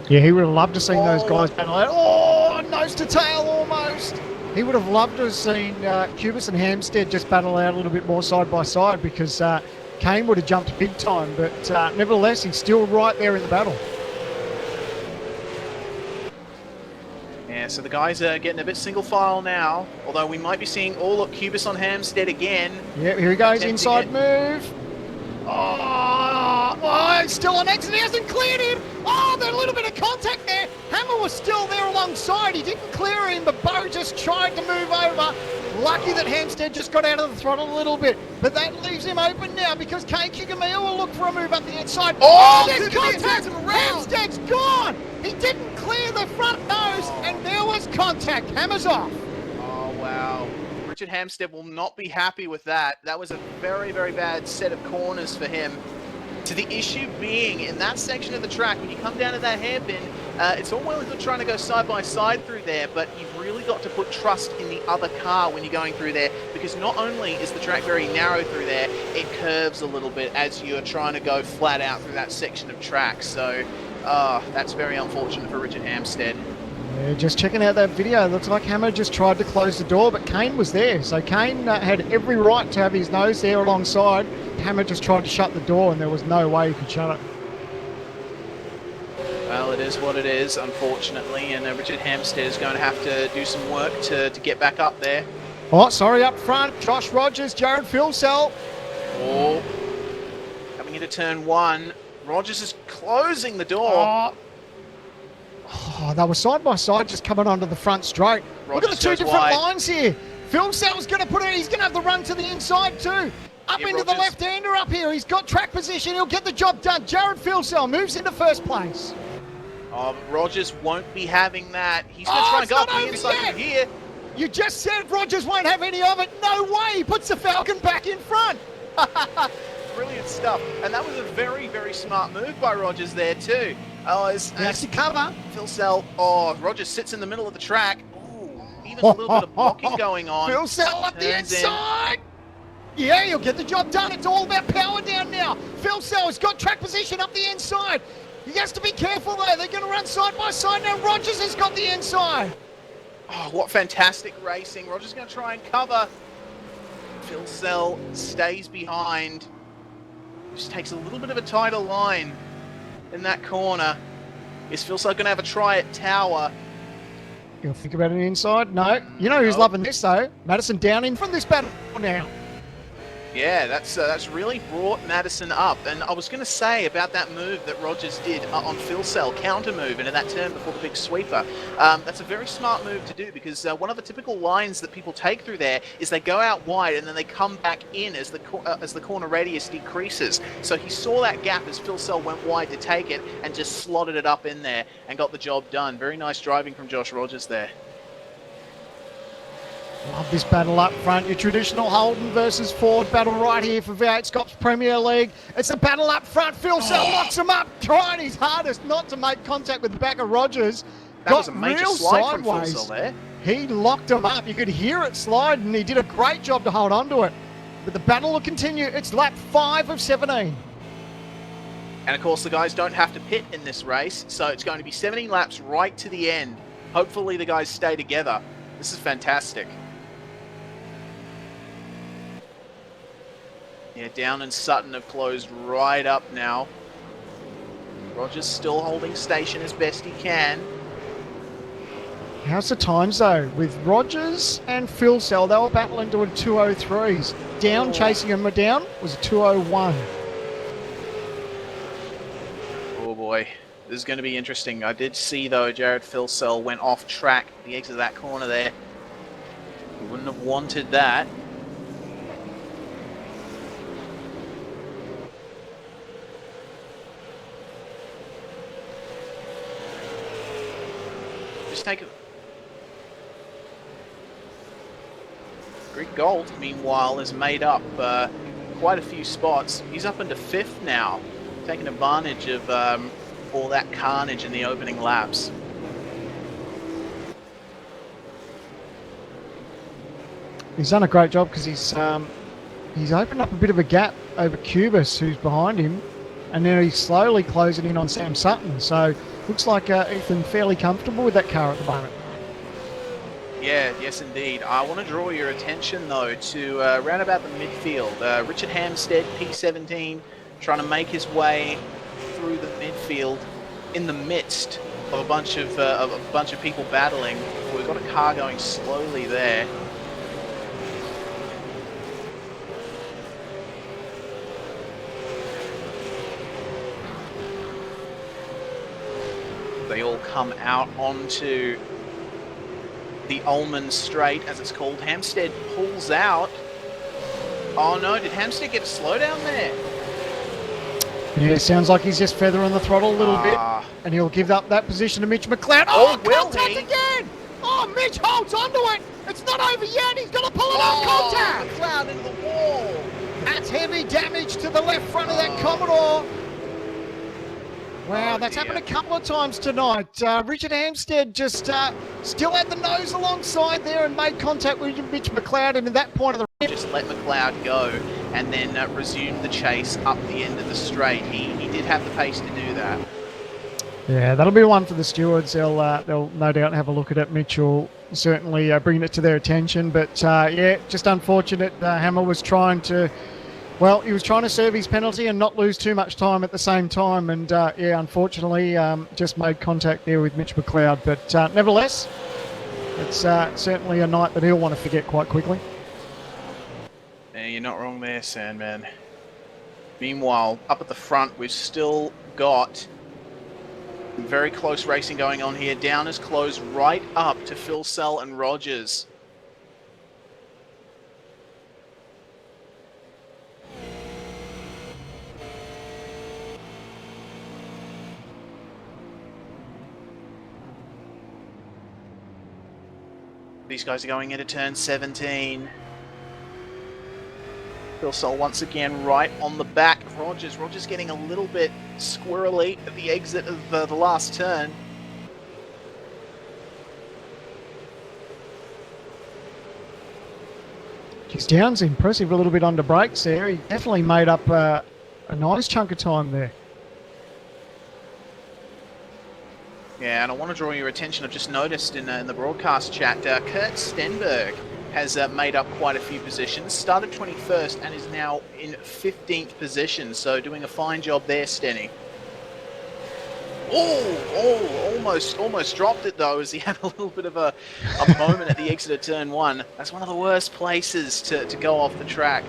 Yeah, he would have loved to have seen those guys battle out. Oh, nose to tail almost. He would have loved to have seen Cubis and Hampstead just battle out a little bit more side by side because Kane would have jumped big time, but nevertheless, he's still right there in the battle. Yeah, so the guys are getting a bit single file now, although we might be seeing, oh look, Cubis on Hampstead again. Yeah, here he goes, inside move. Oh, he's still on exit, he hasn't cleared him. Oh, there's a little bit of contact there. Hammer was still there alongside. He didn't clear him, but Bo just tried to move over. Lucky that Hampstead just got out of the throttle a little bit, but that leaves him open now because Kane Kugamiya will look for a move up the inside. Oh, there's contact. Hampstead's gone. He didn't clear the front nose, and there was contact. Hammer's off. Oh, wow. Richard Hampstead will not be happy with that. That was a very, very bad set of corners for him. To the issue being, in that section of the track, when you come down to that hairpin, it's all well and good trying to go side by side through there, but you've really got to put trust in the other car when you're going through there, because not only is the track very narrow through there, it curves a little bit as you're trying to go flat out through that section of track. So, that's very unfortunate for Richard Hampstead. Yeah, just checking out that video, it looks like Hammer just tried to close the door, but Kane was there. So Kane had every right to have his nose there alongside. Hammer just tried to shut the door, and there was no way he could shut it. Well, it is what it is, unfortunately, and Richard Hampstead is going to have to do some work to get back up there. Oh, sorry, up front, Josh Rogers, Jared Philsell. Oh, coming into turn one, Rogers is closing the door. Oh, they were side by side just coming onto the front straight. Look at the two different lines here. Philsell's going to put it, he's going to have the run to the inside too. Up into the left-hander up here. He's got track position. He'll get the job done. Jared Philsell moves into first place. Rogers won't be having that. He's going to try and go up the inside from here. You just said Rogers won't have any of it. No way. He puts the Falcon back in front. Brilliant stuff. And that was a very, very smart move by Rogers there too. Oh, He has to cover. Phil Sell. Oh, Rogers sits in the middle of the track. Ooh, even a little bit of blocking going on. Phil Sell up the Turns in. inside. Yeah, he'll get the job done. It's all about power down now. Phil Sell has got track position up the inside. He has to be careful though. They're going to run side by side now. Rogers has got the inside. Oh, what fantastic racing. Rogers going to try and cover. Phil Sell stays behind. Just takes a little bit of a tighter line in that corner. Is Phil Sell going to have a try at Tower? You'll think about it inside? No. You know who's loving this though? Madison down in from this battle now. Yeah, that's really brought Madison up. And I was going to say about that move that Rogers did on Phil Sell, counter move into that turn before the big sweeper. That's a very smart move to do because one of the typical lines that people take through there is they go out wide and then they come back in as the corner radius decreases. So he saw that gap as Phil Sell went wide to take it and just slotted it up in there and got the job done. Very nice driving from Josh Rogers there. Love this battle up front. Your traditional Holden versus Ford battle right here for V8SCOPS Premier League. It's a battle up front. Phil Sell locks him up, trying his hardest not to make contact with the back of Rogers. That was a major slide from Phil Sell there. He locked him up. You could hear it slide, and he did a great job to hold on to it. But the battle will continue. It's lap 5 of 17. And of course, the guys don't have to pit in this race, so it's going to be 17 laps right to the end. Hopefully the guys stay together. This is fantastic. Yeah, Down and Sutton have closed right up now. Rogers still holding station as best he can. How's the times though? With Rogers and Phil Sell, they were battling to a 203s. Down chasing him down was a 201. Oh boy, this is going to be interesting. I did see though, Jared Phil Sell went off track at the exit of that corner there. He wouldn't have wanted that. Take it. Greek Gold, meanwhile, has made up quite a few spots. He's up into 5th now, taking advantage of all that carnage in the opening laps. He's done a great job because he's opened up a bit of a gap over Cubis, who's behind him, and now he's slowly closing in on Sam Sutton. So looks like Ethan fairly comfortable with that car at the moment. Yeah, yes indeed. I want to draw your attention though to round about the midfield. Richard Hampstead, P17, trying to make his way through the midfield in the midst of a bunch of people battling. We've got a car going slowly there. They all come out onto the Ullman Straight, as it's called. Hampstead pulls out. Oh no, did Hampstead get a slowdown there? Yeah, it sounds like he's just feathering the throttle a little bit, and he'll give up that position to Mitch McLeod. Oh, contact again! Oh, Mitch holds onto it! It's not over yet, he's got to pull it off, contact! McLeod into the wall! That's heavy damage to the left front of that Commodore. Wow, that's happened a couple of times tonight. Richard Hampstead just still had the nose alongside there and made contact with Mitch McLeod, and at that point of the just let McLeod go and then resumed the chase up the end of the straight. He did have the pace to do that. Yeah, that'll be one for the stewards. They'll no doubt have a look at it. Mitch will certainly bring it to their attention. But yeah, just unfortunate. Hammer was trying to, well, he was trying to serve his penalty and not lose too much time at the same time. And yeah, unfortunately, just made contact there with Mitch McLeod. But nevertheless, it's certainly a night that he'll want to forget quite quickly. Yeah, you're not wrong there, Sandman. Meanwhile, up at the front, we've still got very close racing going on here. Down is closed right up to Phil Sell and Rogers. These guys are going into turn 17. Phil Sell once again right on the back of Rogers. Rogers getting a little bit squirrely at the exit of the last turn. Geez, Downs impressive, a little bit under brakes there. He definitely made up a nice chunk of time there. Yeah, and I want to draw your attention. I've just noticed in the broadcast chat, Kurt Stenberg has made up quite a few positions. Started 21st and is now in 15th position. So doing a fine job there, Stenny. Almost dropped it though, as he had a little bit of a moment at the exit of turn 1. That's one of the worst places to go off the track.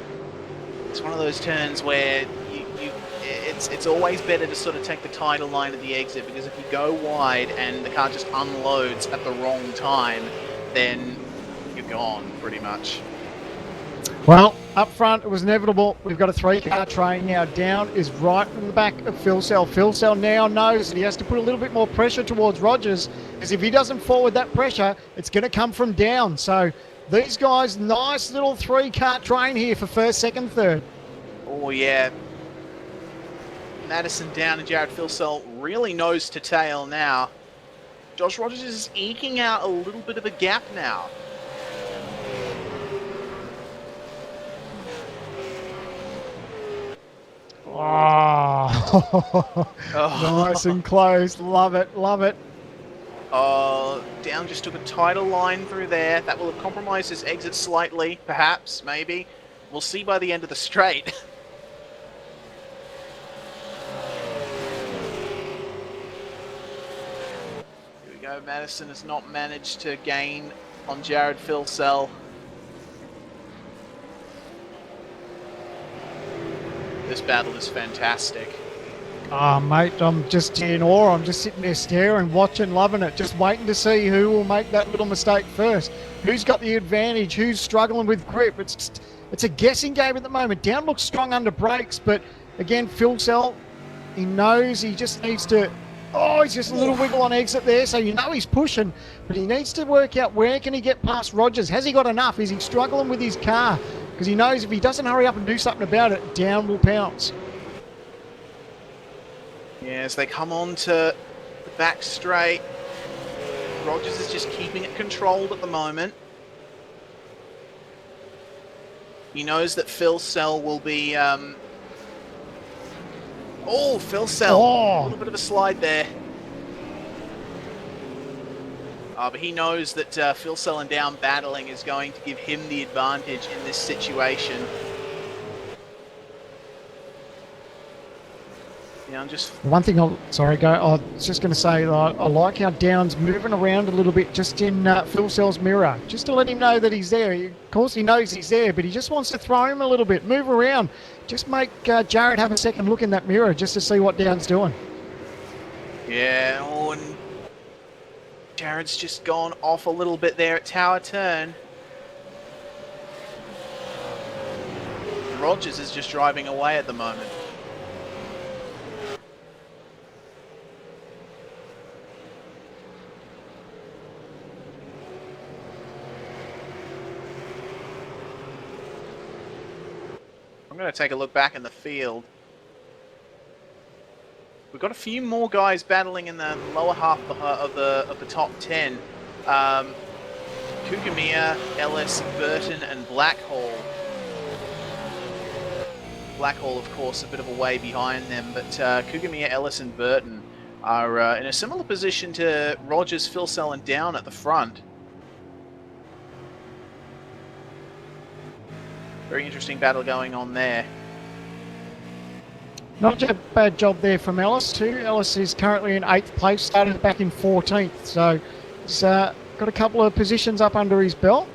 It's one of those turns where it's always better to sort of take the tighter line at the exit, because if you go wide and the car just unloads at the wrong time, then you're gone pretty much. Well, up front, it was inevitable. We've got a 3-car train now. Down is right in the back of Philsell. Philsell now knows that he has to put a little bit more pressure towards Rogers, because if he doesn't forward that pressure, it's going to come from Down. So these guys, nice little 3-car train here for first, second, third. Oh, yeah. Madison Down and Jared Philsell really nose to tail now. Josh Rogers is eking out a little bit of a gap now. Oh, nice and close. Love it, love it. Down just took a tighter line through there. That will have compromised his exit slightly, perhaps, maybe. We'll see by the end of the straight. Here we go. Madison has not managed to gain on Jared Philsell. This battle is fantastic. Oh, mate, I'm just in awe. I'm just sitting there staring, watching, loving it, just waiting to see who will make that little mistake first. Who's got the advantage? Who's struggling with grip? It's a guessing game at the moment. Down looks strong under brakes, but again, Philsell, he knows he just needs to... Oh, he's just a little wiggle on exit there, so you know he's pushing, but he needs to work out where can he get past Rogers. Has he got enough? Is he struggling with his car? Because he knows if he doesn't hurry up and do something about it, Down will pounce. Yeah, as they come on to the back straight, Rogers is just keeping it controlled at the moment. He knows that Philsell will be... Oh, Philsell! Oh. A little bit of a slide there. But he knows that Philsell and Down battling is going to give him the advantage in this situation. Down just... One thing I was just going to say, I like how Down's moving around a little bit just in Philsell's mirror, just to let him know that he's there. Of course he knows he's there, but he just wants to throw him a little bit, move around. Just make Jared have a second look in that mirror just to see what Down's doing. Yeah, oh, and Jared's just gone off a little bit there at Tower Turn. Rogers is just driving away at the moment. I'm going to take a look back in the field. We've got a few more guys battling in the lower half of the top 10. Kugamiya, Ellis, Burton, and Blackhall. Blackhall, of course, a bit of a way behind them, but Kugamiya, Ellis, and Burton are in a similar position to Rogers, Philsell, and Down at the front. Very interesting battle going on there. Not a bad job there from Ellis too. Ellis is currently in 8th place, started back in 14th, so he's got a couple of positions up under his belt.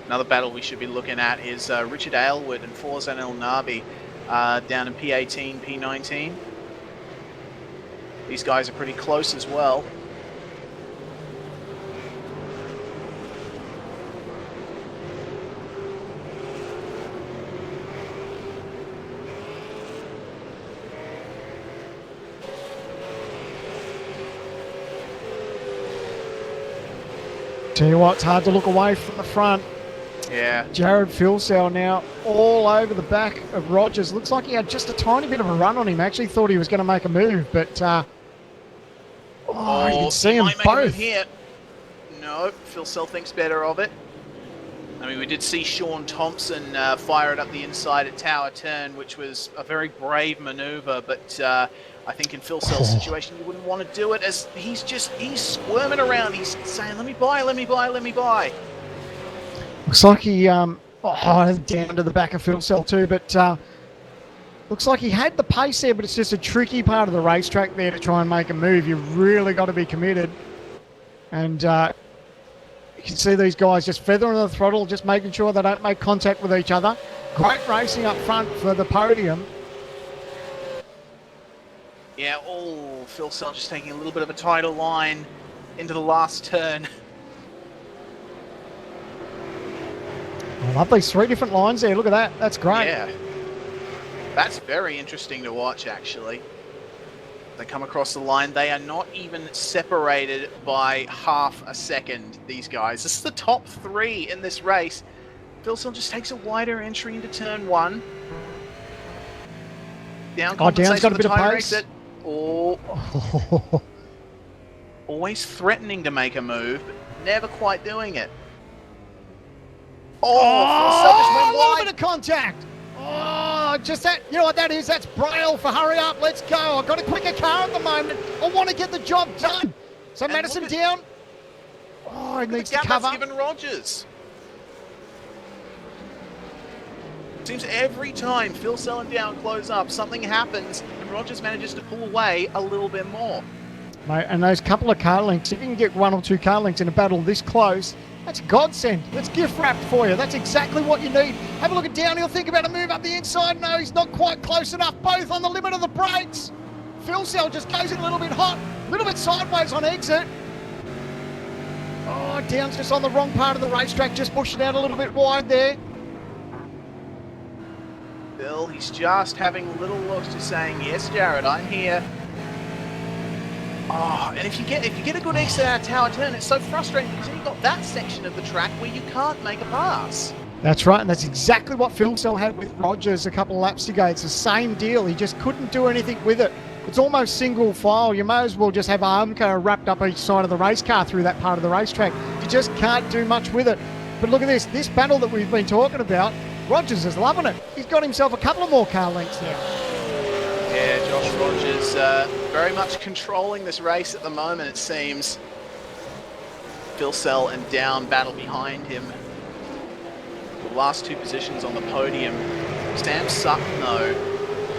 Another battle we should be looking at is Richard Aylward and Forzan El Nabi down in P18, P19. These guys are pretty close as well. Tell you what, it's hard to look away from the front. Yeah. Jared Filsell now all over the back of Rogers. Looks like he had just a tiny bit of a run on him. Actually thought he was going to make a move, but you can see he them might make a move both. here. No, Filsell thinks better of it. I mean, we did see Sean Thompson fire it up the inside at Tower Turn, which was a very brave maneuver, but I think in Filsell's situation, you wouldn't want to do it, as he's squirming around. He's saying, let me buy, let me buy, let me buy. Looks like he, down to the back of Filsell too, but looks like he had the pace there, but it's just a tricky part of the racetrack there to try and make a move. You've really got to be committed. And you can see these guys just feathering the throttle, just making sure they don't make contact with each other. Great racing up front for the podium. Yeah, Filsell just taking a little bit of a tighter line into the last turn. I love these 3 different lines there. Look at that. That's great. Yeah. That's very interesting to watch, actually. They come across the line. They are not even separated by half a second, these guys. This is the top 3 in this race. Filsell just takes a wider entry into turn 1. Down Down's got a bit of pace. Exit. Always threatening to make a move, but never quite doing it. Filsell just went a little wide. bit of contact. Just that, you know what that is? That's Braille for hurry up, let's go. I've got a quicker car at the moment. I want to get the job done. So And Madison look at- down. He needs to gap cover. that's given Rogers. Seems every time Filsell and Down close up, something happens and Rogers manages to pull away a little bit more. Mate, and those couple of car links, if you can get 1 or 2 car links in a battle this close, that's godsend. That's gift wrapped for you. That's exactly what you need. Have a look at Down. He'll think about a move up the inside. No, he's not quite close enough. Both on the limit of the brakes. Filsell just goes in a little bit hot, a little bit sideways on exit. Down's just on the wrong part of the racetrack, just pushed it out a little bit wide there. Bill, he's just having little looks to saying, yes, Jared, I'm here. And if you get a good exit out of Tower Turn, it's so frustrating because you've got that section of the track where you can't make a pass. That's right, and that's exactly what Filsell had with Rogers a couple of laps ago. It's the same deal. He just couldn't do anything with it. It's almost single file. You may as well just have Armco wrapped up each side of the race car through that part of the racetrack. You just can't do much with it. But look at this battle that we've been talking about. Rogers is loving it. He's got himself a couple of more car lengths now. Yeah, Josh Rogers very much controlling this race at the moment, it seems. Filsell and Down battle behind him. The last 2 positions on the podium. Sam Sutton, though,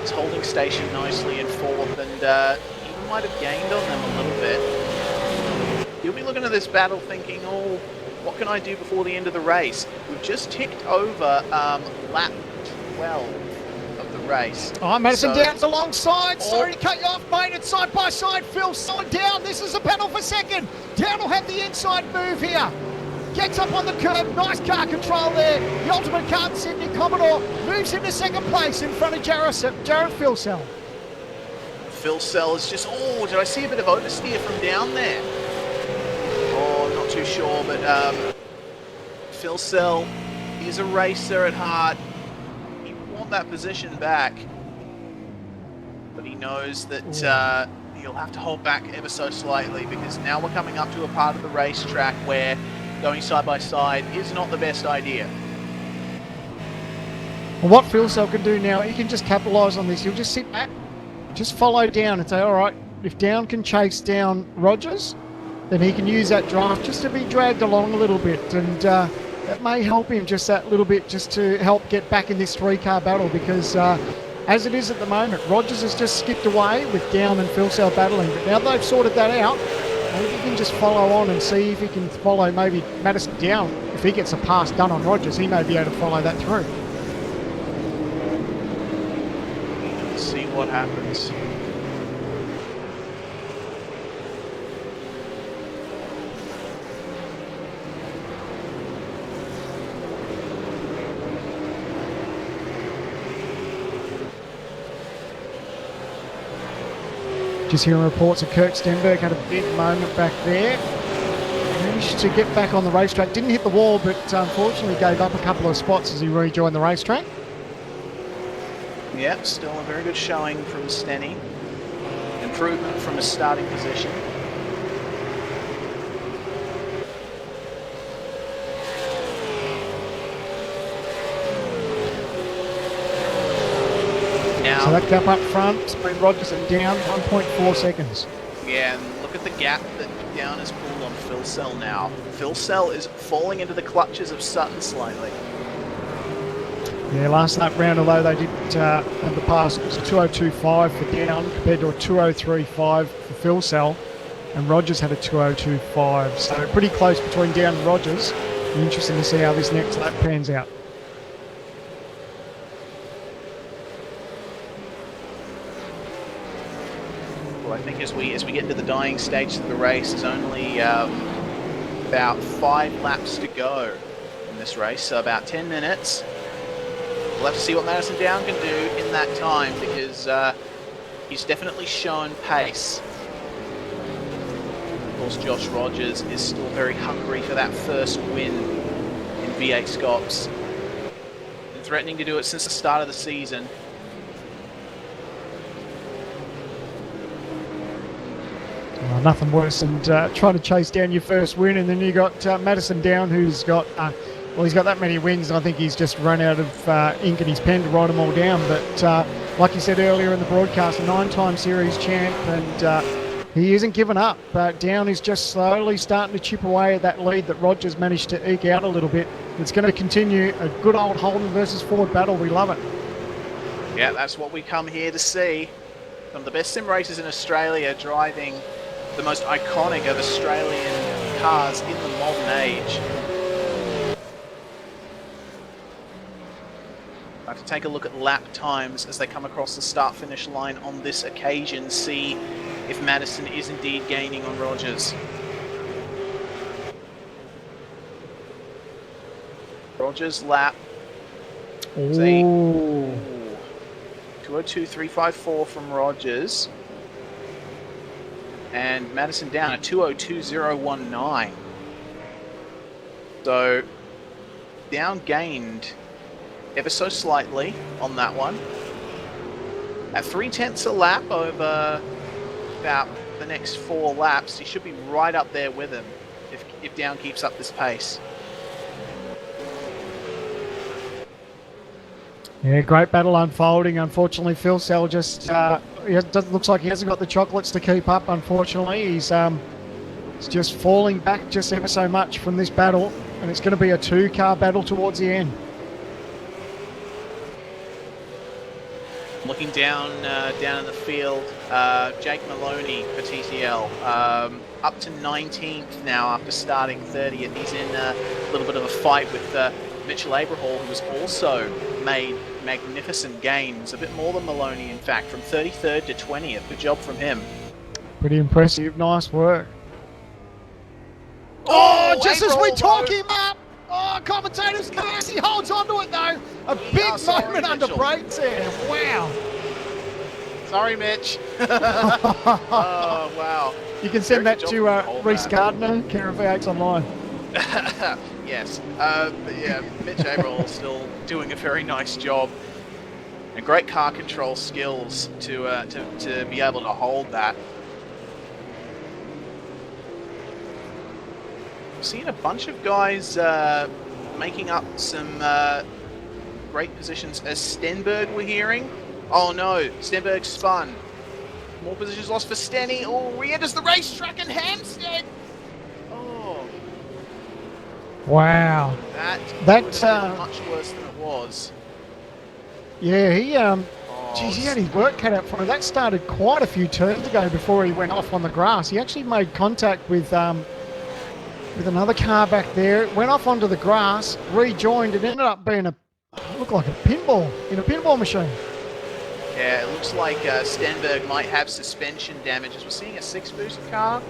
is holding station nicely in 4th and even might have gained on them a little bit. You'll be looking at this battle thinking, what can I do before the end of the race? We've just ticked over lap 12 of the race. Madison Down's alongside. Sorry to cut you off, mate. It's side by side. Filsell Down. This is a battle for second. Down will have the inside move here. Gets up on the curb. Nice car control there. The ultimate car, Sydney Commodore, moves into second place in front of Jared Filsell. Filsell is just, did I see a bit of oversteer from Down there? Not too sure, but Filsell is a racer at heart. He would want that position back, but he knows that he'll have to hold back ever so slightly because now we're coming up to a part of the racetrack where going side by side is not the best idea. Well, what Filsell can do now, he can just capitalise on this. He'll just sit back, just follow Down and say, all right, if Down can chase down Rogers, then he can use that draft just to be dragged along a little bit. And that may help him just that little bit just to help get back in this 3-car battle because as it is at the moment, Rogers has just skipped away with Down and Filsell battling. But now they've sorted that out, maybe he can just follow on and see if he can follow maybe Madison Down. If he gets a pass done on Rogers, he may be able to follow that through. Let's see what happens. Just hearing reports of Kirk Stenberg had a big moment back there. And managed to get back on the racetrack. Didn't hit the wall, but unfortunately gave up a couple of spots as he rejoined the racetrack. Yep, still a very good showing from Stenny. Improvement from his starting position. Now, So that gap up front, between Rogers and Down, 1.4 seconds. yeah, and look at the gap that Down has pulled on Phil Sell now. Phil Sell is falling into the clutches of Sutton slightly. Yeah, last lap round, although they did underpass, it was a 2:02.5 for Down compared to a 2:03.5 for Phil Sell, and Rogers had a 2:02.5. So pretty close between Down and Rogers. Interesting to see how this next lap pans out. Well, I think as we get into the dying stage of the race, there's only about 5 laps to go in this race, so about 10 minutes. We'll have to see what Madison Down can do in that time, because he's definitely shown pace. Of course, Josh Rogers is still very hungry for that first win in V8 SCOPS. Been threatening to do it since the start of the season. Nothing worse than trying to chase down your first win, and then you got Madison Down, who's got well, he's got that many wins. I think he's just run out of ink in his pen to write them all down. But like you said earlier in the broadcast, a 9-time series champ, and he isn't given up. Down is just slowly starting to chip away at that lead that Rogers managed to eke out a little bit. It's going to continue a good old Holden versus Ford battle. We love it. Yeah, that's what we come here to see. Some of the best sim racers in Australia driving the most iconic of Australian cars in the modern age. I have to take a look at lap times as they come across the start-finish line on this occasion, see if Madison is indeed gaining on Rogers. Rogers' lap. Ooh. 2:02.354 from Rogers. And Madison Down at 2:02.019. So Down gained ever so slightly on that one. At 0.3 a lap over about the next 4 laps, he should be right up there with him if Down keeps up this pace. Yeah, great battle unfolding. Unfortunately, Phil Sell just looks like he hasn't got the chocolates to keep up. Unfortunately, he's just falling back just ever so much from this battle, and it's going to be a 2-car battle towards the end. Looking down in the field, Jake Maloney for TTL, up to 19th now after starting 30th. He's in a little bit of a fight with Mitchell Abrahall, who has also made magnificent gains, a bit more than Maloney in fact, from 33rd to 20th. Good job from him. Pretty impressive, nice work. Oh, just as we talk him up! Oh, commentator's curse, he holds on to it though. A big moment under brakes there, wow. Sorry, Mitch. Oh, wow. You can send Very that good to job from the Reese whole Gardner, care of V8sonline. Yes, but yeah, Mitch Abrahall still doing a very nice job. And great car control skills to be able to hold that. We've seen a bunch of guys making up some great positions, as Stenberg we're hearing. Oh no, Stenberg spun. More positions lost for Stenny. Oh, re-enters the racetrack and Hampstead. Oh. Wow. That much worse than it was. Yeah, geez, he had his work cut out for him. That started quite a few turns ago before he went off on the grass. He actually made contact with another car back there. It went off onto the grass, rejoined, and ended up being looked like a pinball in a pinball machine. Yeah, it looks like Stenberg might have suspension damage, as we're seeing a 6-boost car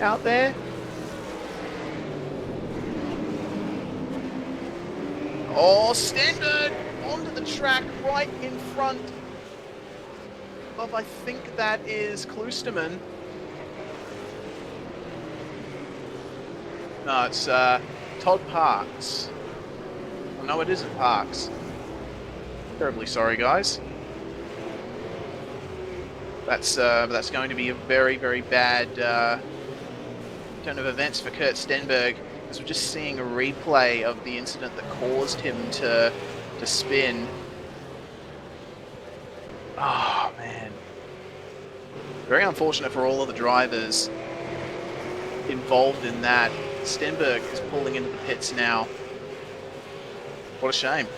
out there. Oh, Stenberg onto the track right in front of, I think that is Kloosterman. No, it's Todd Parks. Oh, no, it isn't Parks. Terribly sorry, guys. That's going to be a very, very bad turn of events for Kurt Stenberg, as we're just seeing a replay of the incident that caused him to spin. Oh, man. Very unfortunate for all of the drivers involved in that. Stenberg is pulling into the pits now. What a shame.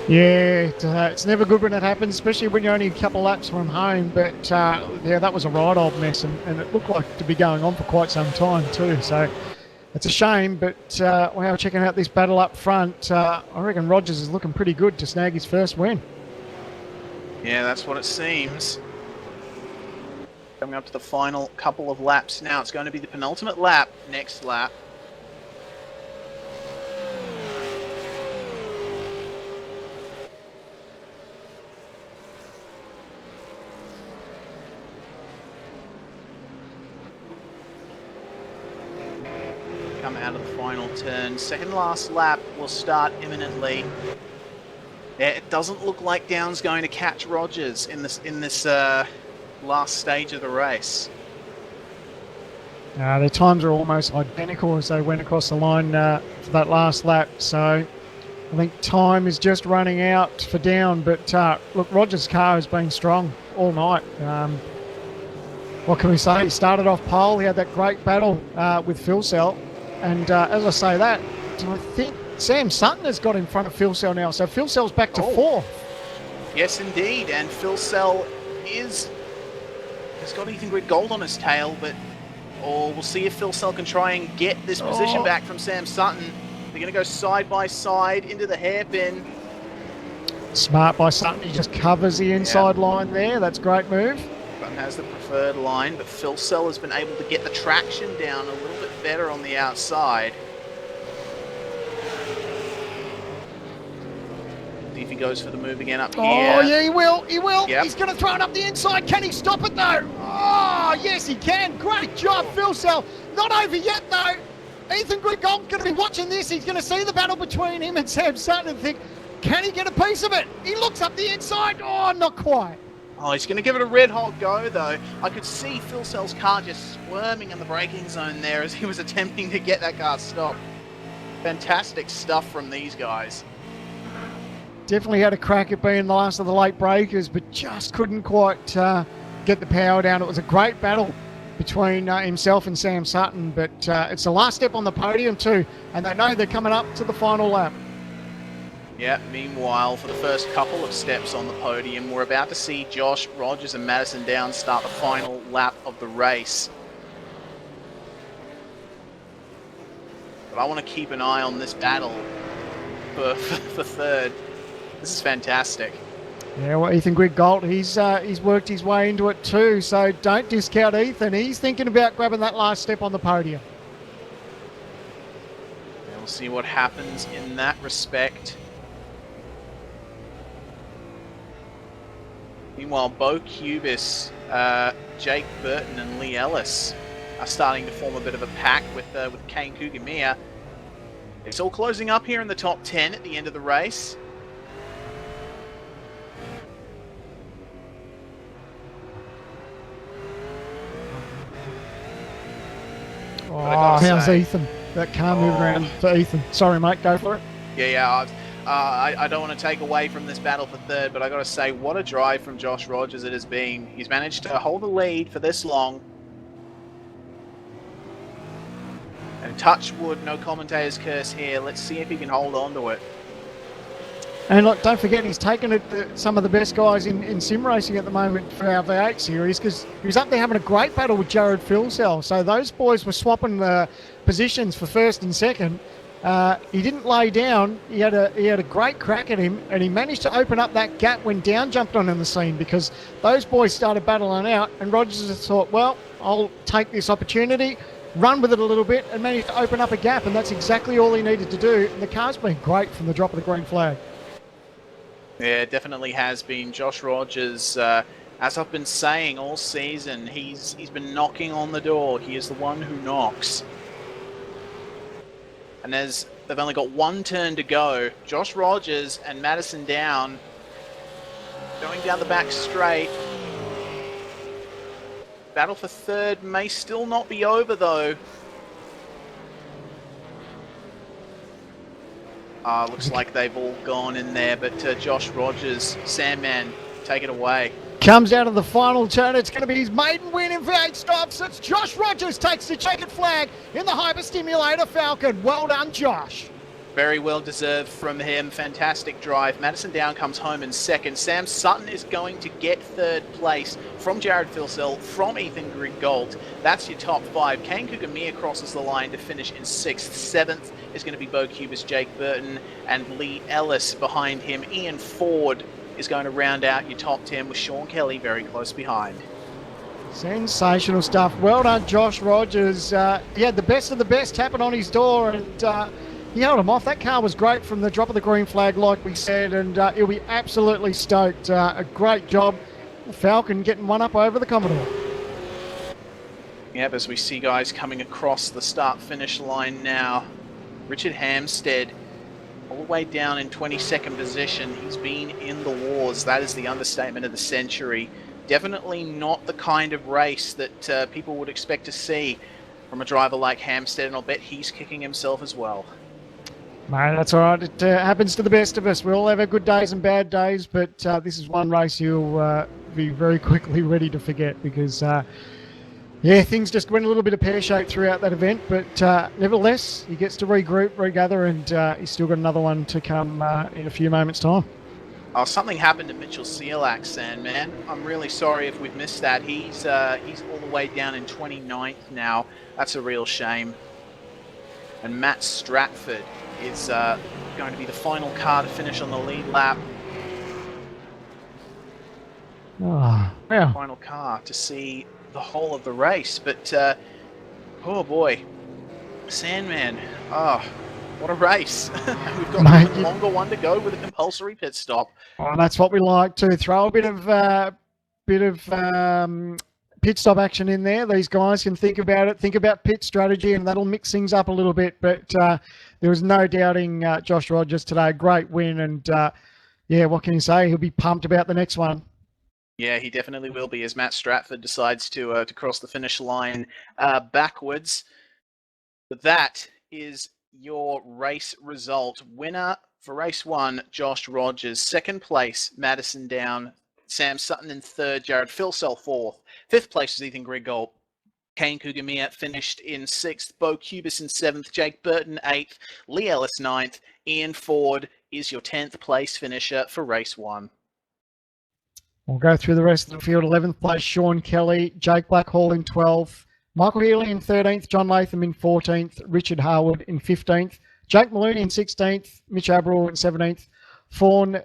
Yeah, it's never good when it happens, especially when you're only a couple laps from home. But yeah, that was a right old mess, and it looked like to be going on for quite some time too. So it's a shame, but wow, checking out this battle up front, I reckon Rogers is looking pretty good to snag his first win. Yeah, that's what it seems. Coming up to the final couple of laps now. It's going to be the penultimate lap, next lap. Come out of the final turn. Second last lap will start imminently. Yeah, it doesn't look like Down's going to catch Rogers in this last stage of the race. Their times are almost identical as they went across the line for that last lap. So I think time is just running out for Down. But look, Rogers' car has been strong all night. What can we say? He started off pole. He had that great battle with Phil Sell. And as I say that, I think Sam Sutton has got in front of Phil Sell now. So Phil Sell's back to fourth. Yes, indeed. And Phil Sell has got Ethan Grid Gold on his tail, but we'll see if Phil Sell can try and get this position back from Sam Sutton. They're going to go side by side into the hairpin. Smart by Sutton. He just covers the inside line there. That's a great move. Sutton has the preferred line, but Phil Sell has been able to get the traction down a little bit better on the outside. See if he goes for the move again up here. Oh, yeah, he will. He will. Yep. He's going to throw it up the inside. Can he stop it, though? Oh, yes, he can. Great job, Phil Sell. Not over yet, though. Ethan Grigold's going to be watching this. He's going to see the battle between him and Sam Sutton and think, can he get a piece of it? He looks up the inside. Oh, not quite. Oh, he's going to give it a red-hot go, though. I could see Phil Sell's car just squirming in the braking zone there as he was attempting to get that car stopped. Fantastic stuff from these guys. Definitely had a crack at being the last of the late breakers, but just couldn't quite get the power down. It was a great battle between himself and Sam Sutton, but it's the last step on the podium too, and they know they're coming up to the final lap. Yeah, meanwhile, for the first couple of steps on the podium, we're about to see Josh Rogers and Madison Downs start the final lap of the race. But I want to keep an eye on this battle for third. This is fantastic. Yeah, well, Ethan Griggold, he's worked his way into it too, so don't discount Ethan. He's thinking about grabbing that last step on the podium. And we'll see what happens in that respect. Meanwhile, Bo Cubis, Jake Burton and Lee Ellis are starting to form a bit of a pack with Kane Kugamiya. It's all closing up here in the top 10 at the end of the race. Oh, how's Ethan? That car moving around for Ethan. Sorry, mate, go for it. Yeah. I don't want to take away from this battle for third, but I got to say, what a drive from Josh Rogers it has been. He's managed to hold the lead for this long. And touch wood, no commentator's curse here. Let's see if he can hold on to it. And look, don't forget, he's taken it to some of the best guys in sim racing at the moment for our V8 series, because he was up there having a great battle with Jared Philsell. So those boys were swapping the positions for first and second. He didn't lay down. He had a great crack at him, and he managed to open up that gap when Down jumped on in the scene, because those boys started battling out, and Rogers just thought, well, I'll take this opportunity, run with it a little bit, and managed to open up a gap, and that's exactly all he needed to do. And the car's been great from the drop of the green flag. Yeah, it definitely has been. Josh Rogers, as I've been saying all season, he's been knocking on the door. He is the one who knocks. And as they've only got one turn to go, Josh Rogers and Madison Down going down the back straight. Battle for third may still not be over though. Looks like they've all gone in there, but Josh Rogers, Sandman, take it away. Comes out of the final turn. It's going to be his maiden win in V8 stops. It's Josh Rogers takes the checkered flag in the Hyperstimulator Falcon. Well done, Josh. Very well deserved from him. Fantastic drive. Madison Down comes home in second. Sam Sutton is going to get third place from Jared Filsell, from Ethan Griggold. That's your top five. Kane Kugamia crosses the line to finish in sixth. Seventh is going to be Bo Cubis, Jake Burton, and Lee Ellis behind him. Ian Ford is going to round out your top 10 with Sean Kelly very close behind. Sensational stuff. Well done, Josh Rogers. He had the best of the best happen on his door, and he held him off. That car was great from the drop of the green flag, like we said, and he'll be absolutely stoked. A great job. Falcon getting one up over the Commodore. Yep, as we see guys coming across the start-finish line now. Richard Hampstead all the way down in 22nd position. He's been in the wars. That is the understatement of the century. Definitely not the kind of race that people would expect to see from a driver like Hampstead, and I'll bet he's kicking himself as well. Mate, that's all right. It happens to the best of us. We all have our good days and bad days, but this is one race you'll be very quickly ready to forget because, yeah, things just went a little bit of pear-shaped throughout that event, but nevertheless, he gets to regroup, regather, and he's still got another one to come in a few moments' time. Oh, something happened to Mitchell Sealack, Sandman. I'm really sorry if we've missed that. He's all the way down in 29th now. That's a real shame. And Matt Stratford is going to be the final car to finish on the lead lap. Oh, yeah. Final car to see the whole of the race. But, oh boy, Sandman, oh, what a race. We've got a longer one to go with a compulsory pit stop. Oh, that's what we like to throw a bit of pit stop action in there. These guys can think about it, think about pit strategy, and that'll mix things up a little bit. But there was no doubting Josh Rogers today. Great win, and yeah, what can you say? He'll be pumped about the next one. Yeah, he definitely will be as Matt Stratford decides to cross the finish line backwards. But that is your race result. Winner for race one, Josh Rogers. Second place, Madison Down. Sam Sutton in third, Jared Filsell fourth. Fifth place is Ethan Griggold. Kane Kugamia finished in sixth. Bo Cubis in seventh. Jake Burton eighth. Lee Ellis ninth. Ian Ford is your 10th place finisher for race one. We'll go through the rest of the field. 11th place, Sean Kelly. Jake Blackhall in 12th. Michael Healy in 13th. John Latham in 14th. Richard Harwood in 15th. Jake Maloney in 16th. Mitch Abril in 17th. Fawn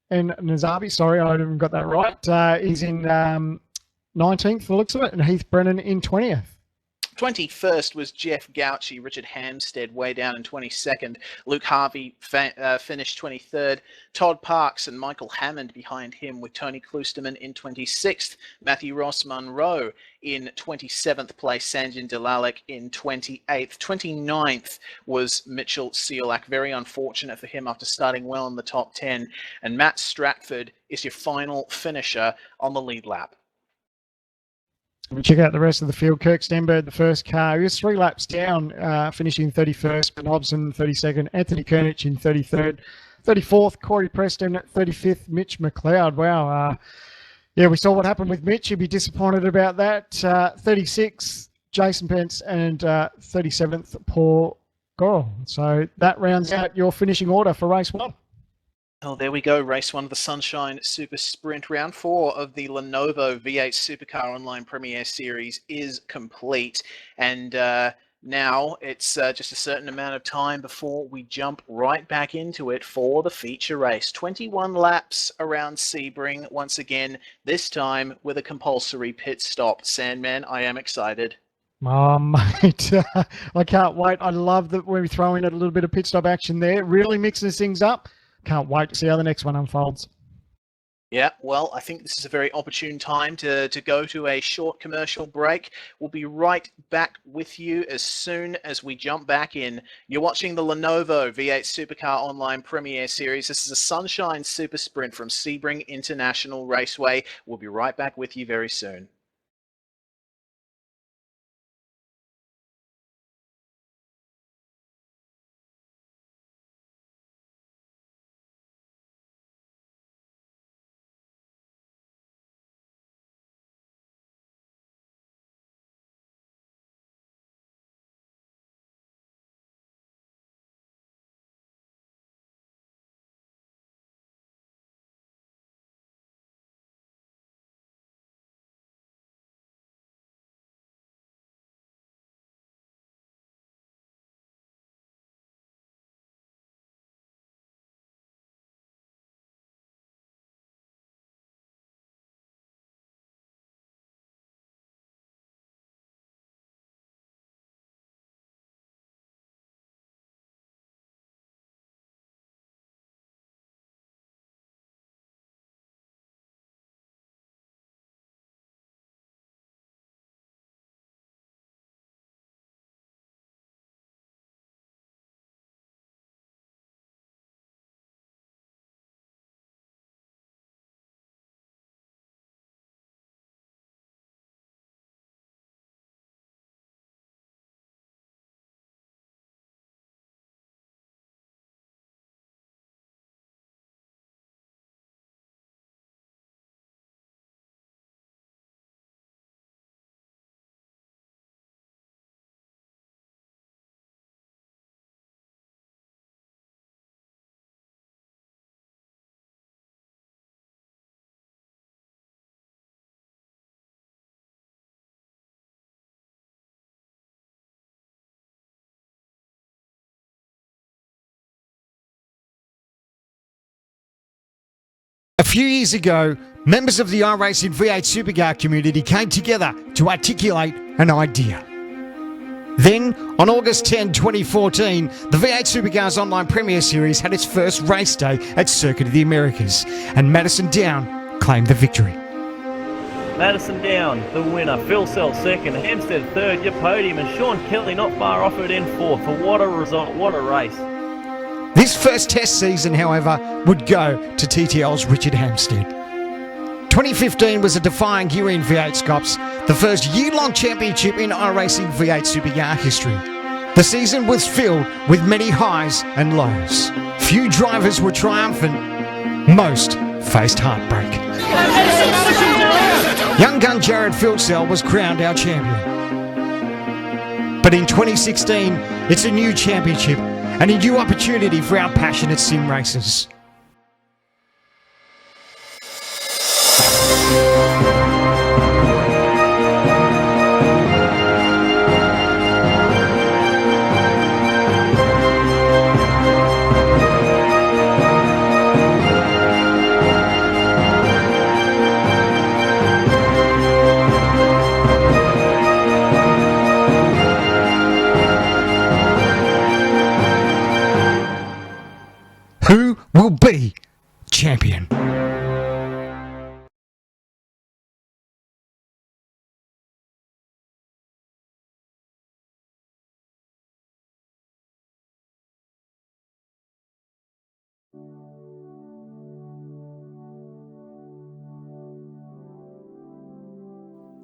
and Nazabi, sorry, I haven't got that right. He's in 19th, for the looks of it. And Heath Brennan in 20th. 21st was Jeff Gauchi. Richard Hampstead way down in 22nd. Luke Harvey finished 23rd. Todd Parks and Michael Hammond behind him, with Tony Klusterman in 26th. Matthew Ross Munro in 27th place. Sanjin Delalek in 28th. 29th was Mitchell Sealack. Very unfortunate for him after starting well in the top 10. And Matt Stratford is your final finisher on the lead lap. We check out the rest of the field. Kirk Stenberg, the first car. He was 3 laps down, finishing 31st. Ben Hobson, 32nd. Anthony Kernich in 33rd. 34th, Corey Preston. 35th, Mitch McLeod. Wow. Yeah, we saw what happened with Mitch. He'd be disappointed about that. 36th, Jason Pence. And 37th, Paul Gorrell. So that rounds out your finishing order for race one. Oh, there we go. Race one of the Sunshine Super Sprint. Round 4 of the Lenovo V8 Supercar Online Premier Series is complete. And now it's just a certain amount of time before we jump right back into it for the feature race. 21 laps around Sebring once again, this time with a compulsory pit stop. Sandman, I am excited. Oh, mate, I can't wait. I love that we're throwing a little bit of pit stop action there. Really mixing things up. Can't wait to see how the next one unfolds. Yeah, well, I think this is a very opportune time to go to a short commercial break. We'll be right back with you as soon as we jump back in. You're watching the Lenovo V8 Supercar Online Premier Series. This is a Sunshine Super Sprint from Sebring International Raceway. We'll be right back with you very soon. A few years ago, members of the iRacing V8 Supercar community came together to articulate an idea. Then, on August 10, 2014, the V8 Supercars Online Premier Series had its first race day at Circuit of the Americas, and Madison Down claimed the victory. Madison Down, the winner. Phil Self second. Hampstead third. Your podium. And Sean Kelly not far off it in fourth. What a result. What a race. This first test season, however, would go to TTL's Richard Hampstead. 2015 was a defying year in V8SCOPS, the first year-long championship in iRacing V8 Supercar history. The season was filled with many highs and lows. Few drivers were triumphant. Most faced heartbreak. Young gun Jared Filsell was crowned our champion. But in 2016, it's a new championship and a new opportunity for our passionate sim racers. Who will be champion?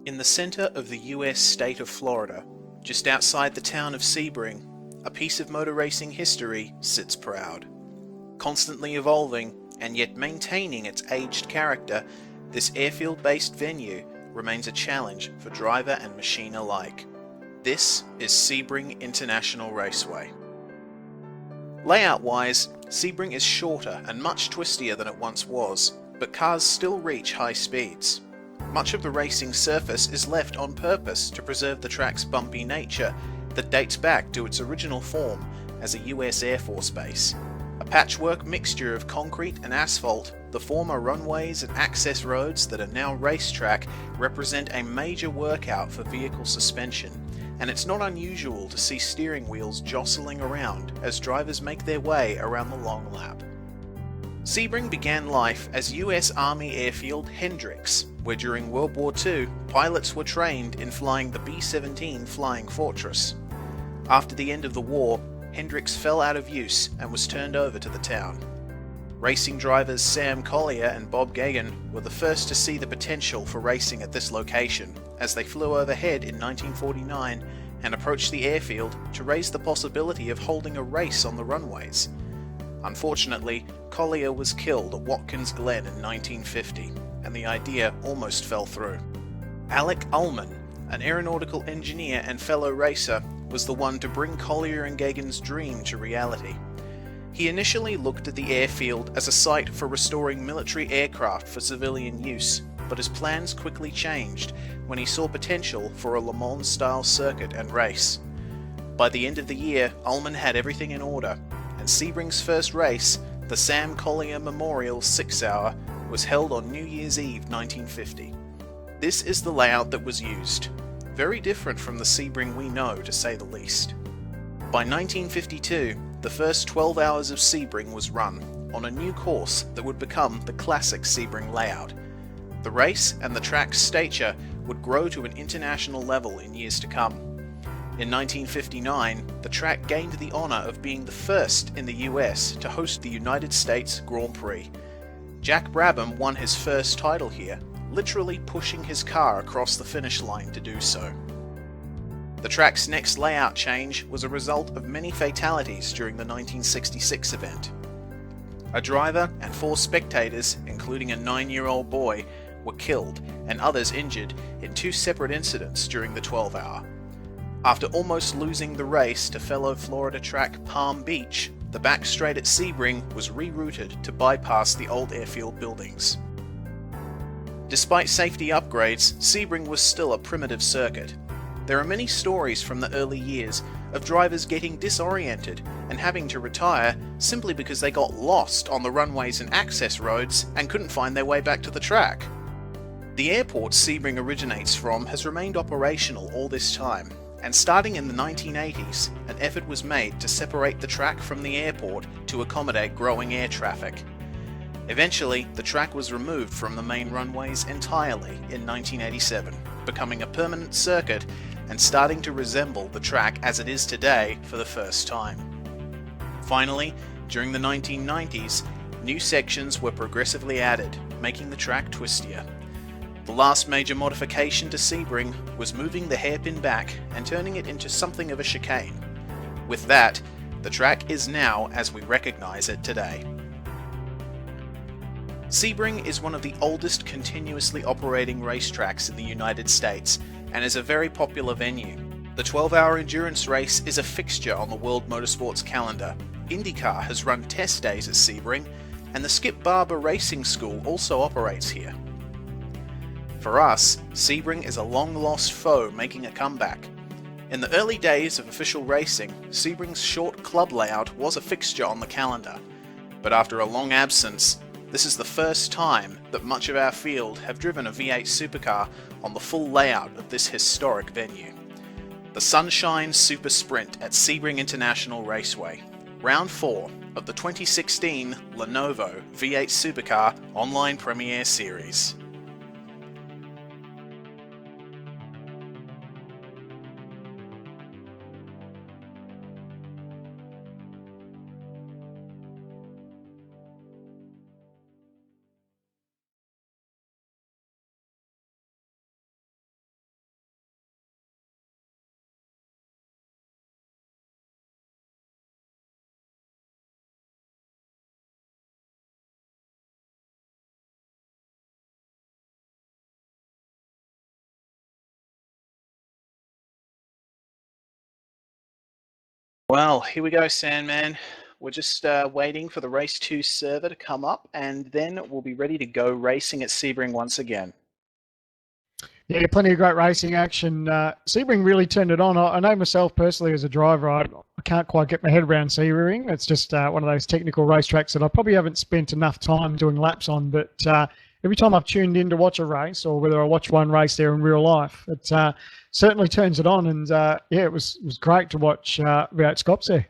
In the center of the US state of Florida, just outside the town of Sebring, a piece of motor racing history sits proud. Constantly evolving and yet maintaining its aged character, this airfield-based venue remains a challenge for driver and machine alike. This is Sebring International Raceway. Layout-wise, Sebring is shorter and much twistier than it once was, but cars still reach high speeds. Much of the racing surface is left on purpose to preserve the track's bumpy nature that dates back to its original form as a US Air Force base. A patchwork mixture of concrete and asphalt, the former runways and access roads that are now racetrack represent a major workout for vehicle suspension, and it's not unusual to see steering wheels jostling around as drivers make their way around the long lap. Sebring began life as US Army Airfield Hendricks, where during World War II, pilots were trained in flying the B-17 Flying Fortress. After the end of the war, Hendricks fell out of use and was turned over to the town. Racing drivers Sam Collier and Bob Gagan were the first to see the potential for racing at this location, as they flew overhead in 1949 and approached the airfield to raise the possibility of holding a race on the runways. Unfortunately, Collier was killed at Watkins Glen in 1950, and the idea almost fell through. Alec Ullman, an aeronautical engineer and fellow racer, was the one to bring Collier and Gagan's dream to reality. He initially looked at the airfield as a site for restoring military aircraft for civilian use, but his plans quickly changed when he saw potential for a Le Mans-style circuit and race. By the end of the year, Ullman had everything in order, and Sebring's first race, the Sam Collier Memorial 6-hour, was held on New Year's Eve 1950. This is the layout that was used. Very different from the Sebring we know, to say the least. By 1952, the first 12 hours of Sebring was run, on a new course that would become the classic Sebring layout. The race and the track's stature would grow to an international level in years to come. In 1959, the track gained the honour of being the first in the US to host the United States Grand Prix. Jack Brabham won his first title here, literally pushing his car across the finish line to do so. The track's next layout change was a result of many fatalities during the 1966 event. A driver and 4 spectators, including a 9-year-old boy, were killed and others injured in 2 separate incidents during the 12-hour. After almost losing the race to fellow Florida track Palm Beach, the back straight at Sebring was rerouted to bypass the old airfield buildings. Despite safety upgrades, Sebring was still a primitive circuit. There are many stories from the early years of drivers getting disoriented and having to retire simply because they got lost on the runways and access roads and couldn't find their way back to the track. The airport Sebring originates from has remained operational all this time, and starting in the 1980s, an effort was made to separate the track from the airport to accommodate growing air traffic. Eventually, the track was removed from the main runways entirely in 1987, becoming a permanent circuit and starting to resemble the track as it is today for the first time. Finally, during the 1990s, new sections were progressively added, making the track twistier. The last major modification to Sebring was moving the hairpin back and turning it into something of a chicane. With that, the track is now as we recognise it today. Sebring is one of the oldest continuously operating racetracks in the United States and is a very popular venue. The 12-hour endurance race is a fixture on the World Motorsports calendar. IndyCar has run test days at Sebring, and the Skip Barber Racing School also operates here. For us, Sebring is a long-lost foe making a comeback. In the early days of official racing, Sebring's short club layout was a fixture on the calendar, but after a long absence, this is the first time that much of our field have driven a V8 supercar on the full layout of this historic venue. The Sunshine Super Sprint at Sebring International Raceway, Round 4 of the 2016 Lenovo V8 Supercar Online Premiere Series. Well, here we go, Sandman. We're just waiting for the Race 2 server to come up, and then we'll be ready to go racing at Sebring once again. Yeah, plenty of great racing action. Sebring really turned it on. I know myself personally as a driver, I can't quite get my head around Sebring. It's just one of those technical racetracks that I probably haven't spent enough time doing laps on, but every time I've tuned in to watch a race, or whether I watch one race there in real life, it certainly turns it on. And yeah, it was great to watch V8SCOPS there.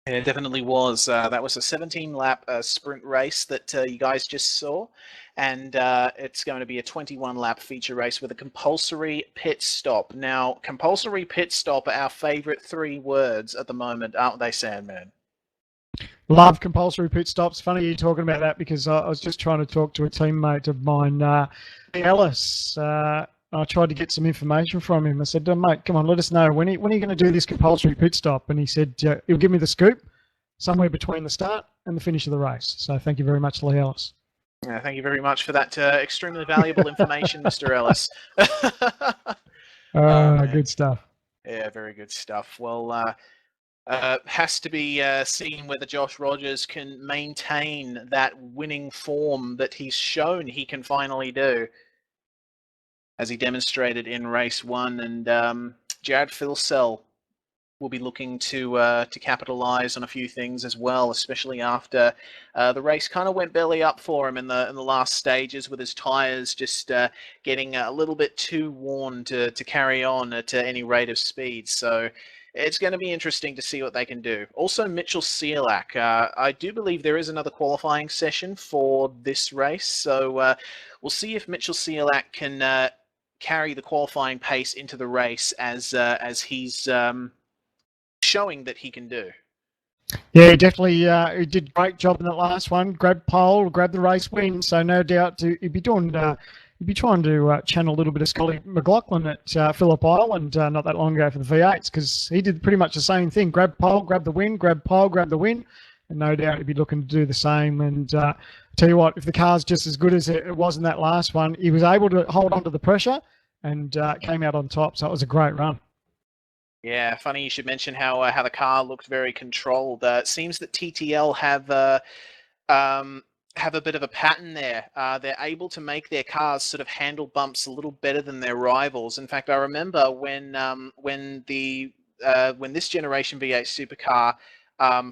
Yeah, it definitely was. That was a 17-lap sprint race that you guys just saw, and it's going to be a 21-lap feature race with a compulsory pit stop. Now, compulsory pit stop are our favourite 3 words at the moment, aren't they, Sandman? Love compulsory pit stops. Funny you talking about that because I was just trying to talk to a teammate of mine, Ellis. I tried to get some information from him. I said, mate, come on, let us know. When are you going to do this compulsory pit stop? And he said, he'll give me the scoop somewhere between the start and the finish of the race. So thank you very much, Lee Ellis. Yeah, thank you very much for that extremely valuable information, Mr. Ellis. Good stuff. Yeah, very good stuff. Well, has to be seen whether Josh Rogers can maintain that winning form that he's shown he can finally do, as he demonstrated in race 1. And Jared Filsell will be looking to capitalise on a few things as well, especially after the race kind of went belly up for him in the last stages, with his tyres just getting a little bit too worn to carry on at any rate of speed. So it's going to be interesting to see what they can do. Also, Mitchell Cielak. I do believe there is another qualifying session for this race, so we'll see if Mitchell Cielak can carry the qualifying pace into the race as he's showing that he can do. Yeah, he definitely he did a great job in that last one. Grabbed pole, grabbed the race win. So no doubt he'd be trying to channel a little bit of Scotty McLaughlin at Phillip Island not that long ago for the V8s, because he did pretty much the same thing. Grab pole, grab the win, grab pole, grab the win. And no doubt he'd be looking to do the same. And I tell you what, if the car's just as good as it was in that last one, he was able to hold on to the pressure and came out on top. So it was a great run. Yeah, funny you should mention how the car looked very controlled. It seems that TTL have a bit of a pattern there. They're able to make their cars sort of handle bumps a little better than their rivals. In fact, I remember when this generation V8 supercar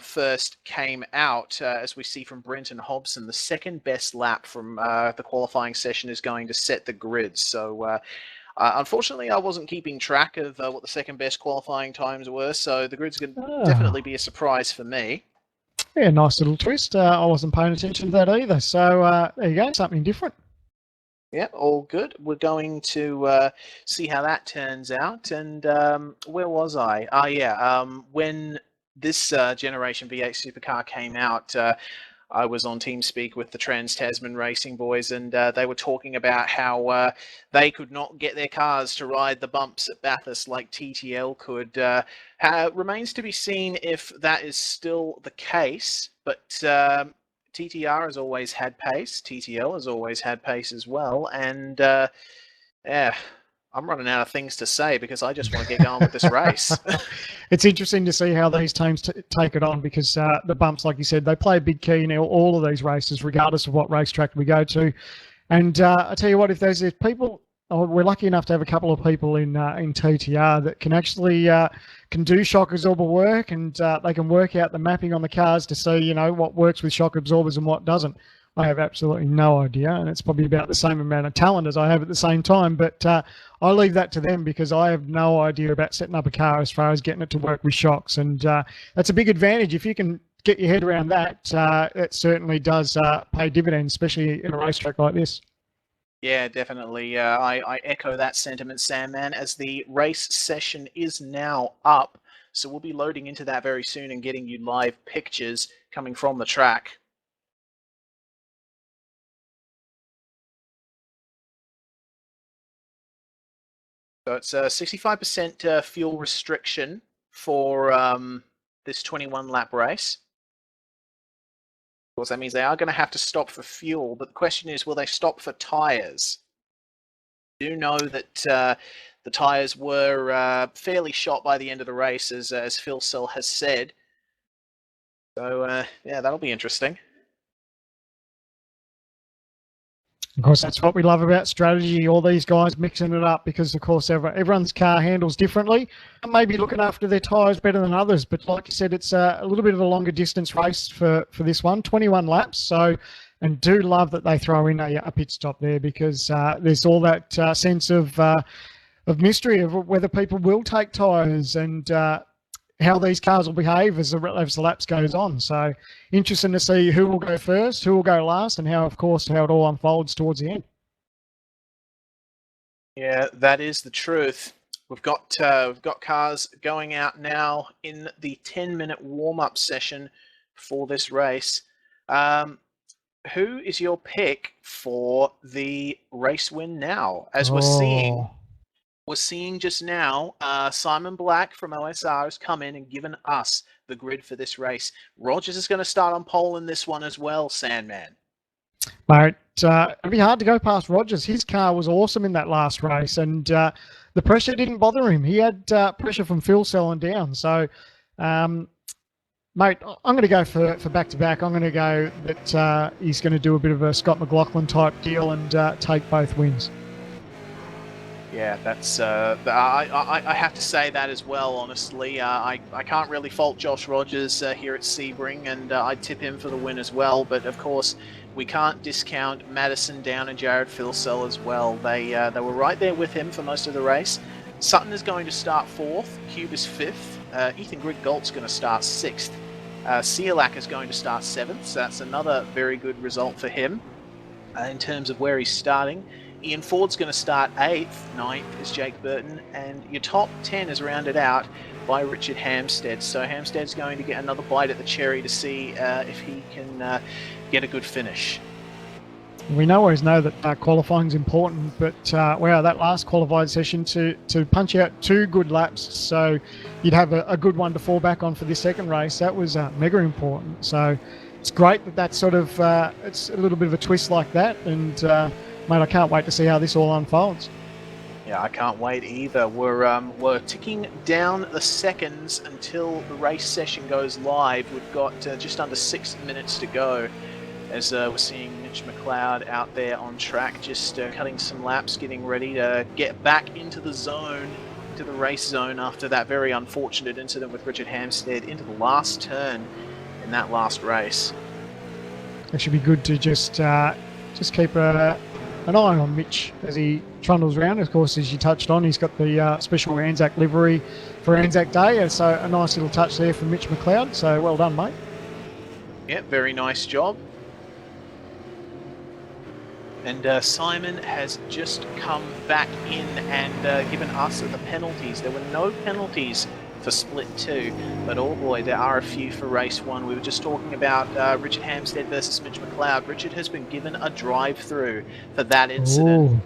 first came out, as we see from Brenton Hobson, the second best lap from the qualifying session is going to set the grid. So unfortunately, I wasn't keeping track of what the second best qualifying times were, so the grid's going to definitely be a surprise for me. Yeah, nice little twist. I wasn't paying attention to that either. So there you go, something different. Yeah, all good. We're going to see how that turns out. And where was I? When this generation V8 supercar came out, I was on Teamspeak with the Trans-Tasman Racing boys, and they were talking about how they could not get their cars to ride the bumps at Bathurst like TTL could. Remains to be seen if that is still the case, but TTR has always had pace, TTL has always had pace as well, and yeah, I'm running out of things to say because I just want to get going with this race. It's interesting to see how these teams take it on, because the bumps, like you said, they play a big key in all of these races, regardless of what racetrack we go to. And I tell you what, if there's people, we're lucky enough to have a couple of people in TTR that can actually can do shock absorber work, and they can work out the mapping on the cars to see, you know, what works with shock absorbers and what doesn't. I have absolutely no idea, and it's probably about the same amount of talent as I have at the same time, but I leave that to them because I have no idea about setting up a car as far as getting it to work with shocks, and that's a big advantage. If you can get your head around that, it certainly does pay dividends, especially in a racetrack like this. Yeah, definitely. I echo that sentiment, Sandman, as the race session is now up, so we'll be loading into that very soon and getting you live pictures coming from the track. So it's a 65% fuel restriction for this 21-lap race. Of course, that means they are going to have to stop for fuel, but the question is, will they stop for tyres? I do know that the tyres were fairly shot by the end of the race, as Phil Sell has said. So, yeah, that'll be interesting. Of course, that's what we love about strategy, all these guys mixing it up, because, of course, everyone's car handles differently. Maybe looking after their tyres better than others, but like you said, it's a little bit of a longer distance race for this one, 21 laps. So, and do love that they throw in a pit stop there, because there's all that sense of mystery of whether people will take tyres and how these cars will behave as the laps goes on. So interesting to see who will go first, who will go last, and how, of course, how it all unfolds towards the end. Yeah, that is the truth. We've got cars going out now in the 10-minute warm-up session for this race. Who is your pick for the race win now? As we're seeing just now, Simon Black from OSR has come in and given us the grid for this race. Rogers is going to start on pole in this one as well, Sandman. Mate, it'd be hard to go past Rogers. His car was awesome in that last race, and the pressure didn't bother him. He had pressure from Phil selling down. So, mate, I'm going to go for back-to-back. I'm going to go that he's going to do a bit of a Scott McLaughlin type deal and take both wins. Yeah, that's. I have to say that as well. Honestly, I can't really fault Josh Rogers here at Sebring, and I'd tip him for the win as well. But of course, we can't discount Madison Down and Jared Philsell as well. They were right there with him for most of the race. Sutton is going to start 4th. Cube is 5th. Ethan Grid-Galt's going to start 6th. Cialak is going to start 7th. So that's another very good result for him in terms of where he's starting. Ian Ford's going to start 8th, 9th is Jake Burton, and your top 10 is rounded out by Richard Hampstead. So Hampstead's going to get another bite at the cherry to see if he can get a good finish. We always know that qualifying is important, but wow, that last qualified session to punch out 2 good laps, so you'd have a good one to fall back on for this second race. That was mega important. So it's great that that's sort of it's a little bit of a twist like that, and mate, I can't wait to see how this all unfolds. Yeah, I can't wait either. We're ticking down the seconds until the race session goes live. We've got just under 6 minutes to go, as we're seeing Mitch McLeod out there on track, just cutting some laps, getting ready to get back into the zone, into the race zone after that very unfortunate incident with Richard Hampstead into the last turn in that last race. It should be good to just keep an eye on Mitch as he trundles around. Of course, as you touched on, he's got the special Anzac livery for Anzac Day, so a nice little touch there from Mitch McLeod. So well done, mate. Yeah, very nice job. And Simon has just come back in and given us the penalties. There were no penalties for Split 2, but oh boy, there are a few for Race 1. We were just talking about Richard Hampstead versus Mitch McLeod. Richard has been given a drive-through for that incident.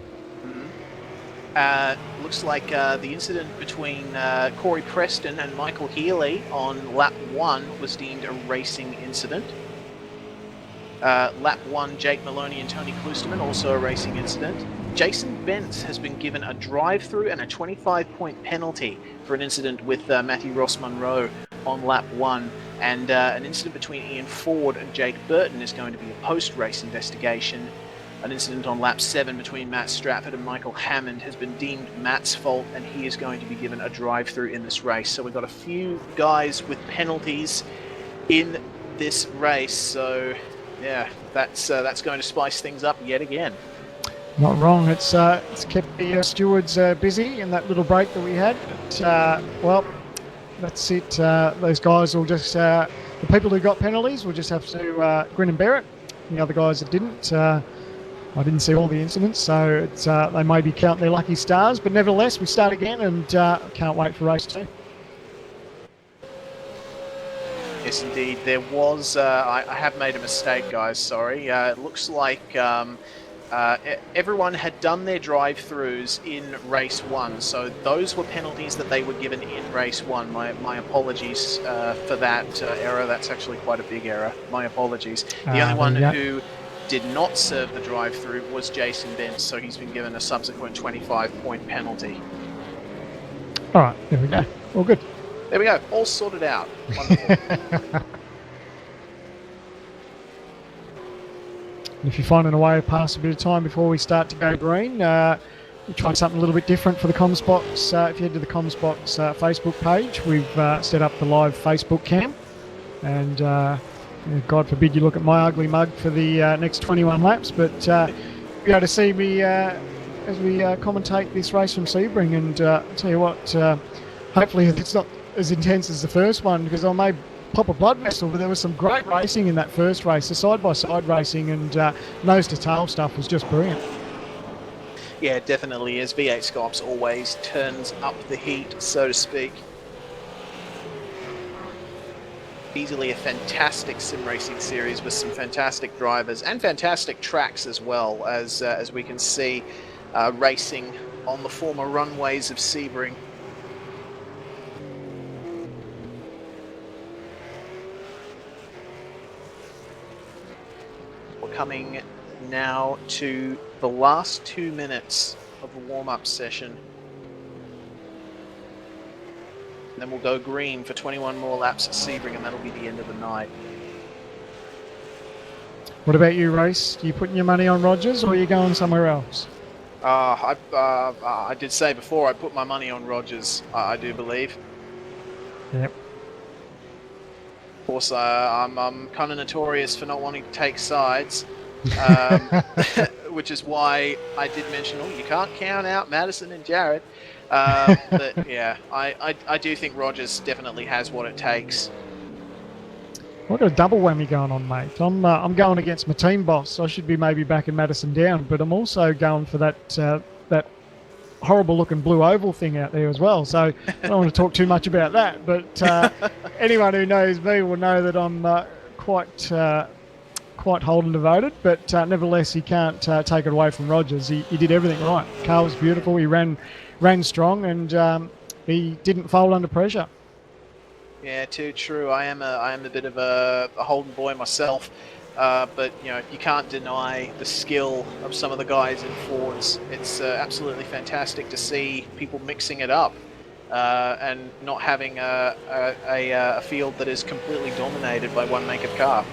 Looks like the incident between Corey Preston and Michael Healy on lap 1 was deemed a racing incident. Lap 1, Jake Maloney and Tony Klusterman, also a racing incident. Jason Bentz has been given a drive-through and a 25-point penalty for an incident with Matthew Ross Monroe on lap 1. And an incident between Ian Ford and Jake Burton is going to be a post-race investigation. An incident on lap 7 between Matt Stratford and Michael Hammond has been deemed Matt's fault, and he is going to be given a drive-through in this race. So we've got a few guys with penalties in this race. So yeah, that's going to spice things up yet again. Not wrong. It's kept the stewards busy in that little break that we had. But, well, that's it. Those guys will just the people who got penalties will just have to grin and bear it. The other guys that didn't, I didn't see all the incidents, so it's, they may be counting their lucky stars. But nevertheless, we start again, and can't wait for race 2. Yes, indeed. There was. I have made a mistake, guys. Sorry. It looks like everyone had done their drive-throughs in race 1, so those were penalties that they were given in race 1. My apologies for that error. That's actually quite a big error. My apologies. The only one who did not serve the drive-through was Jason Bentz, so he's been given a subsequent 25-point penalty. All right, there we go. All good. There we go. All sorted out. Wonderful. If you're finding a way to pass a bit of time before we start to go green, we tried something a little bit different for the Comsbox. If you head to the Comsbox Facebook page, we've set up the live Facebook cam. And God forbid you look at my ugly mug for the next 21 laps, but you'll be able to see me as we commentate this race from Sebring. And I'll tell you what, hopefully it's not as intense as the first one, because I may pop a blood vessel, but there was some great racing in that first race. The side-by-side racing and nose-to-tail stuff was just brilliant. Yeah, it definitely is. V8SCOPS always turns up the heat, so to speak. Easily a fantastic sim racing series with some fantastic drivers and fantastic tracks as well, as we can see racing on the former runways of Sebring. We're coming now to the last 2 minutes of the warm-up session. And then we'll go green for 21 more laps at Sebring, and that'll be the end of the night. What about you, Race? Are you putting your money on Rogers, or are you going somewhere else? I did say before I put my money on Rogers, I do believe. Yep. Of course, I'm kind of notorious for not wanting to take sides, which is why I did mention, oh, you can't count out Madison and Jared. But yeah, I do think Rogers definitely has what it takes. I've got a double whammy going on, mate. I'm going against my team boss. I should be maybe backing Madison down, but I'm also going for that horrible-looking blue oval thing out there as well. So I don't want to talk too much about that. But anyone who knows me will know that I'm quite Holden devoted. But nevertheless, he can't take it away from Rogers. He did everything right. Car was beautiful. He ran strong, and he didn't fold under pressure. Yeah, too true. I am a bit of a Holden boy myself, but you know, you can't deny the skill of some of the guys in Fords. It's absolutely fantastic to see people mixing it up and not having a field that is completely dominated by one make of car.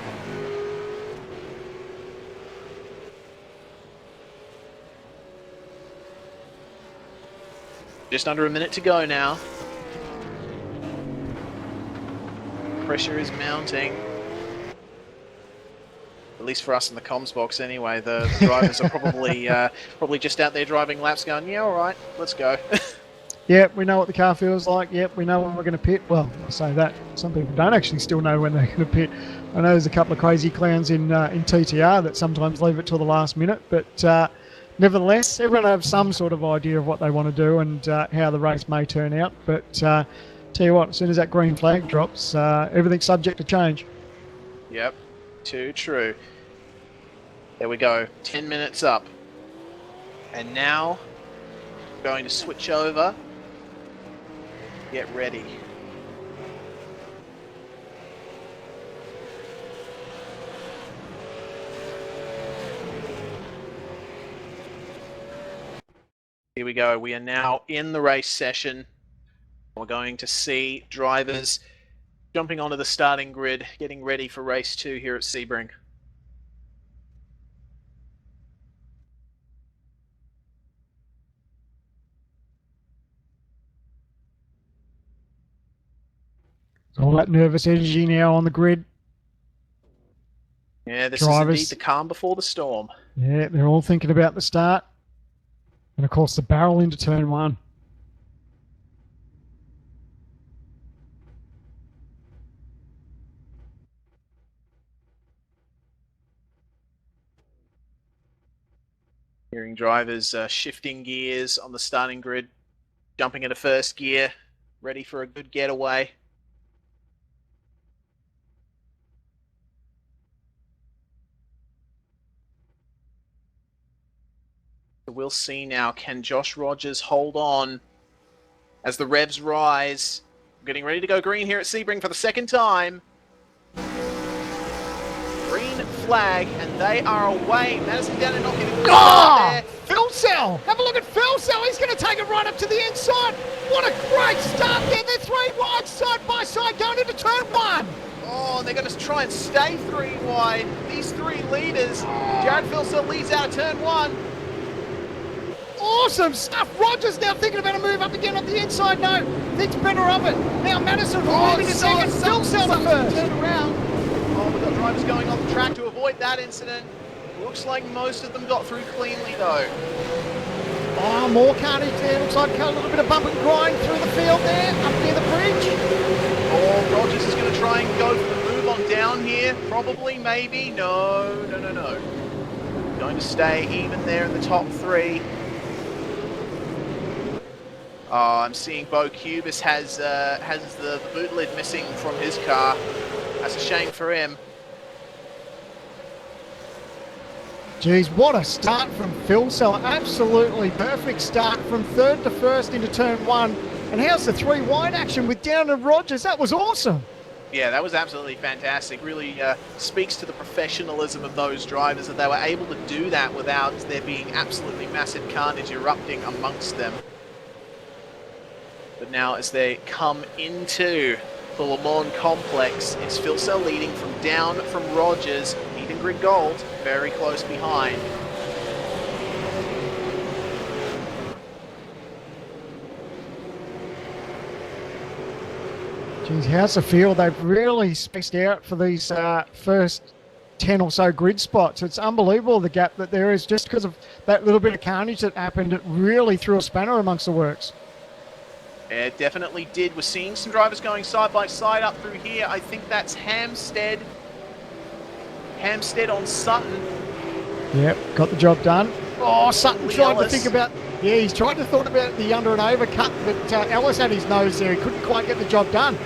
Just under a minute to go now. Pressure is mounting. At least for us in the comms box anyway. The drivers are probably just out there driving laps going, yeah, all right, let's go. Yep, we know what the car feels like. Yep, we know when we're going to pit. Well, I say that. Some people don't actually still know when they're going to pit. I know there's a couple of crazy clowns in TTR that sometimes leave it till the last minute, but nevertheless, everyone has some sort of idea of what they want to do and how the race may turn out. But tell you what, as soon as that green flag drops, everything's subject to change. Yep, too true. There we go, 10 minutes up. And now, going to switch over. Get ready. Here we go, we are now in the race session. We're going to see drivers jumping onto the starting grid, getting ready for race 2 here at Sebring. All that nervous energy now on the grid. Yeah, this drivers, is indeed the calm before the storm. Yeah, they're all thinking about the start. And of course the barrel into turn 1. Hearing drivers shifting gears on the starting grid, jumping into first gear, ready for a good getaway. So we'll see now, can Josh Rogers hold on as the revs rise? Getting ready to go green here at Sebring for the second time. Green flag, and they are away. Madison down and not getting there. Phil Cell! Have a look at Phil Cell. He's going to take it right up to the inside. What a great start there. They're 3 wide, side by side, going into turn 1. Oh, they're going to try and stay 3 wide. These 3 leaders. Jared Phil Cell leads out of turn 1. Awesome stuff. Rogers now thinking about a move up again on the inside. No, thinks better of it. Now Madison moving to second. Phil Cell to first. Turn around. Oh, we've got drivers going off the track to avoid that incident. Looks like most of them got through cleanly though. Oh, more carnage there. Looks like a little bit of bump and grind through the field there, up near the bridge. Oh, Rogers is going to try and go for the move on down here. Probably, maybe. No. Going to stay even there in the top three. Oh, I'm seeing Bo Cubis has the boot lid missing from his car. That's a shame for him. Geez, what a start from Phil Seller. Absolutely perfect start from third to first into turn one. And how's the three wide action with Down and Rogers? That was awesome. Yeah, that was absolutely fantastic. Really speaks to the professionalism of those drivers that they were able to do that without there being absolutely massive carnage erupting amongst them. But now as they come into the Le Mans complex, it's Phil Cell leading from Down, from Rogers, Ethan Gringold very close behind. Geez, how's the field? They've really spaced out for these first 10 or so grid spots. It's unbelievable the gap that there is just because of that little bit of carnage that happened. It really threw a spanner amongst the works. Yeah, it definitely did. We're seeing some drivers going side by side up through here. I think that's Hampstead. Hampstead on Sutton. Yep, got the job done. Oh, Sutton Lee tried Ellis. to think about... Yeah, he's tried to thought about the under and over cut, but Ellis had his nose there. He couldn't quite get the job done.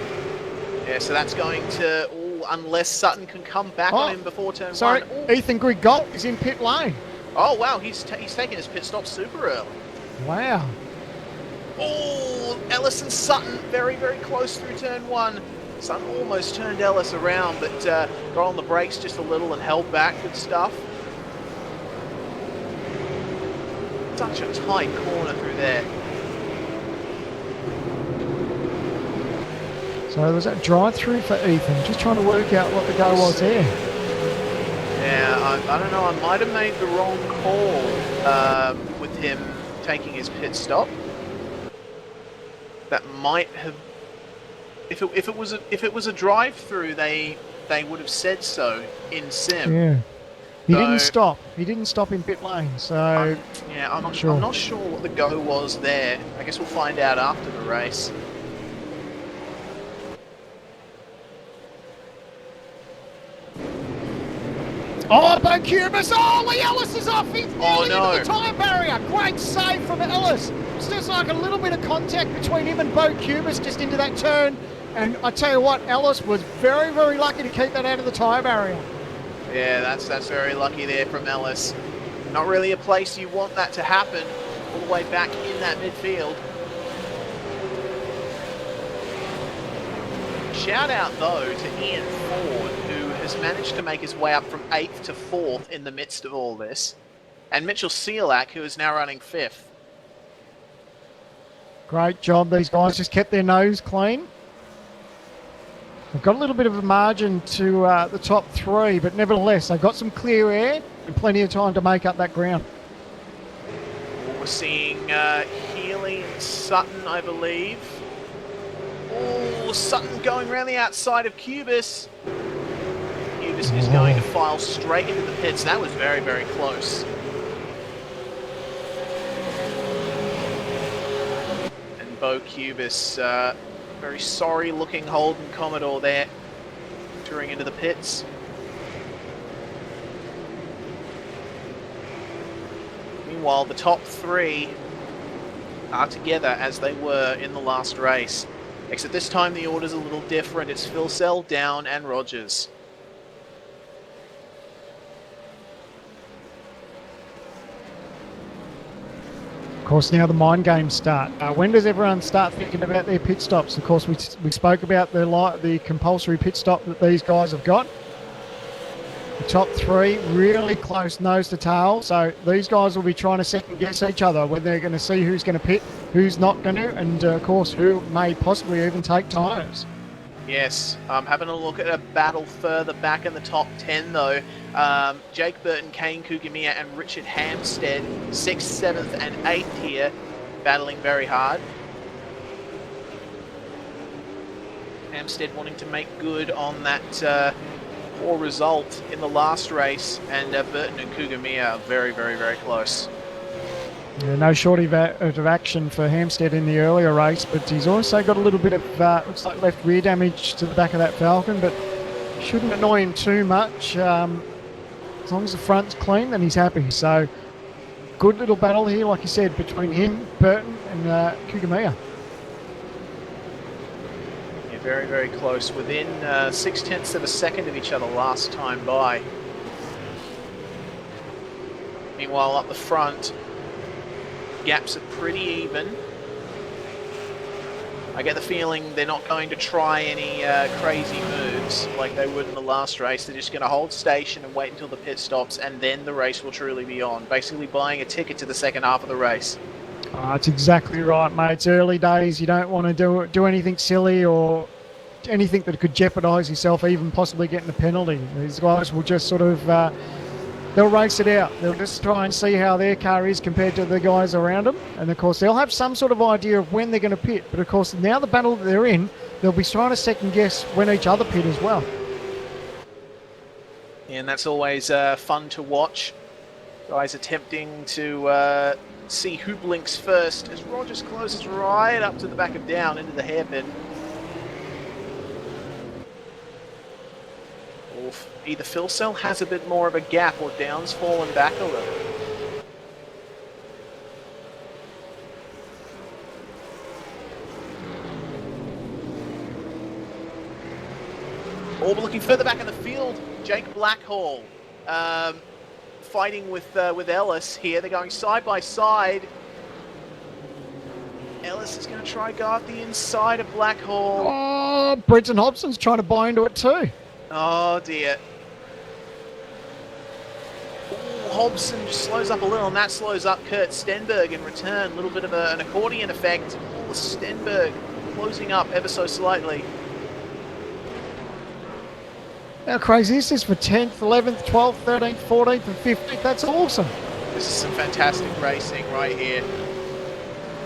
Yeah, so that's going to... Ooh, unless Sutton can come back on him before turn sorry, one. Ooh. Ethan Gringold is in pit lane. Oh, wow, he's taking his pit stop super early. Wow. Oh, Ellis and Sutton very, very close through turn one. Sutton almost turned Ellis around, but got on the brakes just a little and held back. Good stuff. Such a tight corner through there. So there was that drive-through for Ethan. Just trying to work out what the go was there. Yeah, I don't know. I might have made the wrong call with him taking his pit stop. That might have, if it was a drive-through, they would have said so in sim. Yeah, he So- didn't stop. He didn't stop in pit lane. So I'm not sure. I'm not sure what the go was there. I guess we'll find out after the race. oh, Bo Cubis! Oh, Lee Ellis is off. He's nearly no. into the tyre barrier. Great save from Ellis. It's just like a little bit of contact between him and Bo Cubis just into that turn. And I tell you what, Ellis was very, very lucky to keep that out of the tyre barrier. Yeah, that's very lucky there from Ellis. Not really a place you want that to happen, all the way back in that midfield. Shout out though to Ian Ford, who has managed to make his way up from 8th to 4th in the midst of all this. And Mitchell Sealak, who is now running 5th. Great job. These guys just kept their nose clean. They've got a little bit of a margin to the top three, but nevertheless, they've got some clear air and plenty of time to make up that ground. We're seeing Healy and Sutton, I believe. Oh, Sutton going around the outside of Cubis. Cubis is going to file straight into the pits. That was very, very close. And Bo Cubis, very sorry looking Holden Commodore there, touring into the pits. Meanwhile, the top three are together as they were in the last race. Except this time the order's a little different. It's Phil Cell, Down, and Rogers. Of course, now the mind games start. When does everyone start thinking about their pit stops? Of course, we spoke about the compulsory pit stop that these guys have got. The top three really close nose to tail, so these guys will be trying to second guess each other, whether they're going to see who's going to pit, who's not going to, and of course who may possibly even take tyres. Yes, having a look at a battle further back in the top 10 though. Jake Burton, Kane Kugamiya and Richard Hampstead, 6th, 7th and 8th here, battling very hard. Hampstead wanting to make good on that poor result in the last race, and Burton and Kugamiya are very, very, very close. Yeah, no shortage of action for Hampstead in the earlier race, but he's also got a little bit of looks like left rear damage to the back of that Falcon, but shouldn't annoy him too much. As long as the front's clean, then he's happy. So good little battle here, like you said, between him, Burton, and Kugamiya. Yeah, very, very close. Within 0.6 of a second of each other last time by. Meanwhile, up the front, gaps are pretty even. I get the feeling they're not going to try any crazy moves like they would in the last race. They're just going to hold station and wait until the pit stops, and then the race will truly be on. Basically buying a ticket to the second half of the race. Oh, that's exactly right, mate. It's early days. You don't want to do anything silly or anything that could jeopardise yourself, even possibly getting a penalty. These guys will just sort of... they'll race it out. They'll just try and see how their car is compared to the guys around them. And, of course, they'll have some sort of idea of when they're going to pit. But, of course, now the battle that they're in, they'll be trying to second-guess when each other pit as well. And that's always fun to watch. Guys attempting to see who blinks first as Rogers closes right up to the back of down into the hairpin. Either Phil Cell has a bit more of a gap or Down's fallen back a little. Orb looking further back in the field. Jake Blackhall fighting with Ellis here. They're going side by side. Ellis is going to try go up the inside of Blackhall. Oh, Brenton Hobson's trying to buy into it too. Oh dear. Ooh, Hobson just slows up a little, and that slows up Kurt Stenberg in return. A little bit of an accordion effect. Ooh, Stenberg closing up ever so slightly. How crazy is this for 10th, 11th, 12th, 13th, 14th and 15th? That's awesome. This is some fantastic racing right here.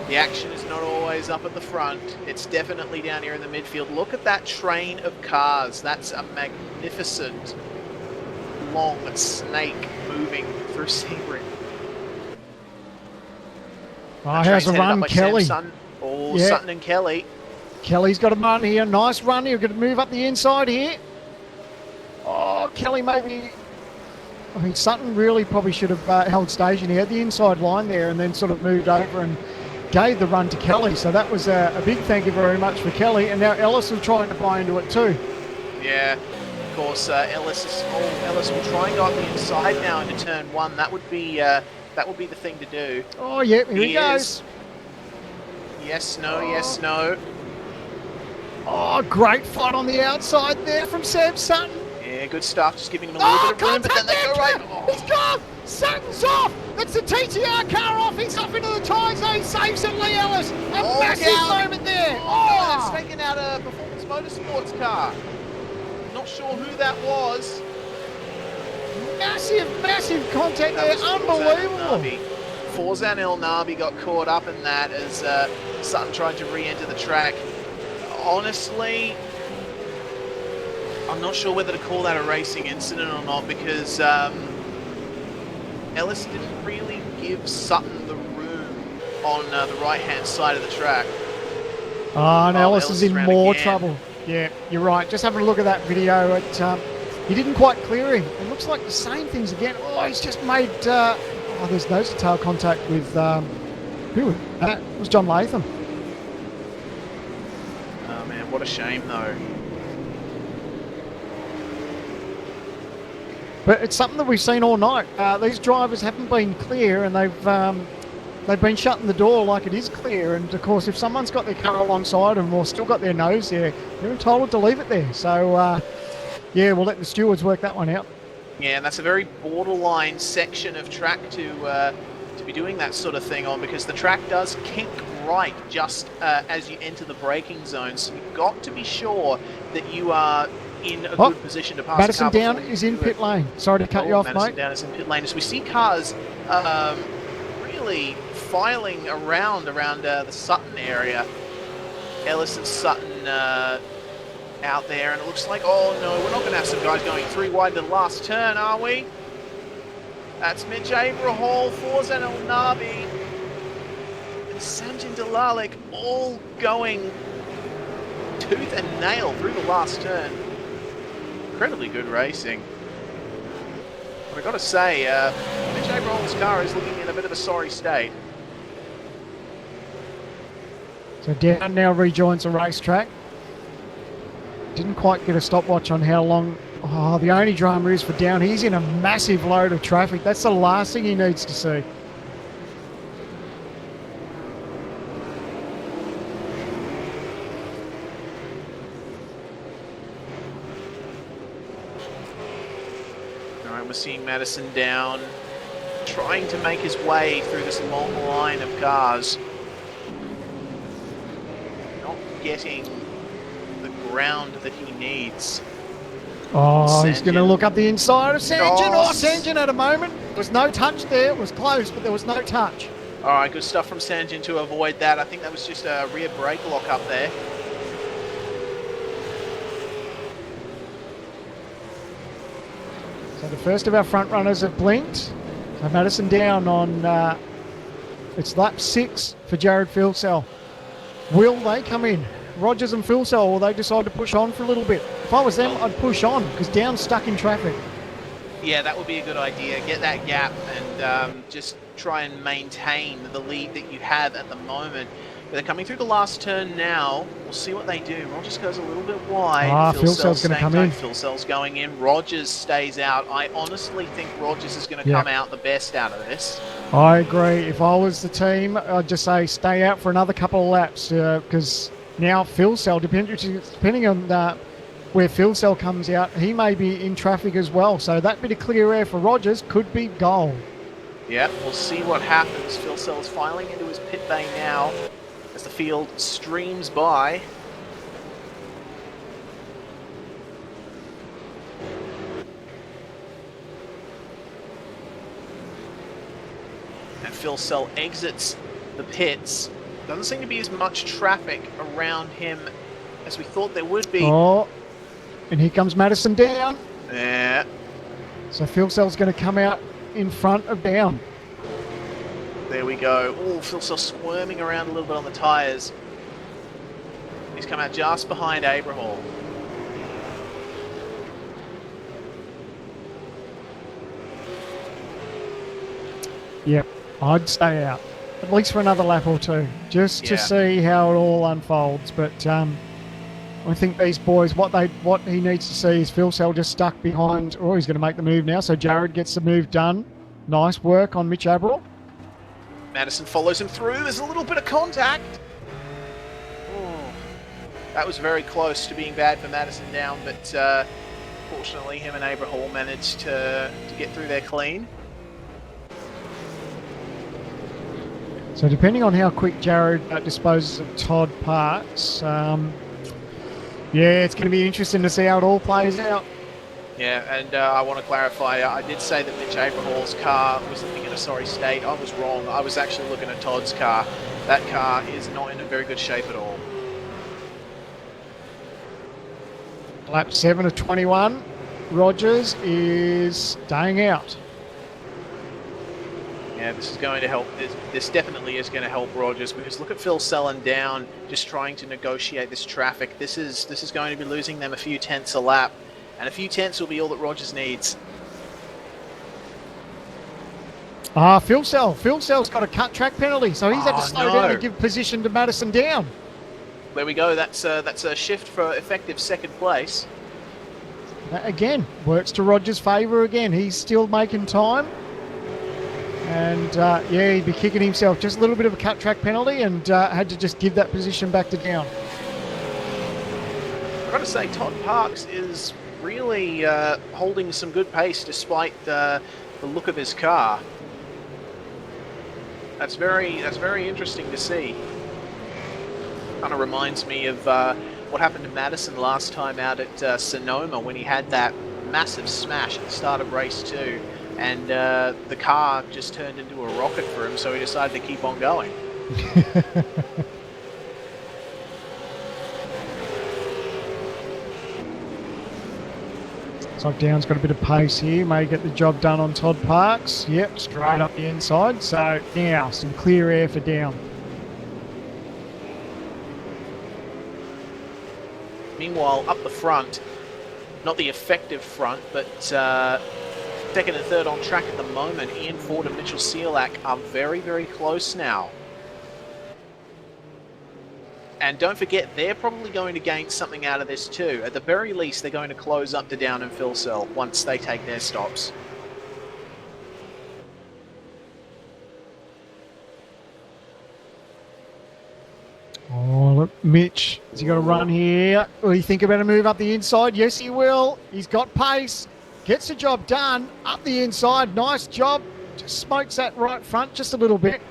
The action is not always up at the front. It's definitely down here in the midfield. Look at that train of cars. That's a magnificent long snake moving through Sebring. Oh, how's the run, Kelly? Sutton and Kelly. Kelly's got a run here. Nice run here. Going to move up the inside here. Oh, Kelly maybe... I mean, Sutton really probably should have held station. He had the inside line there and then sort of moved over and gave the run to Kelly. So that was a big thank you very much for Kelly. And now Ellis is trying to buy into it too. Yeah, of course, Ellis will try and go up the inside now into turn one. That would be the thing to do. Oh, yeah, here he goes. Yes, no, yes, no. Oh, great fight on the outside there from Sam Sutton. Yeah, good stuff. Just giving him a little bit of room, but then they go right. Oh. He's gone. Sutton's off. That's the TTR car off. He's up into the tyres. He saves it, Lee Ellis. A massive moment there. Oh, that's taken out a Performance Motorsports car. Not sure who that was. Massive contact there. Unbelievable. Forzan El Nabi got caught up in that as Sutton tried to re-enter the track. Honestly, I'm not sure whether to call that a racing incident or not, because Ellis didn't really give Sutton the room on the right-hand side of the track. Oh, and Ellis is in more trouble. Yeah, you're right. Just having a look at that video, he didn't quite clear him. It looks like the same things again. Oh, he's just made... there's nose-to-tail contact with... who? It was John Latham. Oh, man, what a shame, though. But it's something that we've seen all night. These drivers haven't been clear, and they've been shutting the door like it is clear. And of course, if someone's got their car alongside them or still got their nose there, they're entitled to leave it there. So yeah, we'll let the stewards work that one out. Yeah, and that's a very borderline section of track to be doing that sort of thing on, because the track does kink right just as you enter the braking zone. So you've got to be sure that you are in a good position to pass. Madison Down is in pit lane. Sorry to cut you off, Madison mate. Down is in pit lane. As we see cars really filing around the Sutton area. Ellis and Sutton out there, and it looks like, oh no, we're not going to have some guys going 3 wide to the last turn, are we? That's Mitch Abrahall, Forzan El Nabi, and Sanjin Dalalik all going tooth and nail through the last turn. Incredibly good racing. But I've got to say, Mitch Abraham's car is looking in a bit of a sorry state. So Down now rejoins the racetrack. Didn't quite get a stopwatch on how long. Oh, the only drama is for Down. He's in a massive load of traffic. That's the last thing he needs to see. All right, we're seeing Madison Down trying to make his way through this long line of cars. Not getting the ground that he needs. Oh, he's going to Sanjin. look up the inside of Sanjin. Oh, Oh, Sanjin at a moment. There was no touch there. It was close, but there was no touch. All right, good stuff from Sanjin to avoid that. I think that was just a rear brake lock up there. So the first of our front runners have blinked. So Madison Down on, it's lap 6 for Jared Filsell. Will they come in? Rogers and Filsell, or will they decide to push on for a little bit? If I was them, I'd push on, because Down's stuck in traffic. Yeah, that would be a good idea. Get that gap and just try and maintain the lead that you have at the moment. But they're coming through the last turn now. We'll see what they do. Rogers goes a little bit wide. Filsell's going to come in. Filsell's going in. Rogers stays out. I honestly think Rogers is going to come out the best out of this. I agree. If I was the team, I'd just say stay out for another couple of laps, because now Filsell, depending on where Filsell comes out, he may be in traffic as well. So that bit of clear air for Rogers could be gold. Yeah, we'll see what happens. Filsell is filing into his pit bay now as the field streams by. And Filsell exits the pits. Doesn't seem to be as much traffic around him as we thought there would be. Oh, and here comes Madison Down. Yeah. So Filsell's going to come out in front of Down. There we go. Oh, Filsell squirming around a little bit on the tyres. He's come out just behind Abraham. Yep, I'd stay out. At least for another lap or two, just to see how it all unfolds. But I think these boys, what he needs to see is Filsell just stuck behind. Oh, he's going to make the move now. So Jared gets the move done. Nice work on Mitch Abraham. Madison follows him through. There's a little bit of contact. Oh, that was very close to being bad for Madison Down, but fortunately him and Abraham managed to get through there clean. So depending on how quick Jared disposes of Todd Parks, yeah, it's going to be interesting to see how it all plays out. Yeah, and I want to clarify, I did say that Mitch Abraham's car was looking in a sorry state. I was wrong. I was actually looking at Todd's car. That car is not in a very good shape at all. Lap 7 of 21. Rogers is staying out. Yeah, this is going to help. This definitely is going to help Rogers, because look at Filsell and Down just trying to negotiate this traffic. This is going to be losing them a few tenths a lap, and a few tenths will be all that Rogers needs. Filsell. Filsell's got a cut track penalty, so he's had to slow down and give position to Madison Down. There we go. That's a shift for effective second place. That, again, works to Rogers' favour again. He's still making time. And, yeah, he'd be kicking himself. Just a little bit of a cut track penalty, and had to just give that position back to Down. I've got to say, Todd Parks is really holding some good pace despite the look of his car. That's very interesting to see. Kind of reminds me of what happened to Madison last time out at Sonoma, when he had that massive smash at the start of race 2. And the car just turned into a rocket for him, so he decided to keep on going. Looks like Down's got a bit of pace here. May get the job done on Todd Parks. Yep, straight up the inside. So now some clear air for Down. Meanwhile, up the front, not the effective front, but second and third on track at the moment, Ian Ford and Mitchell Ciolak are very, very close now. And don't forget, they're probably going to gain something out of this too. At the very least, they're going to close up to Down and Phil Cell once they take their stops. Oh, look, Mitch, has he got a run here? Will he think about a move up the inside? Yes, he will. He's got pace. Gets the job done. Up the inside. Nice job. Just smokes that right front just a little bit.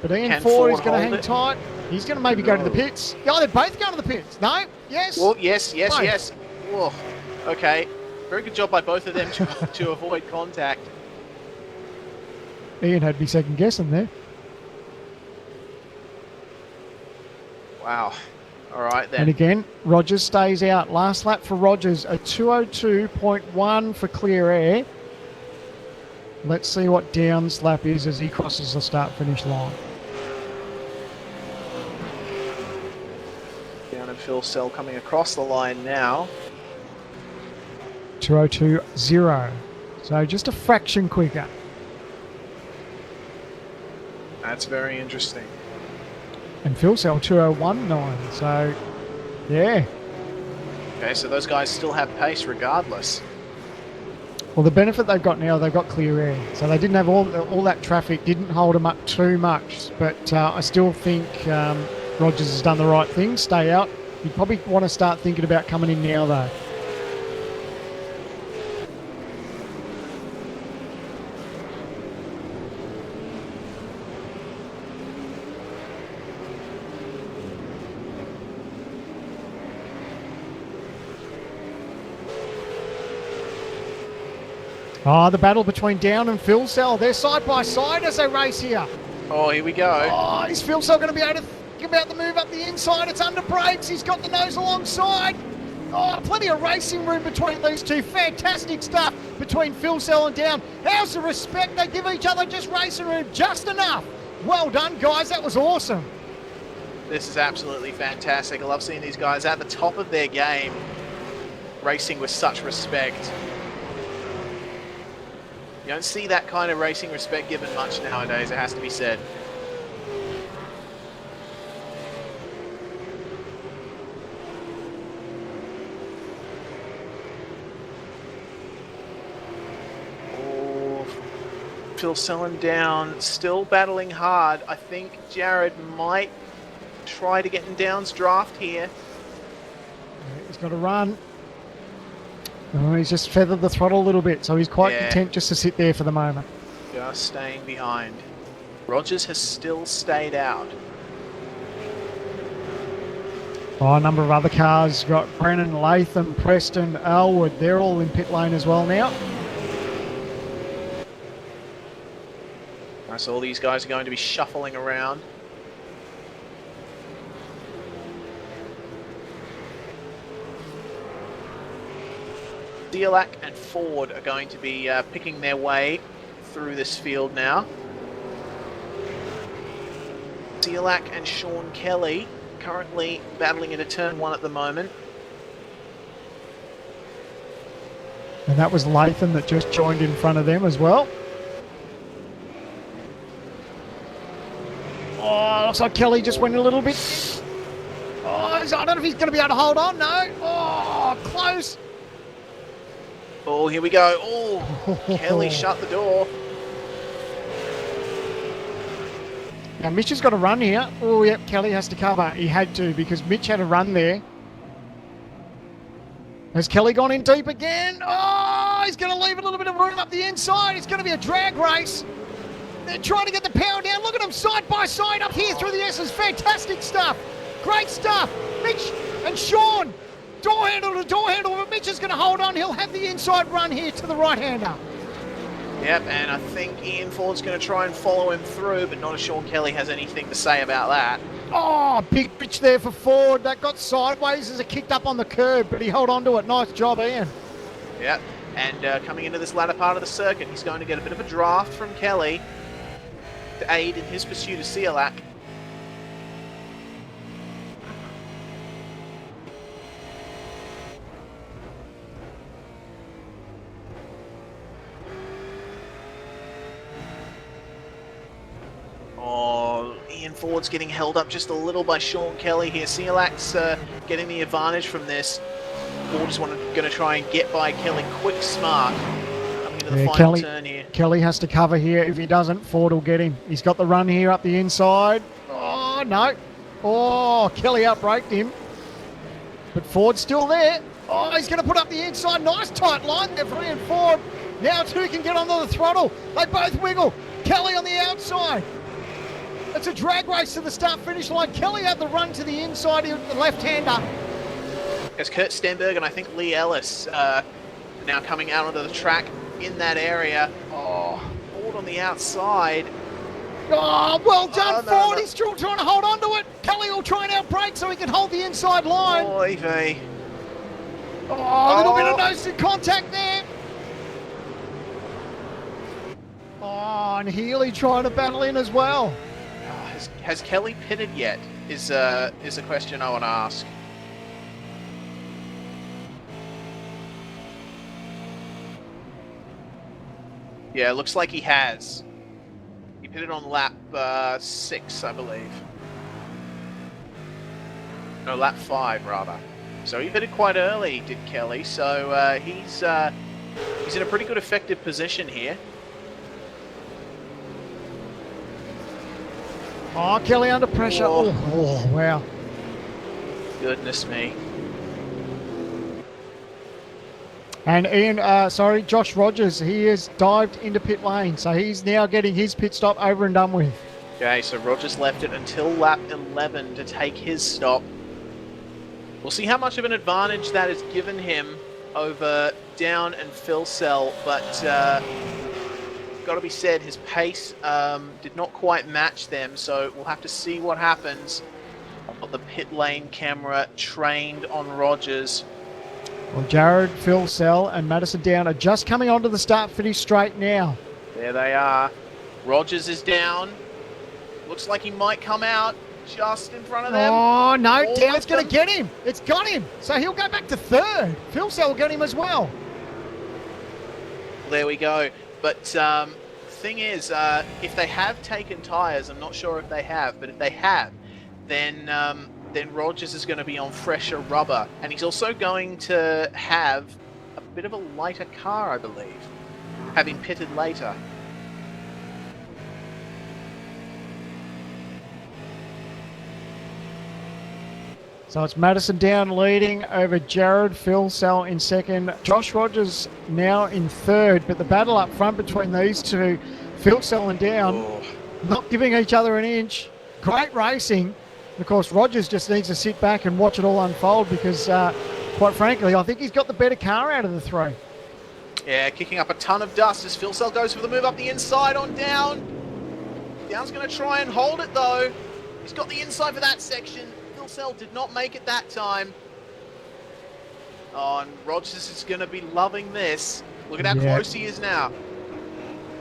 But Ian Ford is going to hang tight. He's going to maybe go to the pits. Oh, they're both going to the pits. No? Yes? Well, yes. Oh, okay. Very good job by both of them to avoid contact. Ian had me second guessing there. Wow. All right then. And again, Rogers stays out. Last lap for Rogers, a 2:02.1 for clear air. Let's see what Down's lap is as he crosses the start-finish line. Down and Phil Cell coming across the line now. 2:02.0. So just a fraction quicker. That's very interesting. And Phil Cell 2:01.9. So, yeah. Okay, so those guys still have pace regardless. Well, the benefit they've got now, they've got clear air. So they didn't have all that traffic, didn't hold them up too much. But I still think Rogers has done the right thing. Stay out. You probably want to start thinking about coming in now, though. Oh, the battle between Down and Phil Cell. They're side by side as they race here. Oh, here we go. Oh, is Phil Cell going to be able to think about the move up the inside? It's under brakes. He's got the nose alongside. Oh, plenty of racing room between these two. Fantastic stuff between Phil Cell and Down. How's the respect they give each other? Just racing room, just enough. Well done, guys. That was awesome. This is absolutely fantastic. I love seeing these guys at the top of their game, racing with such respect. You don't see that kind of racing respect given much nowadays, it has to be said. Oh, Phil Cell and Down, still battling hard. I think Jared might try to get in Down's draft here. He's got to run. Oh, he's just feathered the throttle a little bit, so he's quite content just to sit there for the moment. Just staying behind. Rogers has still stayed out. Oh, a number of other cars. You've got Brennan, Latham, Preston, Elwood. They're all in pit lane as well now. So all these guys are going to be shuffling around. Ciolak and Ford are going to be picking their way through this field now. Ciolak and Sean Kelly currently battling into turn one at the moment. And that was Latham that just joined in front of them as well. Oh, looks like Kelly just went a little bit. Oh, I don't know if he's going to be able to hold on. No. Oh, close. Oh, here we go. Oh, Kelly shut the door. Now, Mitch has got a run here. Oh, yep, Kelly has to cover. He had to because Mitch had a run there. Has Kelly gone in deep again? Oh, he's going to leave a little bit of room up the inside. It's going to be a drag race. They're trying to get the power down. Look at them side by side up here through the S's. Fantastic stuff. Great stuff. Mitch and Sean. Door handle to door handle, but Mitch is going to hold on. He'll have the inside run here to the right-hander. Yep, and I think Ian Ford's going to try and follow him through, but not if Sean Kelly has anything to say about that. Oh, big pitch there for Ford. That got sideways as it kicked up on the curb, but he held on to it. Nice job, Ian. Yep, and coming into this latter part of the circuit, he's going to get a bit of a draft from Kelly to aid in his pursuit of Ciolak. Ford's getting held up just a little by Sean Kelly here. Sialak's getting the advantage from this. Ford is going to try and get by Kelly quick, smart. Coming into the final turn here. Kelly has to cover here. If he doesn't, Ford will get him. He's got the run here up the inside. Oh, no. Oh, Kelly outbraked him. But Ford's still there. Oh, he's going to put up the inside. Nice tight line there for Ian Ford. Now two can get onto the throttle. They both wiggle. Kelly on the outside. It's a drag race to the start-finish line. Kelly had the run to the inside of the left-hander. As Kurt Stenberg and I think Lee Ellis now coming out onto the track in that area. Oh, Ford on the outside. Oh, well done, no, Ford. no. He's still trying to hold on to it. Kelly will try and outbrake so he can hold the inside line. Oy vey. Oh, a little bit of nose to contact there. Oh, and Healy trying to battle in as well. Has Kelly pitted yet? Is a question I want to ask. Yeah, looks like he has. He pitted on lap 6, I believe. No, lap 5 rather. So he pitted quite early, did Kelly. So he's in a pretty good effective position here. Oh, Kelly under pressure. Oh. Oh, wow. Goodness me. And Josh Rogers, he has dived into pit lane. So he's now getting his pit stop over and done with. Okay, so Rogers left it until lap 11 to take his stop. We'll see how much of an advantage that has given him over Down and Phil Sell, but got to be said, his pace did not quite match them, so we'll have to see what happens. I've got the pit lane camera trained on Rogers. Well, Jared, Phil Sell and Madison Down are just coming onto the start-finish straight now. There they are. Rogers is down. Looks like he might come out just in front of them. Oh, no, All Down's of going them. to get him. It's got him. So he'll go back to third. Phil Sell will get him as well. There we go. But thing is, if they have taken tyres, I'm not sure if they have, but if they have, then Rogers is going to be on fresher rubber. And he's also going to have a bit of a lighter car, I believe, having pitted later. So it's Madison Down leading over Jared, Phil Sell in second. Josh Rogers now in third, but the battle up front between these two, Phil Sell and Down, not giving each other an inch. Great racing. Of course, Rogers just needs to sit back and watch it all unfold because, quite frankly, I think he's got the better car out of the three. Yeah, kicking up a ton of dust as Phil Sell goes for the move up the inside on Down. Down's going to try and hold it, though. He's got the inside for that section. Phil Sell did not make it that time. Oh, and Rogers is going to be loving this. Look at how close he is now.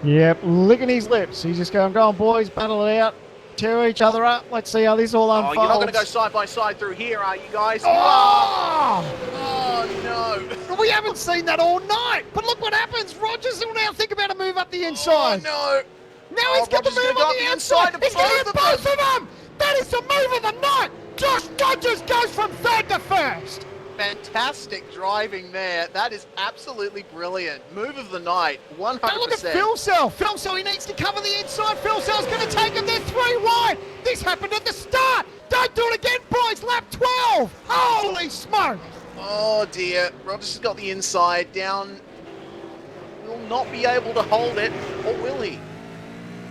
Yep, licking his lips. He's just going, go on, boys, battle it out. Tear each other up. Let's see how this all unfolds. Oh, you're not going to go side by side through here, are you guys? Oh! Oh, no. We haven't seen that all night. But look what happens. Rogers will now think about a move up the inside. Oh, no. Now he's got the Rogers is move gonna on go the up outside. of He's going to both get of both of them. That is the move of the night. Josh Rogers goes from third to first. Fantastic driving there. That is absolutely brilliant. Move of the night, 100%. Now look at Phil Sell. Phil Sell, he needs to cover the inside. Phil Sell's going to take him there 3 wide. This happened at the start. Don't do it again, boys. Lap 12. Holy smoke. Oh, dear. Rogers has got the inside. Down will not be able to hold it, or will he?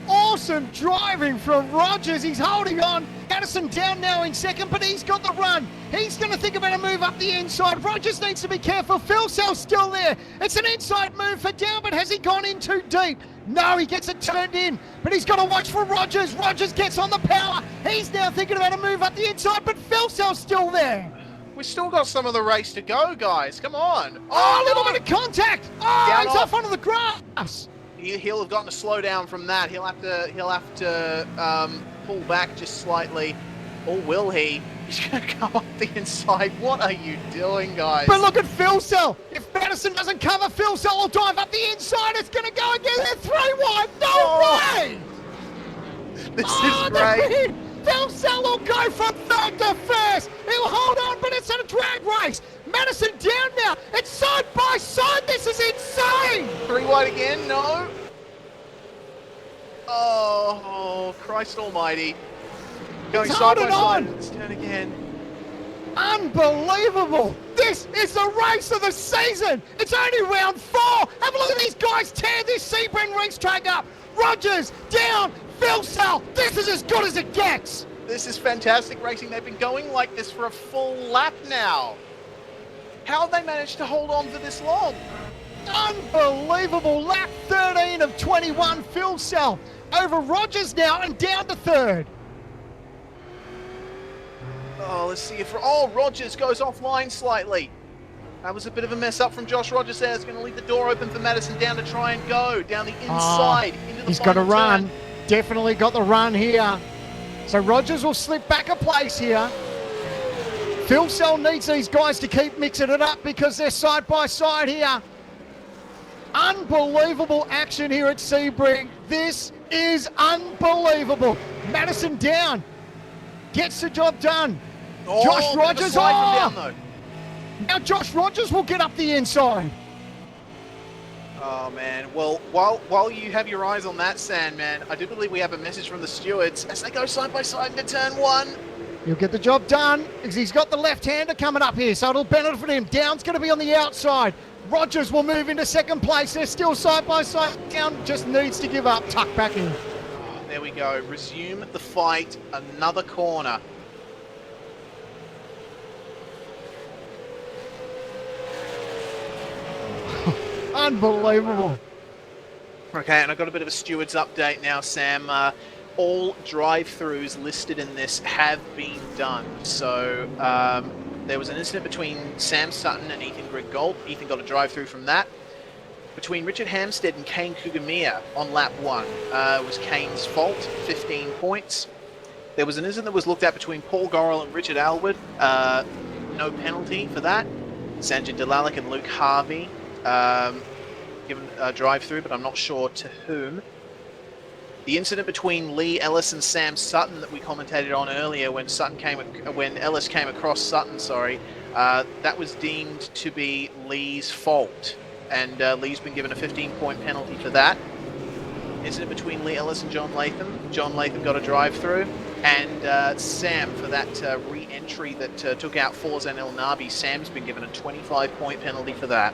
Awesome driving from Rogers. He's holding on. Addison Down now in second, but he's got the run. He's going to think about a move up the inside. Rogers needs to be careful. Phil Sell's still there. It's an inside move for Down, but has he gone in too deep? No, he gets it turned in, but he's got to watch for Rogers. Rogers gets on the power. He's now thinking about a move up the inside, but Phil Sell's still there. We've still got some of the race to go, guys. Come on. Oh, a little bit of contact. Oh, Down he's off. off onto the grass. He'll have gotten a slow down from that. He'll have to pull back just slightly, or will he? He's going to come up the inside. What are you doing, guys? But look at Phil Sell. If Madison doesn't cover, Phil Sell will dive up the inside. It's going to go again. They're 3 wide. No way. This is great. go from third to first. He'll hold on, but it's a drag race. Madison down now. It's side by side. This is insane. 3 wide again, no. Oh, Christ almighty. Going It's side by holding side. on. Let's turn again. Unbelievable. This is the race of the season. It's only round 4. Have a look at these guys tear this Sebring racetrack up. Rogers down. Philsell. This is as good as it gets. This is fantastic racing. They've been going like this for a full lap now. How have they managed to hold on for this long? Unbelievable. Lap 13 of 21. Philsell over Rogers now and down to third. Oh, let's see if... Oh, Rogers goes offline slightly. That was a bit of a mess up from Josh Rogers there. It's going to leave the door open for Madison down to try and go down the inside into the He's got a final run. turn. Definitely got the run here. So Rogers will slip back a place here. Philsell needs these guys to keep mixing it up because they're side by side here. Unbelievable action here at Sebring. This is unbelievable. Madison down. Gets the job done. Oh, Josh bit of a Rogers, slide from down, though. Now Josh Rogers will get up the inside. Oh man, well, while you have your eyes on that, Sandman, I do believe we have a message from the stewards as they go side by side into turn 1. He'll get the job done because he's got the left-hander coming up here, so it'll benefit him. Down's going to be on the outside. Rogers will move into second place. They're still side by side. Down just needs to give up. Tuck back in. Oh, there we go. Resume the fight. Another corner. Unbelievable. Okay, and I've got a bit of a stewards update now, Sam. All drive-throughs listed in this have been done. So there was an incident between Sam Sutton and Ethan Griggold. Ethan got a drive-through from that. Between Richard Hampstead and Kane Kugamiya on lap 1 was Kane's fault, 15 points. There was an incident that was looked at between Paul Gorrell and Richard Alwood. No penalty for that. Sanjay Dalalik and Luke Harvey given a drive-through, but I'm not sure to whom. The incident between Lee Ellis and Sam Sutton that we commentated on earlier when Ellis came across Sutton, that was deemed to be Lee's fault, and Lee's been given a 15-point penalty for that. Incident between Lee Ellis and John Latham. John Latham got a drive-through, and Sam for that re-entry that took out Forzan El Nabi. Sam's been given a 25-point penalty for that.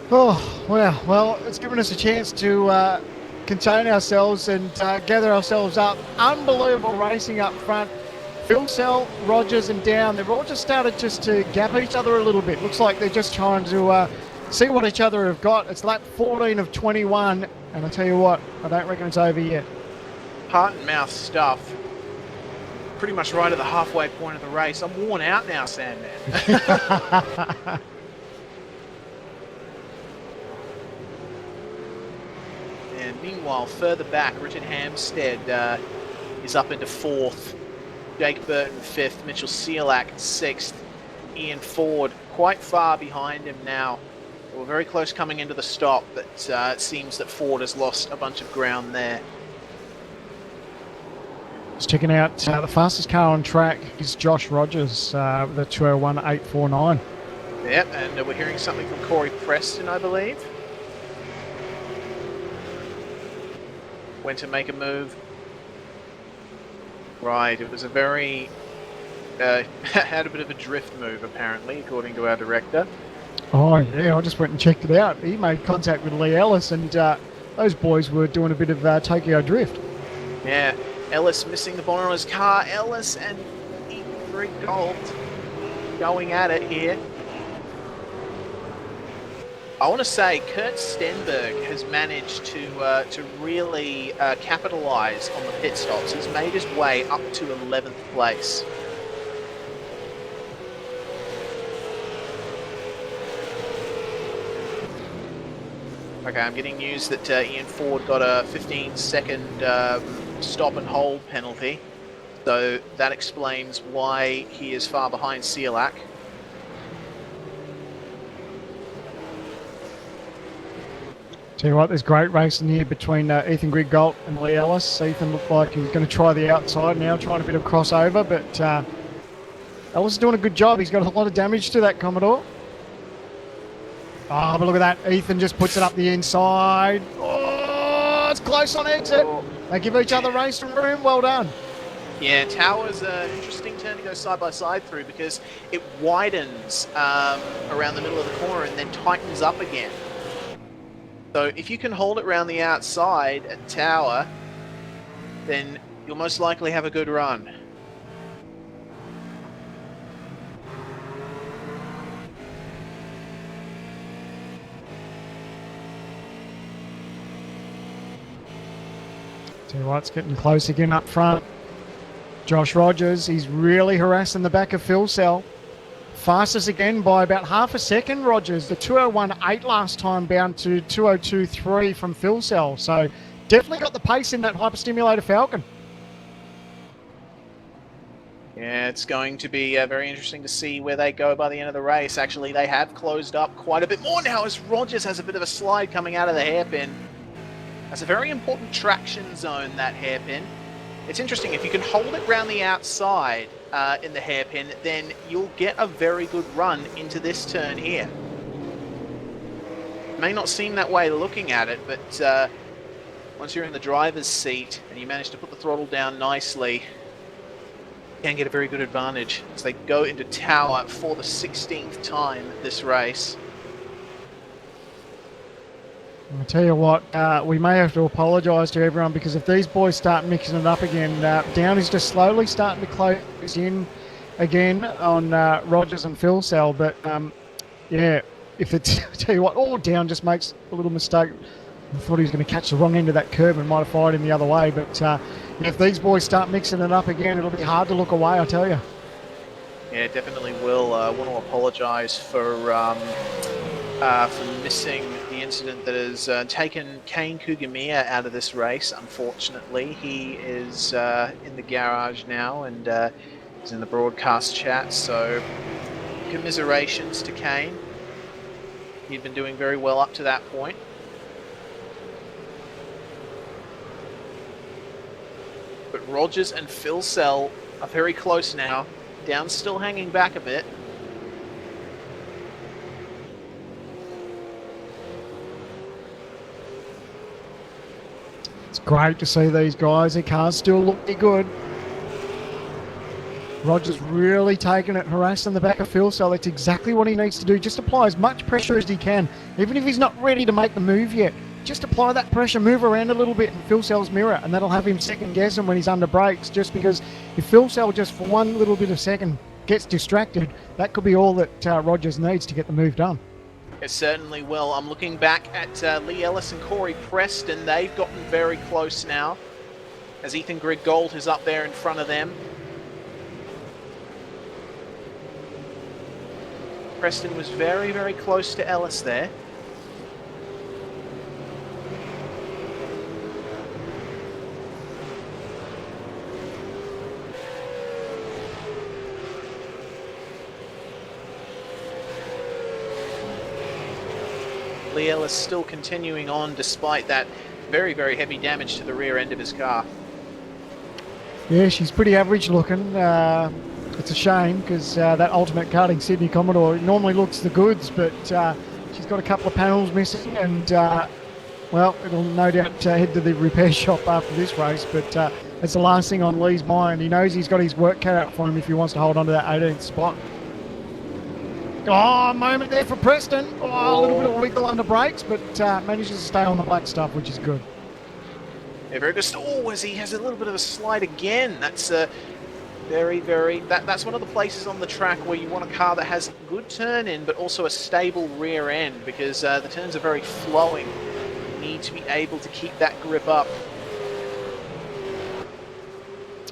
Oh, well, it's given us a chance to contain ourselves and gather ourselves up. Unbelievable racing up front. Philsell, Rogers and Down, they've all just started just to gap each other a little bit. Looks like they're just trying to see what each other have got. It's lap 14 of 21, and I tell you what, I don't reckon it's over yet. Heart and mouth stuff. Pretty much right at the halfway point of the race. I'm worn out now, Sandman. And meanwhile, further back, Richard Hampstead is up into 4th. Jake Burton 5th. Mitchell Sealack 6th. Ian Ford quite far behind him now. We're very close coming into the stop, but it seems that Ford has lost a bunch of ground there. Just checking out the fastest car on track is Josh Rogers with a 2:01.849. Yep, and we're hearing something from Corey Preston, I believe. Went to make a move. Right, it was a very... had a bit of a drift move, apparently, according to our director. Oh, yeah, I just went and checked it out. He made contact with Lee Ellis, and those boys were doing a bit of Tokyo drift. Yeah, Ellis missing the bonnet on his car. Ellis and Ethan Gold going at it here. I want to say Kurt Stenberg has managed to really capitalise on the pit stops. He's made his way up to 11th place. Okay, I'm getting news that Ian Ford got a 15-second stop and hold penalty. So that explains why he is far behind Sealack. Tell you what, there's great racing here between Ethan Griggolt and Lee Ellis. Ethan looked like he was going to try the outside now, trying a bit of crossover, but Ellis is doing a good job. He's got a lot of damage to that Commodore. Oh, but look at that. Ethan just puts it up the inside. Oh, it's close on exit. They give each other race room. Well done. Yeah, Tower's an interesting turn to go side by side through because it widens around the middle of the corner and then tightens up again. So if you can hold it around the outside at Tower, then you'll most likely have a good run. Tell you what, it's getting close again up front. Josh Rogers, he's really harassing the back of Phil Sell. Fastest again by about half a second, Rogers. The 2:01.8 last time down to 2:02.3 from Phil Sell. So definitely got the pace in that Hyperstimulator Falcon. Yeah, it's going to be very interesting to see where they go by the end of the race. Actually, they have closed up quite a bit more now as Rogers has a bit of a slide coming out of the hairpin. That's a very important traction zone, that hairpin. It's interesting, if you can hold it round the outside in the hairpin, then you'll get a very good run into this turn here. May not seem that way looking at it, but once you're in the driver's seat and you manage to put the throttle down nicely, you can get a very good advantage as they go into Tower for the 16th time this race. I'll tell you what, we may have to apologise to everyone because if these boys start mixing it up again, Down is just slowly starting to close in again on Rogers and Phil Sell. But yeah, if it's, tell you what, Down just makes a little mistake. I thought he was going to catch the wrong end of that curb and might have fired him the other way. But if these boys start mixing it up again, it'll be hard to look away, I tell you. Yeah, definitely will. Want to apologise for missing the incident that has taken Kane Kugamiya out of this race. Unfortunately, he is in the garage now and is in the broadcast chat. So, commiserations to Kane. He'd been doing very well up to that point. But Rogers and Phil Sell are very close now. Down's still hanging back a bit. It's great to see these guys. Their cars still look pretty good. Rogers really taking it, harassing the back of Phil Sell. That's exactly what he needs to do. Just apply as much pressure as he can. Even if he's not ready to make the move yet, just apply that pressure, move around a little bit in Phil Sell's mirror, and that'll have him second guessing when he's under brakes. Just because if Phil Sell just for one little bit of second gets distracted, that could be all that Rogers needs to get the move done. It certainly will. I'm looking back at Lee Ellis and Corey Preston. They've gotten very close now as Ethan Griggolt is up there in front of them. Preston was very, very close to Ellis there. Lee Ellis still continuing on despite that very, very heavy damage to the rear end of his car. Yeah, she's pretty average looking. It's a shame because that Ultimate Karting Sydney Commodore normally looks the goods, but she's got a couple of panels missing and, well, it'll no doubt head to the repair shop after this race, but it's the last thing on Lee's mind. He knows he's got his work cut out for him if he wants to hold on to that 18th spot. Oh, a moment there for Preston. Oh, a little bit of wiggle under brakes, but manages to stay on the black stuff, which is good. Yeah, very good. Oh, as he has a little bit of a slide again. That's very, very... That's one of the places on the track where you want a car that has good turn in, but also a stable rear end, because the turns are very flowing. You need to be able to keep that grip up.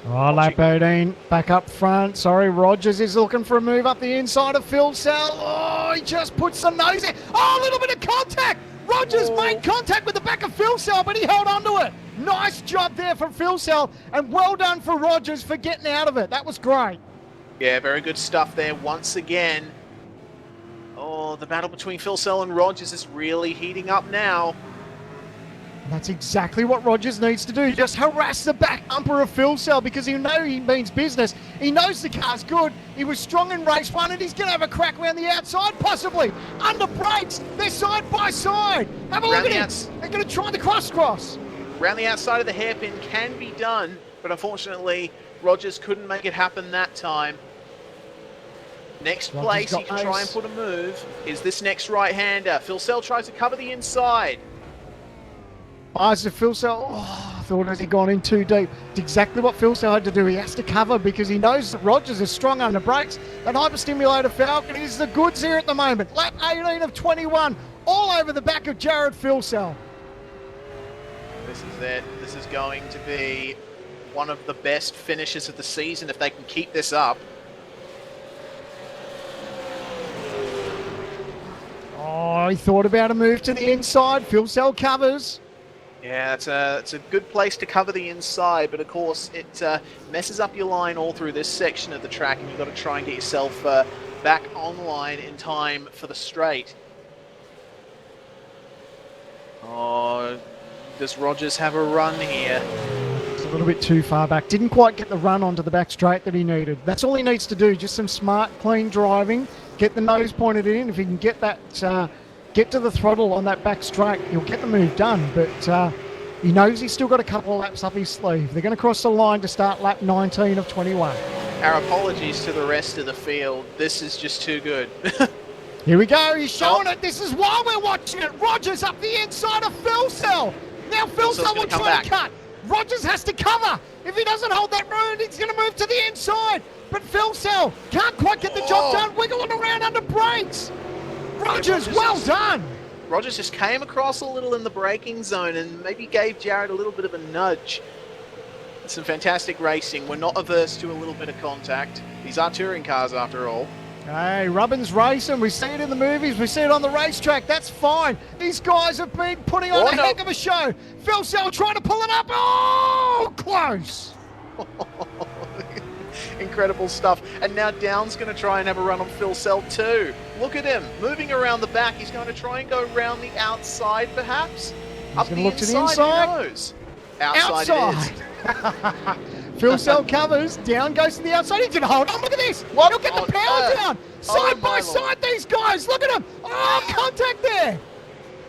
Oh, lap 18, back up front. Sorry, Rogers is looking for a move up the inside of Phil Sell. Oh, he just puts the nose in. Oh, a little bit of contact. Rogers made contact with the back of Phil Sell, but he held onto it. Nice job there from Phil Sell, and well done for Rogers for getting out of it. That was great. Yeah, very good stuff there once again. Oh, the battle between Phil Sell and Rogers is really heating up now. That's exactly what Rogers needs to do. Just harass the back bumper of Phil Cell because he means business. He knows the car's good. He was strong in race 1 and he's going to have a crack around the outside, possibly. Under brakes. They're side by side. Have a look at it. They're going to try the cross. Around the outside of the hairpin can be done, but unfortunately, Rogers couldn't make it happen that time. Next place he can try and put a move is this next right-hander. Phil Cell tries to cover the inside. Eyes to Phil Cell. Oh, I thought as he gone in too deep. It's exactly what Phil Cell had to do. He has to cover because he knows that Rogers is strong under brakes. That hyperstimulator Falcon is the goods here at the moment. Lap 18 of 21, all over the back of Jared Phil Cell. This is it. This is going to be one of the best finishes of the season if they can keep this up. Oh, he thought about a move to the inside. Phil Cell covers. Yeah, it's a good place to cover the inside, but of course it messes up your line all through this section of the track, and you've got to try and get yourself back online in time for the straight. Oh, does Rogers have a run here? It's a little bit too far back. Didn't quite get the run onto the back straight that he needed. That's all he needs to do. Just some smart, clean driving. Get the nose pointed in. If he can get that, get to the throttle on that back straight, he'll get the move done. But he knows he's still got a couple of laps up his sleeve. They're going to cross the line to start lap 19 of 21. Our apologies to the rest of the field. This is just too good. Here we go. He's showing it. This is why we're watching it. Rogers up the inside of Phil Cell. Now Phil Cell will try to cut. Rogers has to cover. If he doesn't hold that road, he's going to move to the inside. But Phil Cell can't quite get the job done, wiggling around under brakes. Rogers, well done. Rogers just came across a little in the braking zone and maybe gave Jared a little bit of a nudge. Some fantastic racing. We're not averse to a little bit of contact. These are touring cars after all. Hey, Rubbin's racing. We see it in the movies. We see it on the racetrack. That's fine. These guys have been putting on a heck of a show. Phil Cell trying to pull it up. Oh, close. Incredible stuff. And now Down's going to try and have a run on Phil Cell too. Look at him moving around the back. He's going to try and go around the outside perhaps. He's Up going to the look to the inside. Who knows? Outside. It is. Phil Cell covers. Down goes to the outside. He can hold on. Look at this. Look at the power down. Side by side, these guys. Look at them. Oh, contact there.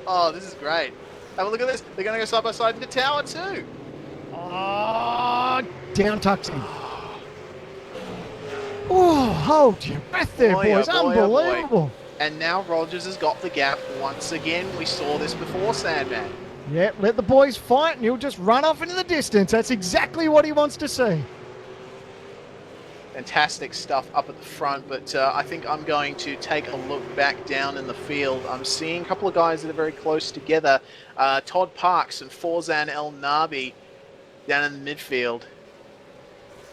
Oh, this is great. Have a look at this. They're going to go side by side into tower too. Oh, down tucks in. Oh, hold your breath there, boys. Unbelievable. And now Rogers has got the gap once again. We saw this before, Sandman. Yep, let the boys fight and he'll just run off into the distance. That's exactly what he wants to see. Fantastic stuff up at the front, but I think I'm going to take a look back down in the field. I'm seeing a couple of guys that are very close together. Todd Parks and Forzan El Nabi down in the midfield.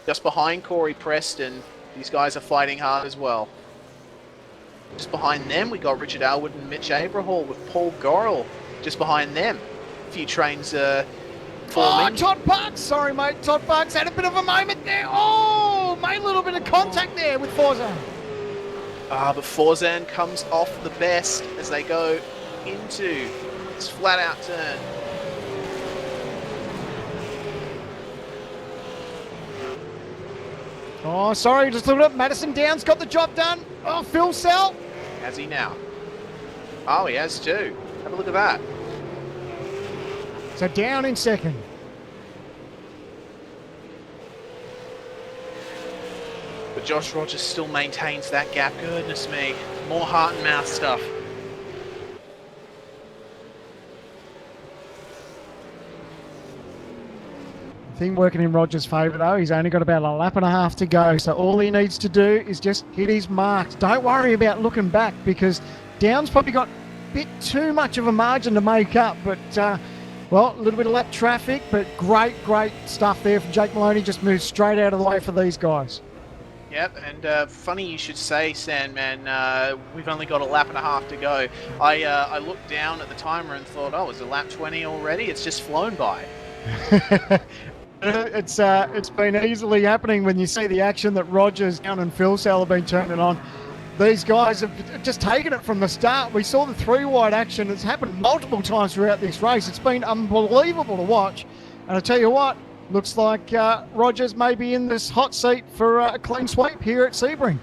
Just behind Corey Preston. These guys are fighting hard as well. Just behind them, we got Richard Elwood and Mitch Abrahall with Paul Gorrell just behind them. A few trains forming. Todd Parks! Sorry, mate. Todd Parks had a bit of a moment there. Oh, made a little bit of contact there with Forzan. But Forzan comes off the best as they go into this flat-out turn. Oh, sorry, just look it up. Madison Downs got the job done. Oh, Phil Cell. Has he now? Oh, he has too. Have a look at that. So down in second. But Josh Rogers still maintains that gap. Goodness me. More heart and mouth stuff. Thing working in Rogers' favour though, he's only got about a lap and a half to go, so all he needs to do is just hit his marks. Don't worry about looking back because Down's probably got a bit too much of a margin to make up, but well, a little bit of lap traffic, but great stuff there from Jake Maloney. Just moves straight out of the way for these guys. Yep, and funny you should say, Sandman, we've only got a lap and a half to go. I looked down at the timer and thought, oh, is it lap 20 already? It's just flown by. It's been easily happening when you see the action that Rogers, Down and Phil Cell have been turning on. these guys have just taken it from the start. We saw the 3-wide action. It's happened multiple times throughout this race. It's been unbelievable to watch. And I tell you what, looks like Rogers may be in this hot seat for a clean sweep here at Sebring.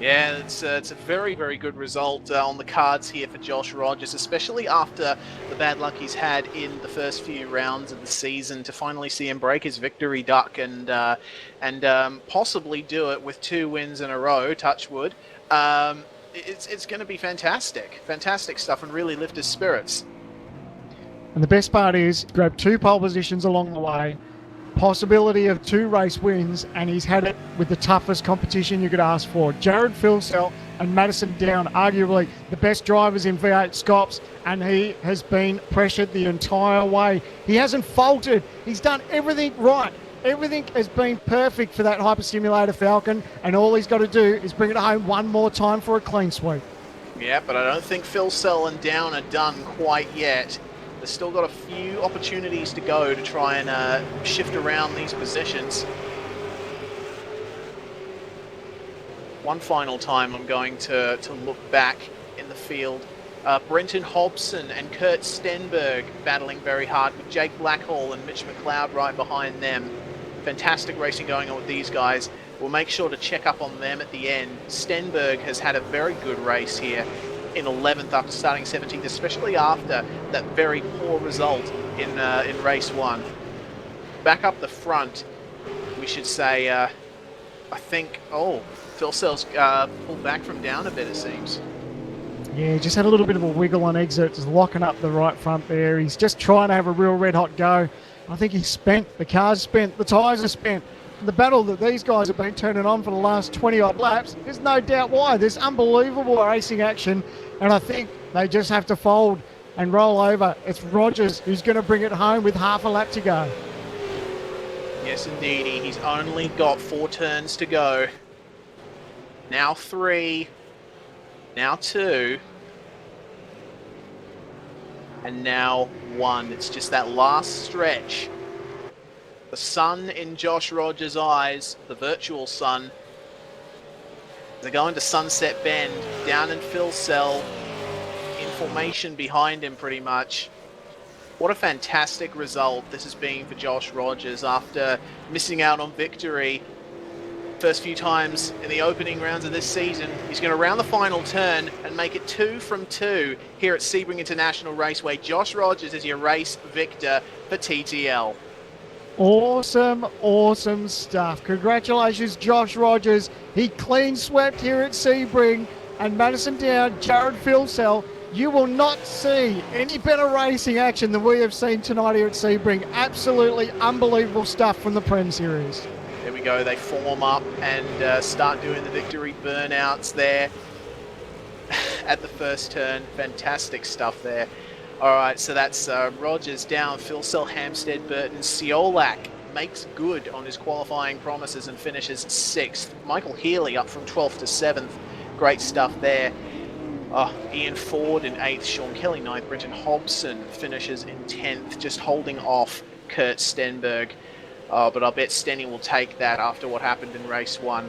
Yeah, it's a very, very good result on the cards here for Josh Rogers, especially after the bad luck he's had in the first few rounds of the season. To finally see him break his victory duck and possibly do it with 2 wins in a row, touch wood, it's going to be fantastic. Fantastic stuff and really lift his spirits. And the best part is, grab 2 pole positions along the way, possibility of 2 race wins, and he's had it with the toughest competition you could ask for. Jared Filsell and Madison Down, arguably the best drivers in V8 SCOPS, and he has been pressured the entire way. He hasn't faltered. He's done everything right. Everything has been perfect for that hyperstimulator Falcon, and all he's got to do is bring it home one more time for a clean sweep. Yeah, but I don't think Filsell and Down are done quite yet. They've still got a few opportunities to go to try and shift around these positions. One final time I'm going to look back in the field. Brenton Hobson and Kurt Stenberg battling very hard with Jake Blackhall and Mitch McLeod right behind them. Fantastic racing going on with these guys. We'll make sure to check up on them at the end. Stenberg has had a very good race here in 11th after starting 17th, especially after that very poor result in race 1. Back up the front, we should say, I think, Filsell's pulled back from Down a bit, it seems. Yeah, just had a little bit of a wiggle on exit, just locking up the right front there. He's just trying to have a real red-hot go. I think he's spent, the car's spent, the tyres are spent. The battle that these guys have been turning on for the last 20-odd laps, there's no doubt why. There's unbelievable racing action, and I think they just have to fold and roll over. It's Rogers who's going to bring it home with half a lap to go. Yes, indeedy. He's only got 4 turns to go. Now 3, now 2, and now 1. It's just that last stretch. The sun in Josh Rogers' eyes, the virtual sun. They're going to Sunset Bend, Down in Filsell, in formation behind him pretty much. What a fantastic result this has been for Josh Rogers after missing out on victory first few times in the opening rounds of this season. He's going to round the final turn and make it 2 from 2 here at Sebring International Raceway. Josh Rogers is your race victor for TTL. Awesome, awesome stuff. Congratulations, Josh Rogers. He clean swept here at Sebring, and Madison Down, Jared Filsell. You will not see any better racing action than we have seen tonight here at Sebring. Absolutely unbelievable stuff from the Prem Series. There we go. They form up and start doing the victory burnouts there at the first turn. Fantastic stuff there. All right, so that's Rogers, Down, Filsell, Hampstead, Burton, Ciolak makes good on his qualifying promises and finishes 6th. Michael Healy up from 12th to 7th. Great stuff there. Ian Ford in 8th, Sean Kelly 9th, Brenton Hobson finishes in 10th, just holding off Kurt Stenberg. But I'll bet Stenny will take that after what happened in race 1.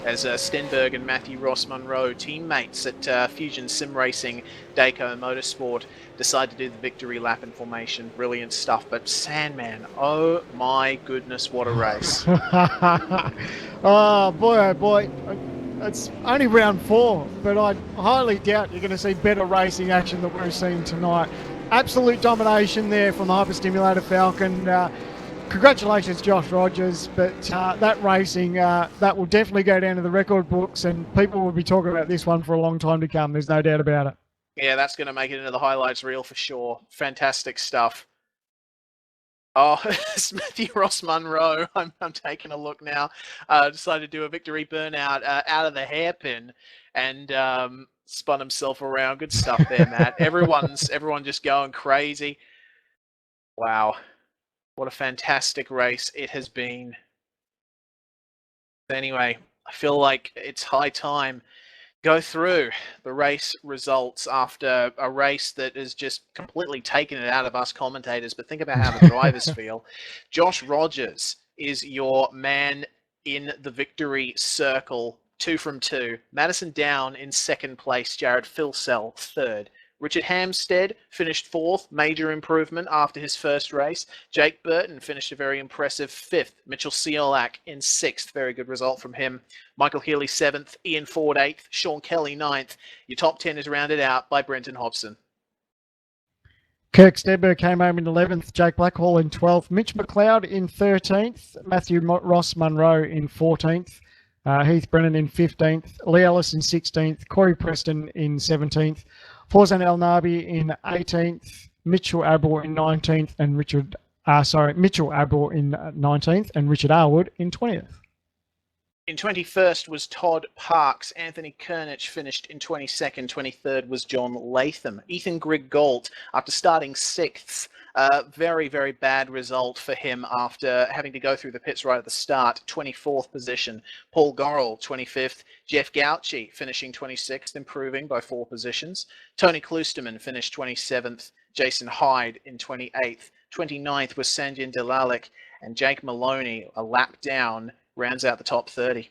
As Stenberg and Matthew Ross Munro, teammates at Fusion Sim Racing, Dayco Motorsport, decide to do the victory lap in formation. Brilliant stuff. But Sandman, oh my goodness, what a race. Oh boy. It's only round 4, but I highly doubt you're going to see better racing action than we're seeing tonight. Absolute domination there from the Hyperstimulator Falcon. Congratulations, Josh Rogers, but that racing, that will definitely go down to the record books, and people will be talking about this one for a long time to come. There's no doubt about it. Yeah, that's going to make it into the highlights reel for sure. Fantastic stuff. Oh, it's Matthew Ross Munro. I'm taking a look now. Decided to do a victory burnout out of the hairpin and spun himself around. Good stuff there, Matt. Everyone just going crazy. Wow. What a fantastic race it has been. Anyway, I feel like it's high time go through the race results after a race that has just completely taken it out of us commentators. But think about how the drivers feel. Josh Rogers is your man in the victory circle, 2 from 2. Madison Down in second place, Jared Filsell third. Richard Hamstead finished fourth, major improvement after his first race. Jake Burton finished a very impressive fifth. Mitchell Ciolak in sixth, very good result from him. Michael Healy seventh, Ian Ford eighth, Sean Kelly ninth. Your top 10 is rounded out by Brenton Hobson. Kirk Stedberg came home in 11th, Jake Blackhall in 12th, Mitch McLeod in 13th, Matthew Ross Munro in 14th, Heath Brennan in 15th, Lee Ellis in 16th, Corey Preston in 17th, Fawzan El Nabi in 18th, Mitchell Abel in 19th, and Mitchell Abel in 19th, and Richard Arwood in 20th. In 21st was Todd Parks. Anthony Kernich finished in 22nd. 23rd was John Latham. Ethan Griggold, after starting 6th, very, very bad result for him after having to go through the pits right at the start. 24th position. Paul Gorrell, 25th. Jeff Gauci finishing 26th, improving by 4 positions. Tony Klusterman finished 27th. Jason Hyde in 28th. 29th was Sanjin Delalik, and Jake Maloney, a lap down, rounds out the top 30.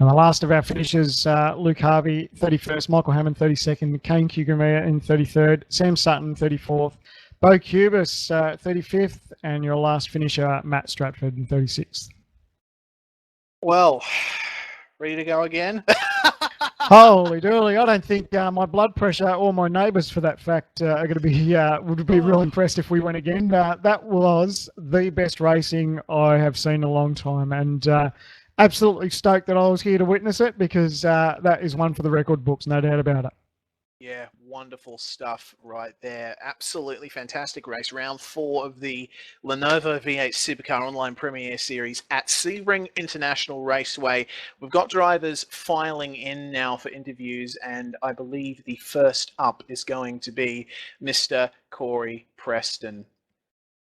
And the last of our finishers, Luke Harvey, 31st, Michael Hammond, 32nd, Kane Kugamia in 33rd, Sam Sutton, 34th, Bo Cubis, 35th, and your last finisher, Matt Stratford, in 36th. Well, ready to go again? Holy dooly! I don't think my blood pressure or my neighbours, for that fact, are going to be would be real impressed if we went again. That was the best racing I have seen in a long time, and absolutely stoked that I was here to witness it, because that is one for the record books, no doubt about it. Yeah, wonderful stuff right there. Absolutely fantastic race. Round 4 of the Lenovo V8 Supercar Online Premier Series at Sebring International Raceway. We've got drivers filing in now for interviews, and I believe the first up is going to be Mr. Corey Preston.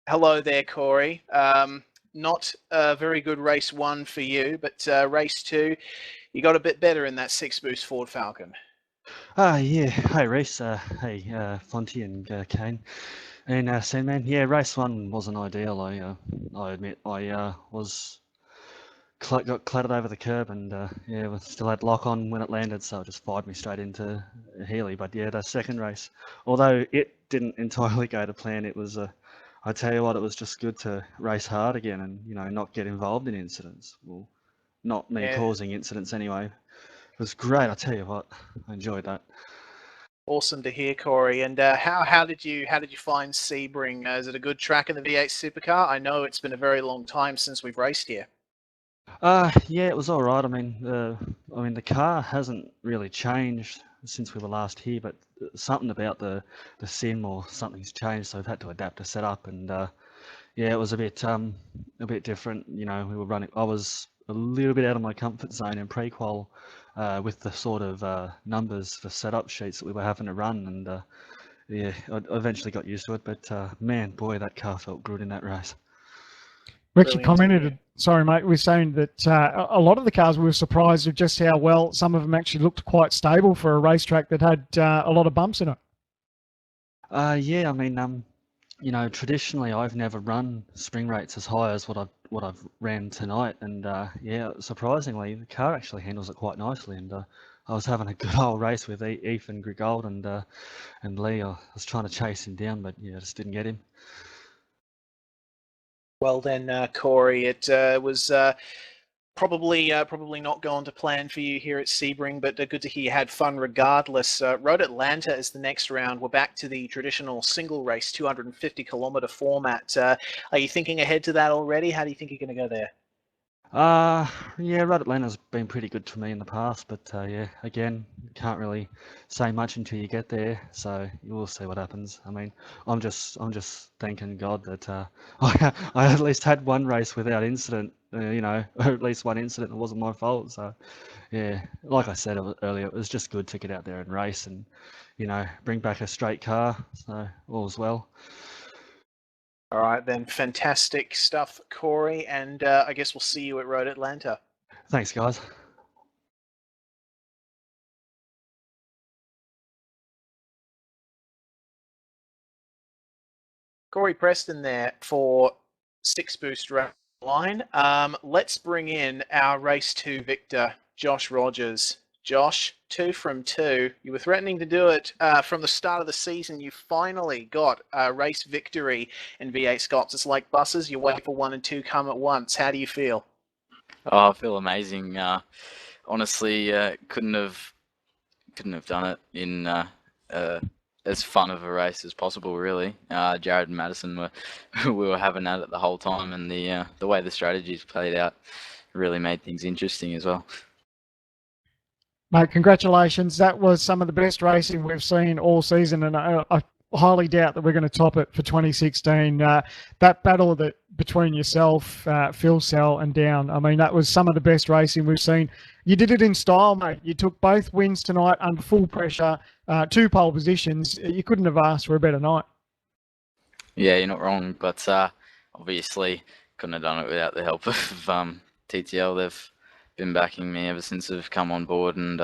Hello there, Corey. Not a very good race 1 for you, but race 2, you got a bit better in that 6-boost Ford Falcon. Yeah. Hi, Reese. Hey, Fonty and Kane. And Sandman. Yeah, race 1 wasn't ideal. I admit I got clattered over the curb, and yeah, we still had lock on when it landed, so it just fired me straight into Healy. But yeah, the second race, although it didn't entirely go to plan, it was I tell you what, it was just good to race hard again, and not get involved in incidents. Well, not me causing incidents anyway. It was great, I tell you what. I enjoyed that. Awesome to hear, Corey. And how did you find Sebring? Is it a good track in the V8 Supercar? I know it's been a very long time since we've raced here. Yeah, it was all right. I mean, the car hasn't really changed since we were last here, but something about the sim or something's changed, so we've had to adapt the setup. And yeah, it was a bit different. We were running. I was a little bit out of my comfort zone in pre-qual with the sort of numbers for setup sheets that we were having to run, and yeah, I eventually got used to it. But man, boy, that car felt good in that race. Richard commented, sorry mate, we're saying that a lot of the cars, we were surprised at just how well some of them actually looked quite stable for a racetrack that had a lot of bumps in it. Yeah, I mean, traditionally I've never run spring rates as high as what I've ran tonight, and yeah, surprisingly the car actually handles it quite nicely. And I was having a good old race with Ethan Griggold and Lee. I was trying to chase him down, but yeah, just didn't get him. Well then, Corey, it was probably not going to plan for you here at Sebring, but good to hear you had fun regardless. Road Atlanta is the next round. We're back to the traditional single race, 250-kilometer format. Are you thinking ahead to that already? How do you think you're going to go there? Yeah, Road Atlanta's been pretty good to me in the past, but yeah, again, can't really say much until you get there, so you will see what happens. I mean, I'm just thanking God that I at least had one race without incident, or at least one incident that wasn't my fault. So yeah, like I said earlier, it was just good to get out there and race and bring back a straight car. So all's well. All right, then. Fantastic stuff, Corey, and I guess we'll see you at Road Atlanta. Thanks, guys. Corey Preston there for 6-boost line. Let's bring in our race 2 victor, Josh Rogers. Josh, 2 from 2. You were threatening to do it from the start of the season. You finally got a race victory in V8 Scops. It's like buses. You wait for 1 and 2 come at once. How do you feel? Oh, I feel amazing. Honestly, couldn't have done it in as fun of a race as possible. Really, Jared and Madison were we were having at it the whole time, and the way the strategies played out really made things interesting as well. Mate, congratulations. That was some of the best racing we've seen all season, and I highly doubt that we're going to top it for 2016. That battle between yourself, Phil Sell and Down, I mean, that was some of the best racing we've seen. You did it in style, mate. You took both wins tonight under full pressure, 2 pole positions. You couldn't have asked for a better night. Yeah, you're not wrong, but obviously couldn't have done it without the help of TTL. They've been backing me ever since I've come on board, and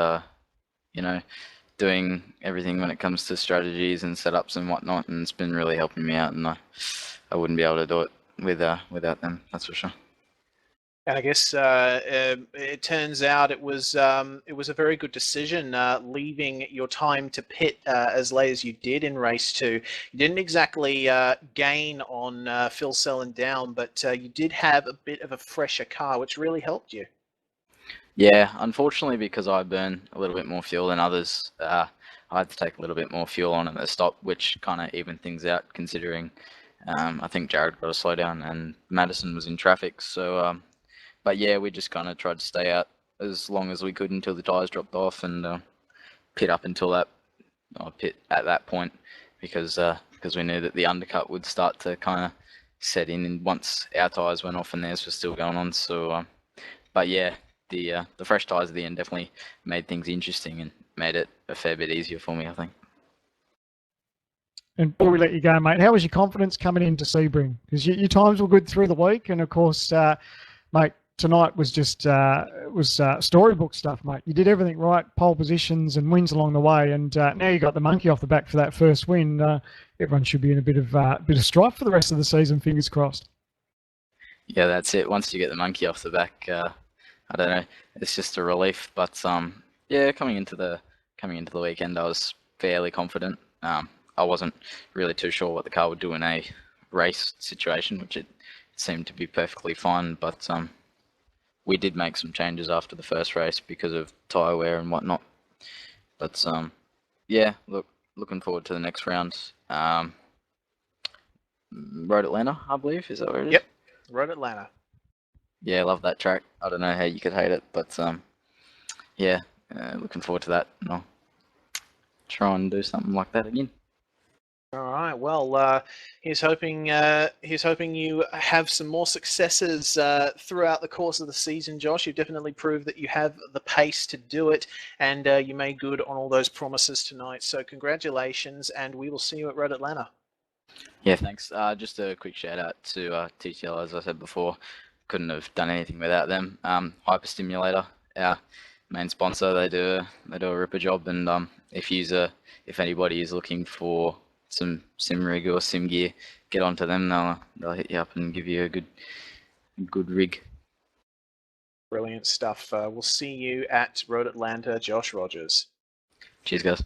doing everything when it comes to strategies and setups and whatnot, and it's been really helping me out, and I wouldn't be able to do it without them, that's for sure. And I guess it turns out it was a very good decision leaving your time to pit as late as you did in race 2. You didn't exactly gain on Phil Sell and Down, but you did have a bit of a fresher car, which really helped you. Yeah, unfortunately, because I burn a little bit more fuel than others, I had to take a little bit more fuel on at the stop, which kind of evened things out, considering I think Jared got a slowdown and Madison was in traffic. So, but yeah, we just kind of tried to stay out as long as we could until the tyres dropped off, and pit up until pit at that point, because we knew that the undercut would start to kind of set in, and once our tyres went off and theirs were still going on. So, but yeah. The fresh tyres at the end definitely made things interesting and made it a fair bit easier for me, I think. And before we let you go, mate, how was your confidence coming into Sebring? Because your times were good through the week, and of course, mate, tonight was just storybook stuff, mate. You did everything right, pole positions and wins along the way, and now you got the monkey off the back for that first win. Everyone should be in a bit of strife for the rest of the season. Fingers crossed. Yeah, that's it. Once you get the monkey off the back, I don't know. It's just a relief, but yeah, coming into the weekend, I was fairly confident. I wasn't really too sure what the car would do in a race situation, which it seemed to be perfectly fine. But we did make some changes after the first race because of tyre wear and whatnot. But yeah, looking forward to the next round. Road Atlanta, I believe, is that where it is? Yep, Road Atlanta. Yeah, I love that track. I don't know how you could hate it, but yeah, looking forward to that. And I'll try and do something like that again. All right. Well, here's hoping you have some more successes throughout the course of the season, Josh. You've definitely proved that you have the pace to do it, and you made good on all those promises tonight. So congratulations, and we will see you at Road Atlanta. Yeah, thanks. Just a quick shout out to TTL, as I said before. Couldn't have done anything without them. Hyperstimulator, our main sponsor, they do a ripper job, and if anybody is looking for some sim rig or sim gear, get onto them. They'll hit you up and give you a good rig. Brilliant stuff. We'll see you at Road Atlanta, Josh Rogers. Cheers, guys.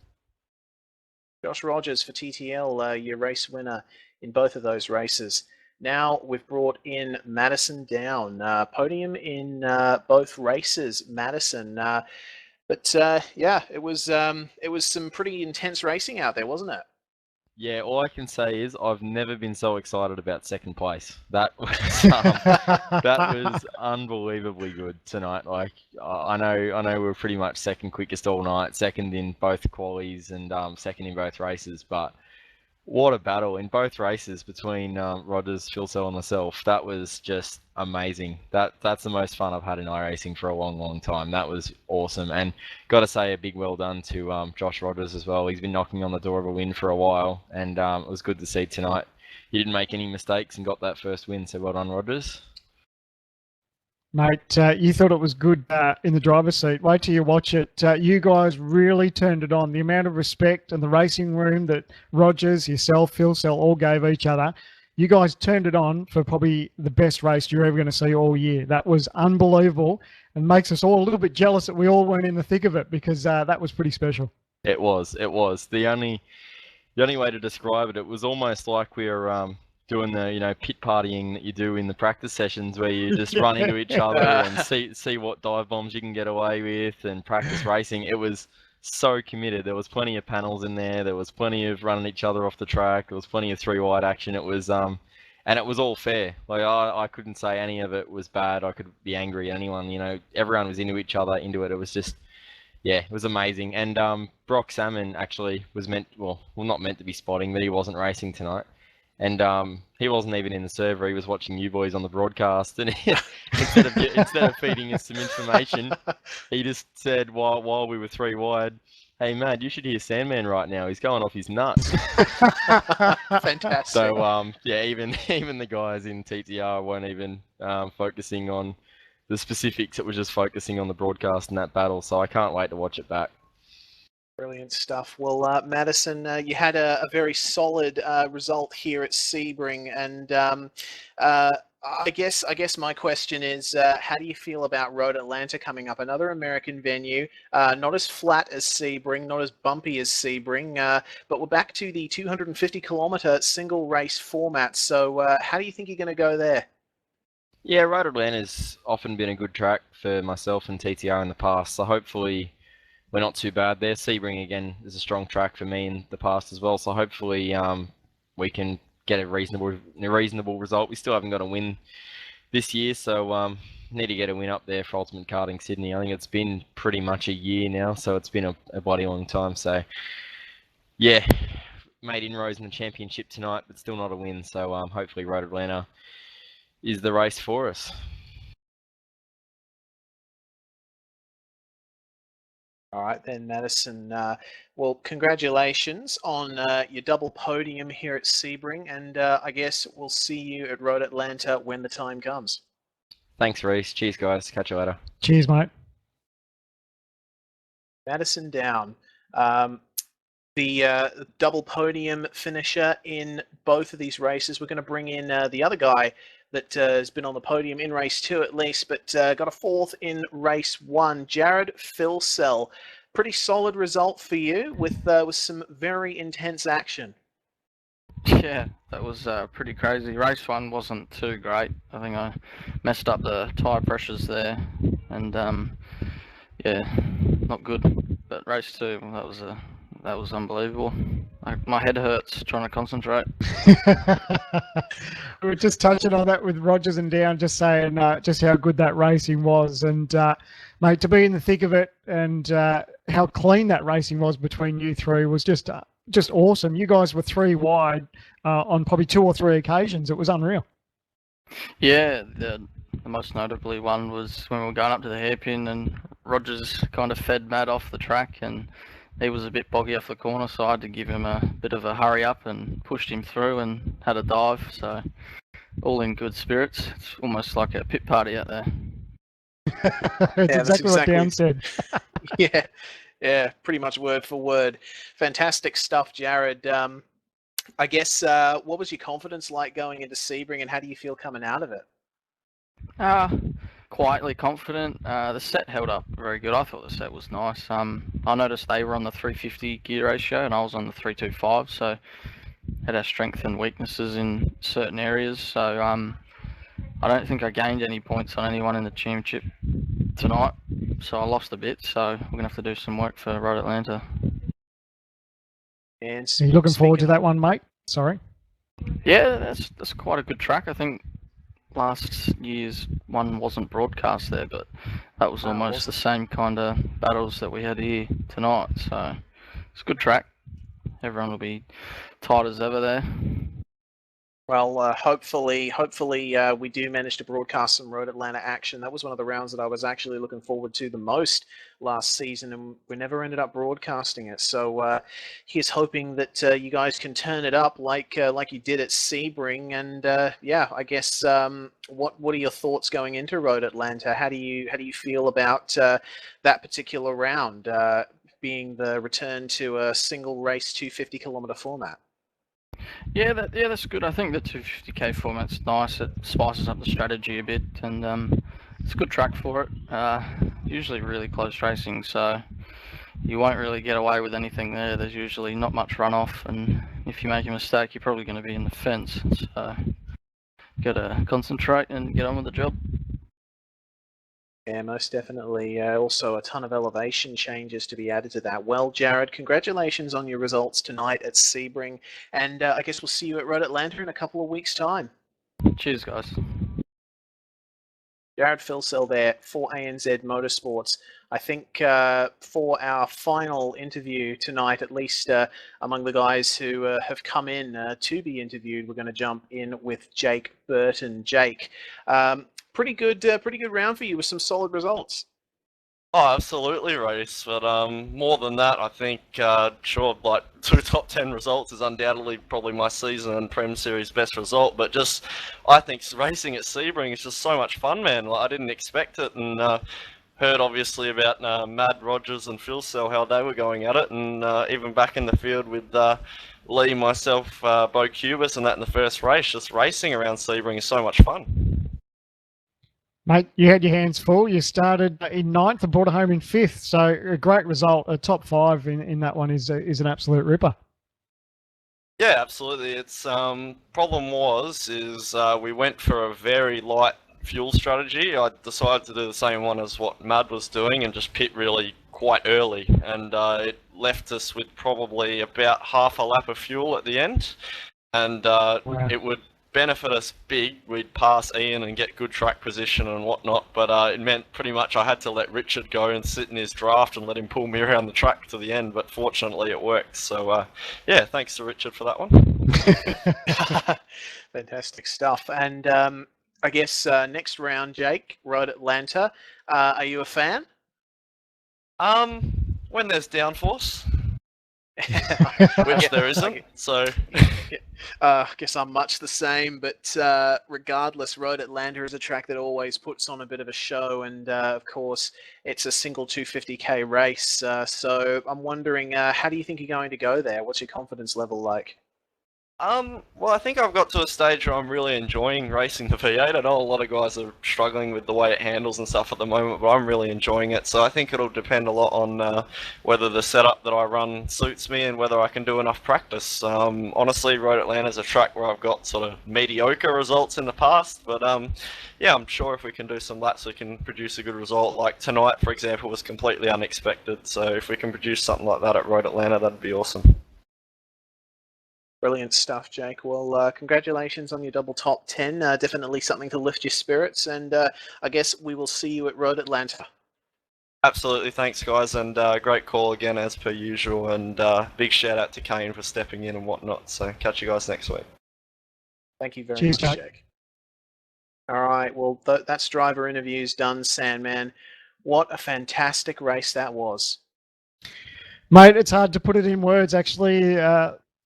Josh Rogers for TTL, your race winner in both of those races. Now we've brought in Madison Down, podium in both races, Madison. But yeah, it was some pretty intense racing out there, wasn't it? Yeah, all I can say is I've never been so excited about second place. That was unbelievably good tonight. Like I know we were pretty much second quickest all night, second in both qualies and second in both races, but what a battle in both races between Rogers, Phil Sell and myself. That was just amazing. That's the most fun I've had in iRacing for a long time. That was awesome. And got to say a big well done to Josh Rogers as well. He's been knocking on the door of a win for a while, and it was good to see tonight. He didn't make any mistakes and got that first win, so well done, Rogers. Mate, you thought it was good in the driver's seat. Wait till you watch it. You guys really turned it on. The amount of respect and the racing room that Rogers, yourself, Phil Sell all gave each other. you guys turned it on for probably the best race you're ever going to see all year. That was unbelievable and makes us all a little bit jealous that we all weren't in the thick of it because that was pretty special. It was. The only way to describe it, it was almost like we were doing the pit partying that you do in the practice sessions where you just run into each other and see what dive bombs you can get away with and practice racing. It was so committed. There was plenty of panels in there. There was plenty of running each other off the track. There was plenty of 3-wide action. It was and it was all fair. Like I couldn't say any of it was bad. I could be angry at anyone. Everyone was into each other, into it. It was just, yeah, it was amazing. And Brock Salmon actually was not meant to be spotting, but he wasn't racing tonight. And he wasn't even in the server. He was watching you boys on the broadcast, and instead of feeding us some information, he just said while we were 3 wide, "Hey man, you should hear Sandman right now. He's going off his nuts." Fantastic. So yeah, even the guys in TTR weren't even focusing on the specifics. It was just focusing on the broadcast and that battle. So I can't wait to watch it back. Brilliant stuff. Well, Madison, you had a very solid result here at Sebring, and I guess my question is, how do you feel about Road Atlanta coming up? Another American venue, not as flat as Sebring, not as bumpy as Sebring, but we're back to the 250-kilometer single race format. So, how do you think you're going to go there? Yeah, Road Atlanta's often been a good track for myself and TTR in the past, so hopefully we're not too bad there. Sebring, again, is a strong track for me in the past as well, so hopefully we can get a reasonable result. We still haven't got a win this year, so need to get a win up there for Ultimate Karting Sydney. I think it's been pretty much a year now, so it's been a bloody long time. So, yeah, made inroads in the championship tonight, but still not a win, so hopefully Road Atlanta is the race for us. All right then, Madison. Well, congratulations on your double podium here at Sebring, and I guess we'll see you at Road Atlanta when the time comes. Thanks, Reece. Cheers, guys. Catch you later. Cheers, mate. Madison Down, the double podium finisher in both of these races. We're going to bring in the other guy that has been on the podium in race 2 at least, but got a 4th in race 1. Jared Philsell, pretty solid result for you with some very intense action. Yeah, that was pretty crazy. Race 1 wasn't too great. I think I messed up the tyre pressures there, and yeah, not good. But race 2, that was unbelievable. My head hurts trying to concentrate. We were just touching on that with Rogers and Down, just saying just how good that racing was. And, mate, to be in the thick of it and how clean that racing was between you three was just awesome. You guys were 3 wide on probably 2 or 3 occasions. It was unreal. Yeah, the most notably one was when we were going up to the hairpin and Rogers kind of fed Matt off the track, and he was a bit boggy off the corner, so I had to give him a bit of a hurry up and pushed him through and had a dive. So all in good spirits. It's almost like a pit party out there. It's exactly what Dan said. Yeah, pretty much word for word. Fantastic stuff, Jared. I guess what was your confidence like going into Sebring, and how do you feel coming out of it? Quietly confident. The set held up very good. I thought the set was nice. I noticed they were on the 350 gear ratio and I was on the 325, so had our strengths and weaknesses in certain areas. So I don't think I gained any points on anyone in the championship tonight, so I lost a bit. So we're gonna have to do some work for Road Atlanta. And Are you looking forward to that one, mate? Sorry. Yeah, that's quite a good track. I think last year's one wasn't broadcast there, but that was almost the same kind of battles that we had here tonight. So it's a good track. Everyone will be tight as ever there. Well, hopefully we do manage to broadcast some Road Atlanta action. That was one of the rounds that I was actually looking forward to the most last season, and we never ended up broadcasting it. So here's hoping that you guys can turn it up like you did at Sebring. And yeah, I guess what are your thoughts going into Road Atlanta? How do you feel about that particular round being the return to a single race 250-kilometer format? That's good. I think the 250k format's nice. It spices up the strategy a bit, and it's a good track for it. Usually really close racing, so you won't really get away with anything there. There's usually not much runoff, and if you make a mistake, you're probably going to be in the fence. So, gotta concentrate and get on with the job. Yeah, most definitely. Also, a ton of elevation changes to be added to that. Well, Jared, congratulations on your results tonight at Sebring, and I guess we'll see you at Road Atlanta in a couple of weeks' time. Cheers, guys. Jared Filsell there for ANZ Motorsports. I think for our final interview tonight, at least among the guys who have come in to be interviewed, we're going to jump in with Jake Burton. Jake, pretty good round for you with some solid results. Oh, absolutely, Race. But more than that, I think, sure, like 2 top 10 results is undoubtedly probably my season and Prem Series best result. But just, I think racing at Sebring is just so much fun, man. Like, I didn't expect it, and heard obviously about Mad Rogers and Phil Cell, how they were going at it, and even back in the field with Lee, myself, Bo Cubis, and that in the first race. Just racing around Sebring is so much fun. Mate, you had your hands full. You started in 9th and brought it home in 5th. So a great result. A top 5 in that one is an absolute ripper. Yeah, absolutely. It's problem is we went for a very light fuel strategy. I decided to do the same one as what Mad was doing and just pit really quite early, and it left us with probably about half a lap of fuel at the end, and Wow. It would benefit us big. We'd pass Ian and get good track position and whatnot, but it meant pretty much I had to let Richard go and sit in his draft and let him pull me around the track to the end, but fortunately it worked. So yeah, thanks to Richard for that one. Fantastic stuff. And I guess next round, Jake, Road Atlanta. Are you a fan? When there's downforce, which there isn't, so... I guess I'm much the same, but regardless, Road Atlanta is a track that always puts on a bit of a show, and of course, it's a single 250k race. So I'm wondering, how do you think you're going to go there? What's your confidence level like? Well, I think I've got to a stage where I'm really enjoying racing the V8. I know a lot of guys are struggling with the way it handles and stuff at the moment, but I'm really enjoying it. So I think it'll depend a lot on whether the setup that I run suits me and whether I can do enough practice. Honestly, Road Atlanta is a track where I've got sort of mediocre results in the past, but yeah, I'm sure if we can do some laps, we can produce a good result. Like tonight, for example, was completely unexpected. So if we can produce something like that at Road Atlanta, that'd be awesome. Brilliant stuff, Jake. Well, congratulations on your double top 10. Definitely something to lift your spirits, and I guess we will see you at Road Atlanta. Absolutely, thanks guys, and great call again as per usual, and big shout out to Kane for stepping in and whatnot. So catch you guys next week. Thank you very Cheers, much, Jake. Jake. All right, well, that's driver interviews done, Sandman. What a fantastic race that was. Mate, it's hard to put it in words, actually.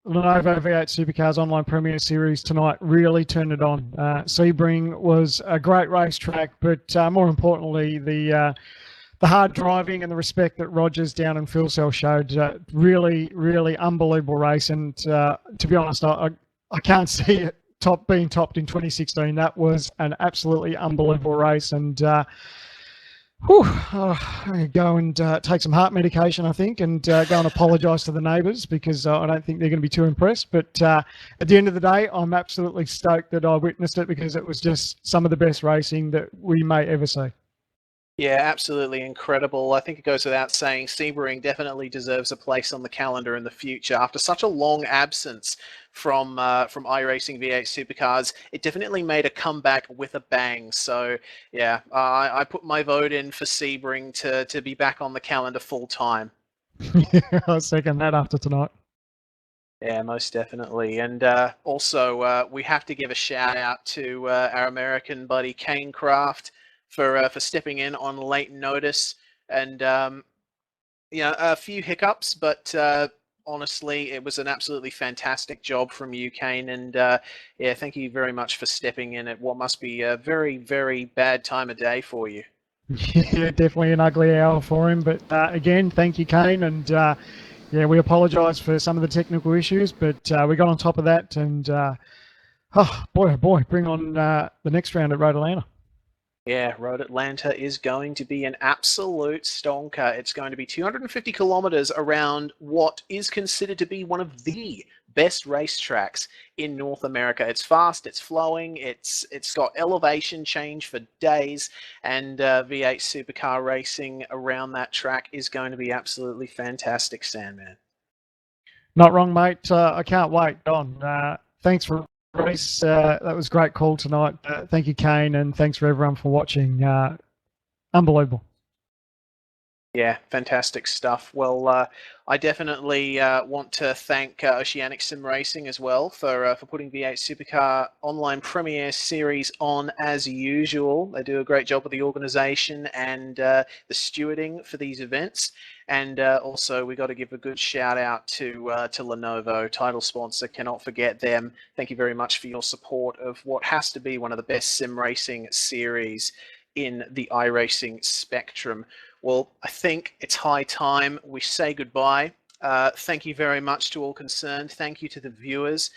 Lenovo V8 Supercars Online Premier Series tonight really turned it on. Sebring was a great racetrack, but more importantly, the hard driving and the respect that Rogers, Down and Philsell showed. Really, really unbelievable race. And to be honest, I can't see it being topped in 2016. That was an absolutely unbelievable race. And I'm going to go and take some heart medication, I think, and go and apologise to the neighbours because I don't think they're going to be too impressed. But at the end of the day, I'm absolutely stoked that I witnessed it because it was just some of the best racing that we may ever see. Yeah, absolutely incredible. I think it goes without saying Sebring definitely deserves a place on the calendar in the future. After such a long absence from iRacing V8 Supercars, it definitely made a comeback with a bang. So yeah, I put my vote in for Sebring to be back on the calendar full time. I'll second that after tonight. Yeah, most definitely. And also, we have to give a shout out to our American buddy Kane Craft for stepping in on late notice, and you know, a few hiccups, but honestly, it was an absolutely fantastic job from you, Kane. And yeah, thank you very much for stepping in at what must be a very, very bad time of day for you. Yeah, definitely an ugly hour for him. But again, thank you, Kane. And Yeah, we apologise for some of the technical issues, but we got on top of that, and oh boy, bring on the next round at Road Atlanta. Yeah, Road Atlanta is going to be an absolute stonker. It's going to be 250 kilometers around what is considered to be one of the best racetracks in North America. It's fast, it's flowing, it's got elevation change for days, and V8 supercar racing around that track is going to be absolutely fantastic, Sandman. Not wrong, mate. I can't wait. Don, thanks for Reese. That was a great call tonight. Thank you, Kane, and thanks for everyone for watching. Unbelievable. Yeah, fantastic stuff. Well, I definitely want to thank Oceanic Sim Racing as well for putting V8 Supercar Online Premier Series on as usual. They do a great job with the organisation and the stewarding for these events. And also, we got to give a good shout out to Lenovo, title sponsor. Cannot forget them. Thank you very much for your support of what has to be one of the best sim racing series in the iRacing spectrum. Well, I think it's high time we say goodbye. Thank you very much to all concerned. Thank you to the viewers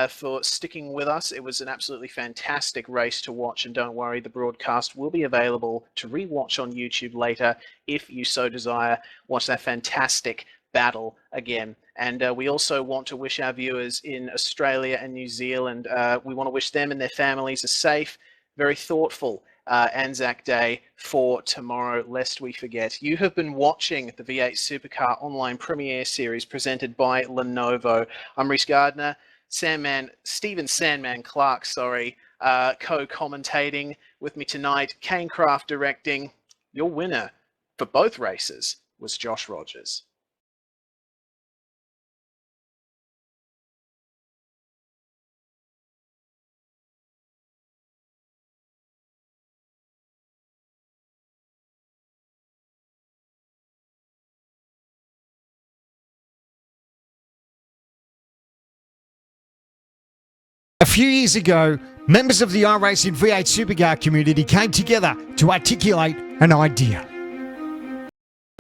for sticking with us. It was an absolutely fantastic race to watch, and don't worry, the broadcast will be available to rewatch on YouTube later if you so desire. Watch that fantastic battle again. And we also want to wish our viewers in Australia and New Zealand, we want to wish them and their families a safe, very thoughtful Anzac Day for tomorrow, lest we forget. You have been watching the V8 Supercar Online Premiere Series presented by Lenovo. I'm Rhys Gardner, Stephen Sandman Clark, co-commentating with me tonight. Kane Craft directing. Your winner for both races was Josh Rogers. A few years ago, members of the iRacing V8 Supercar community came together to articulate an idea.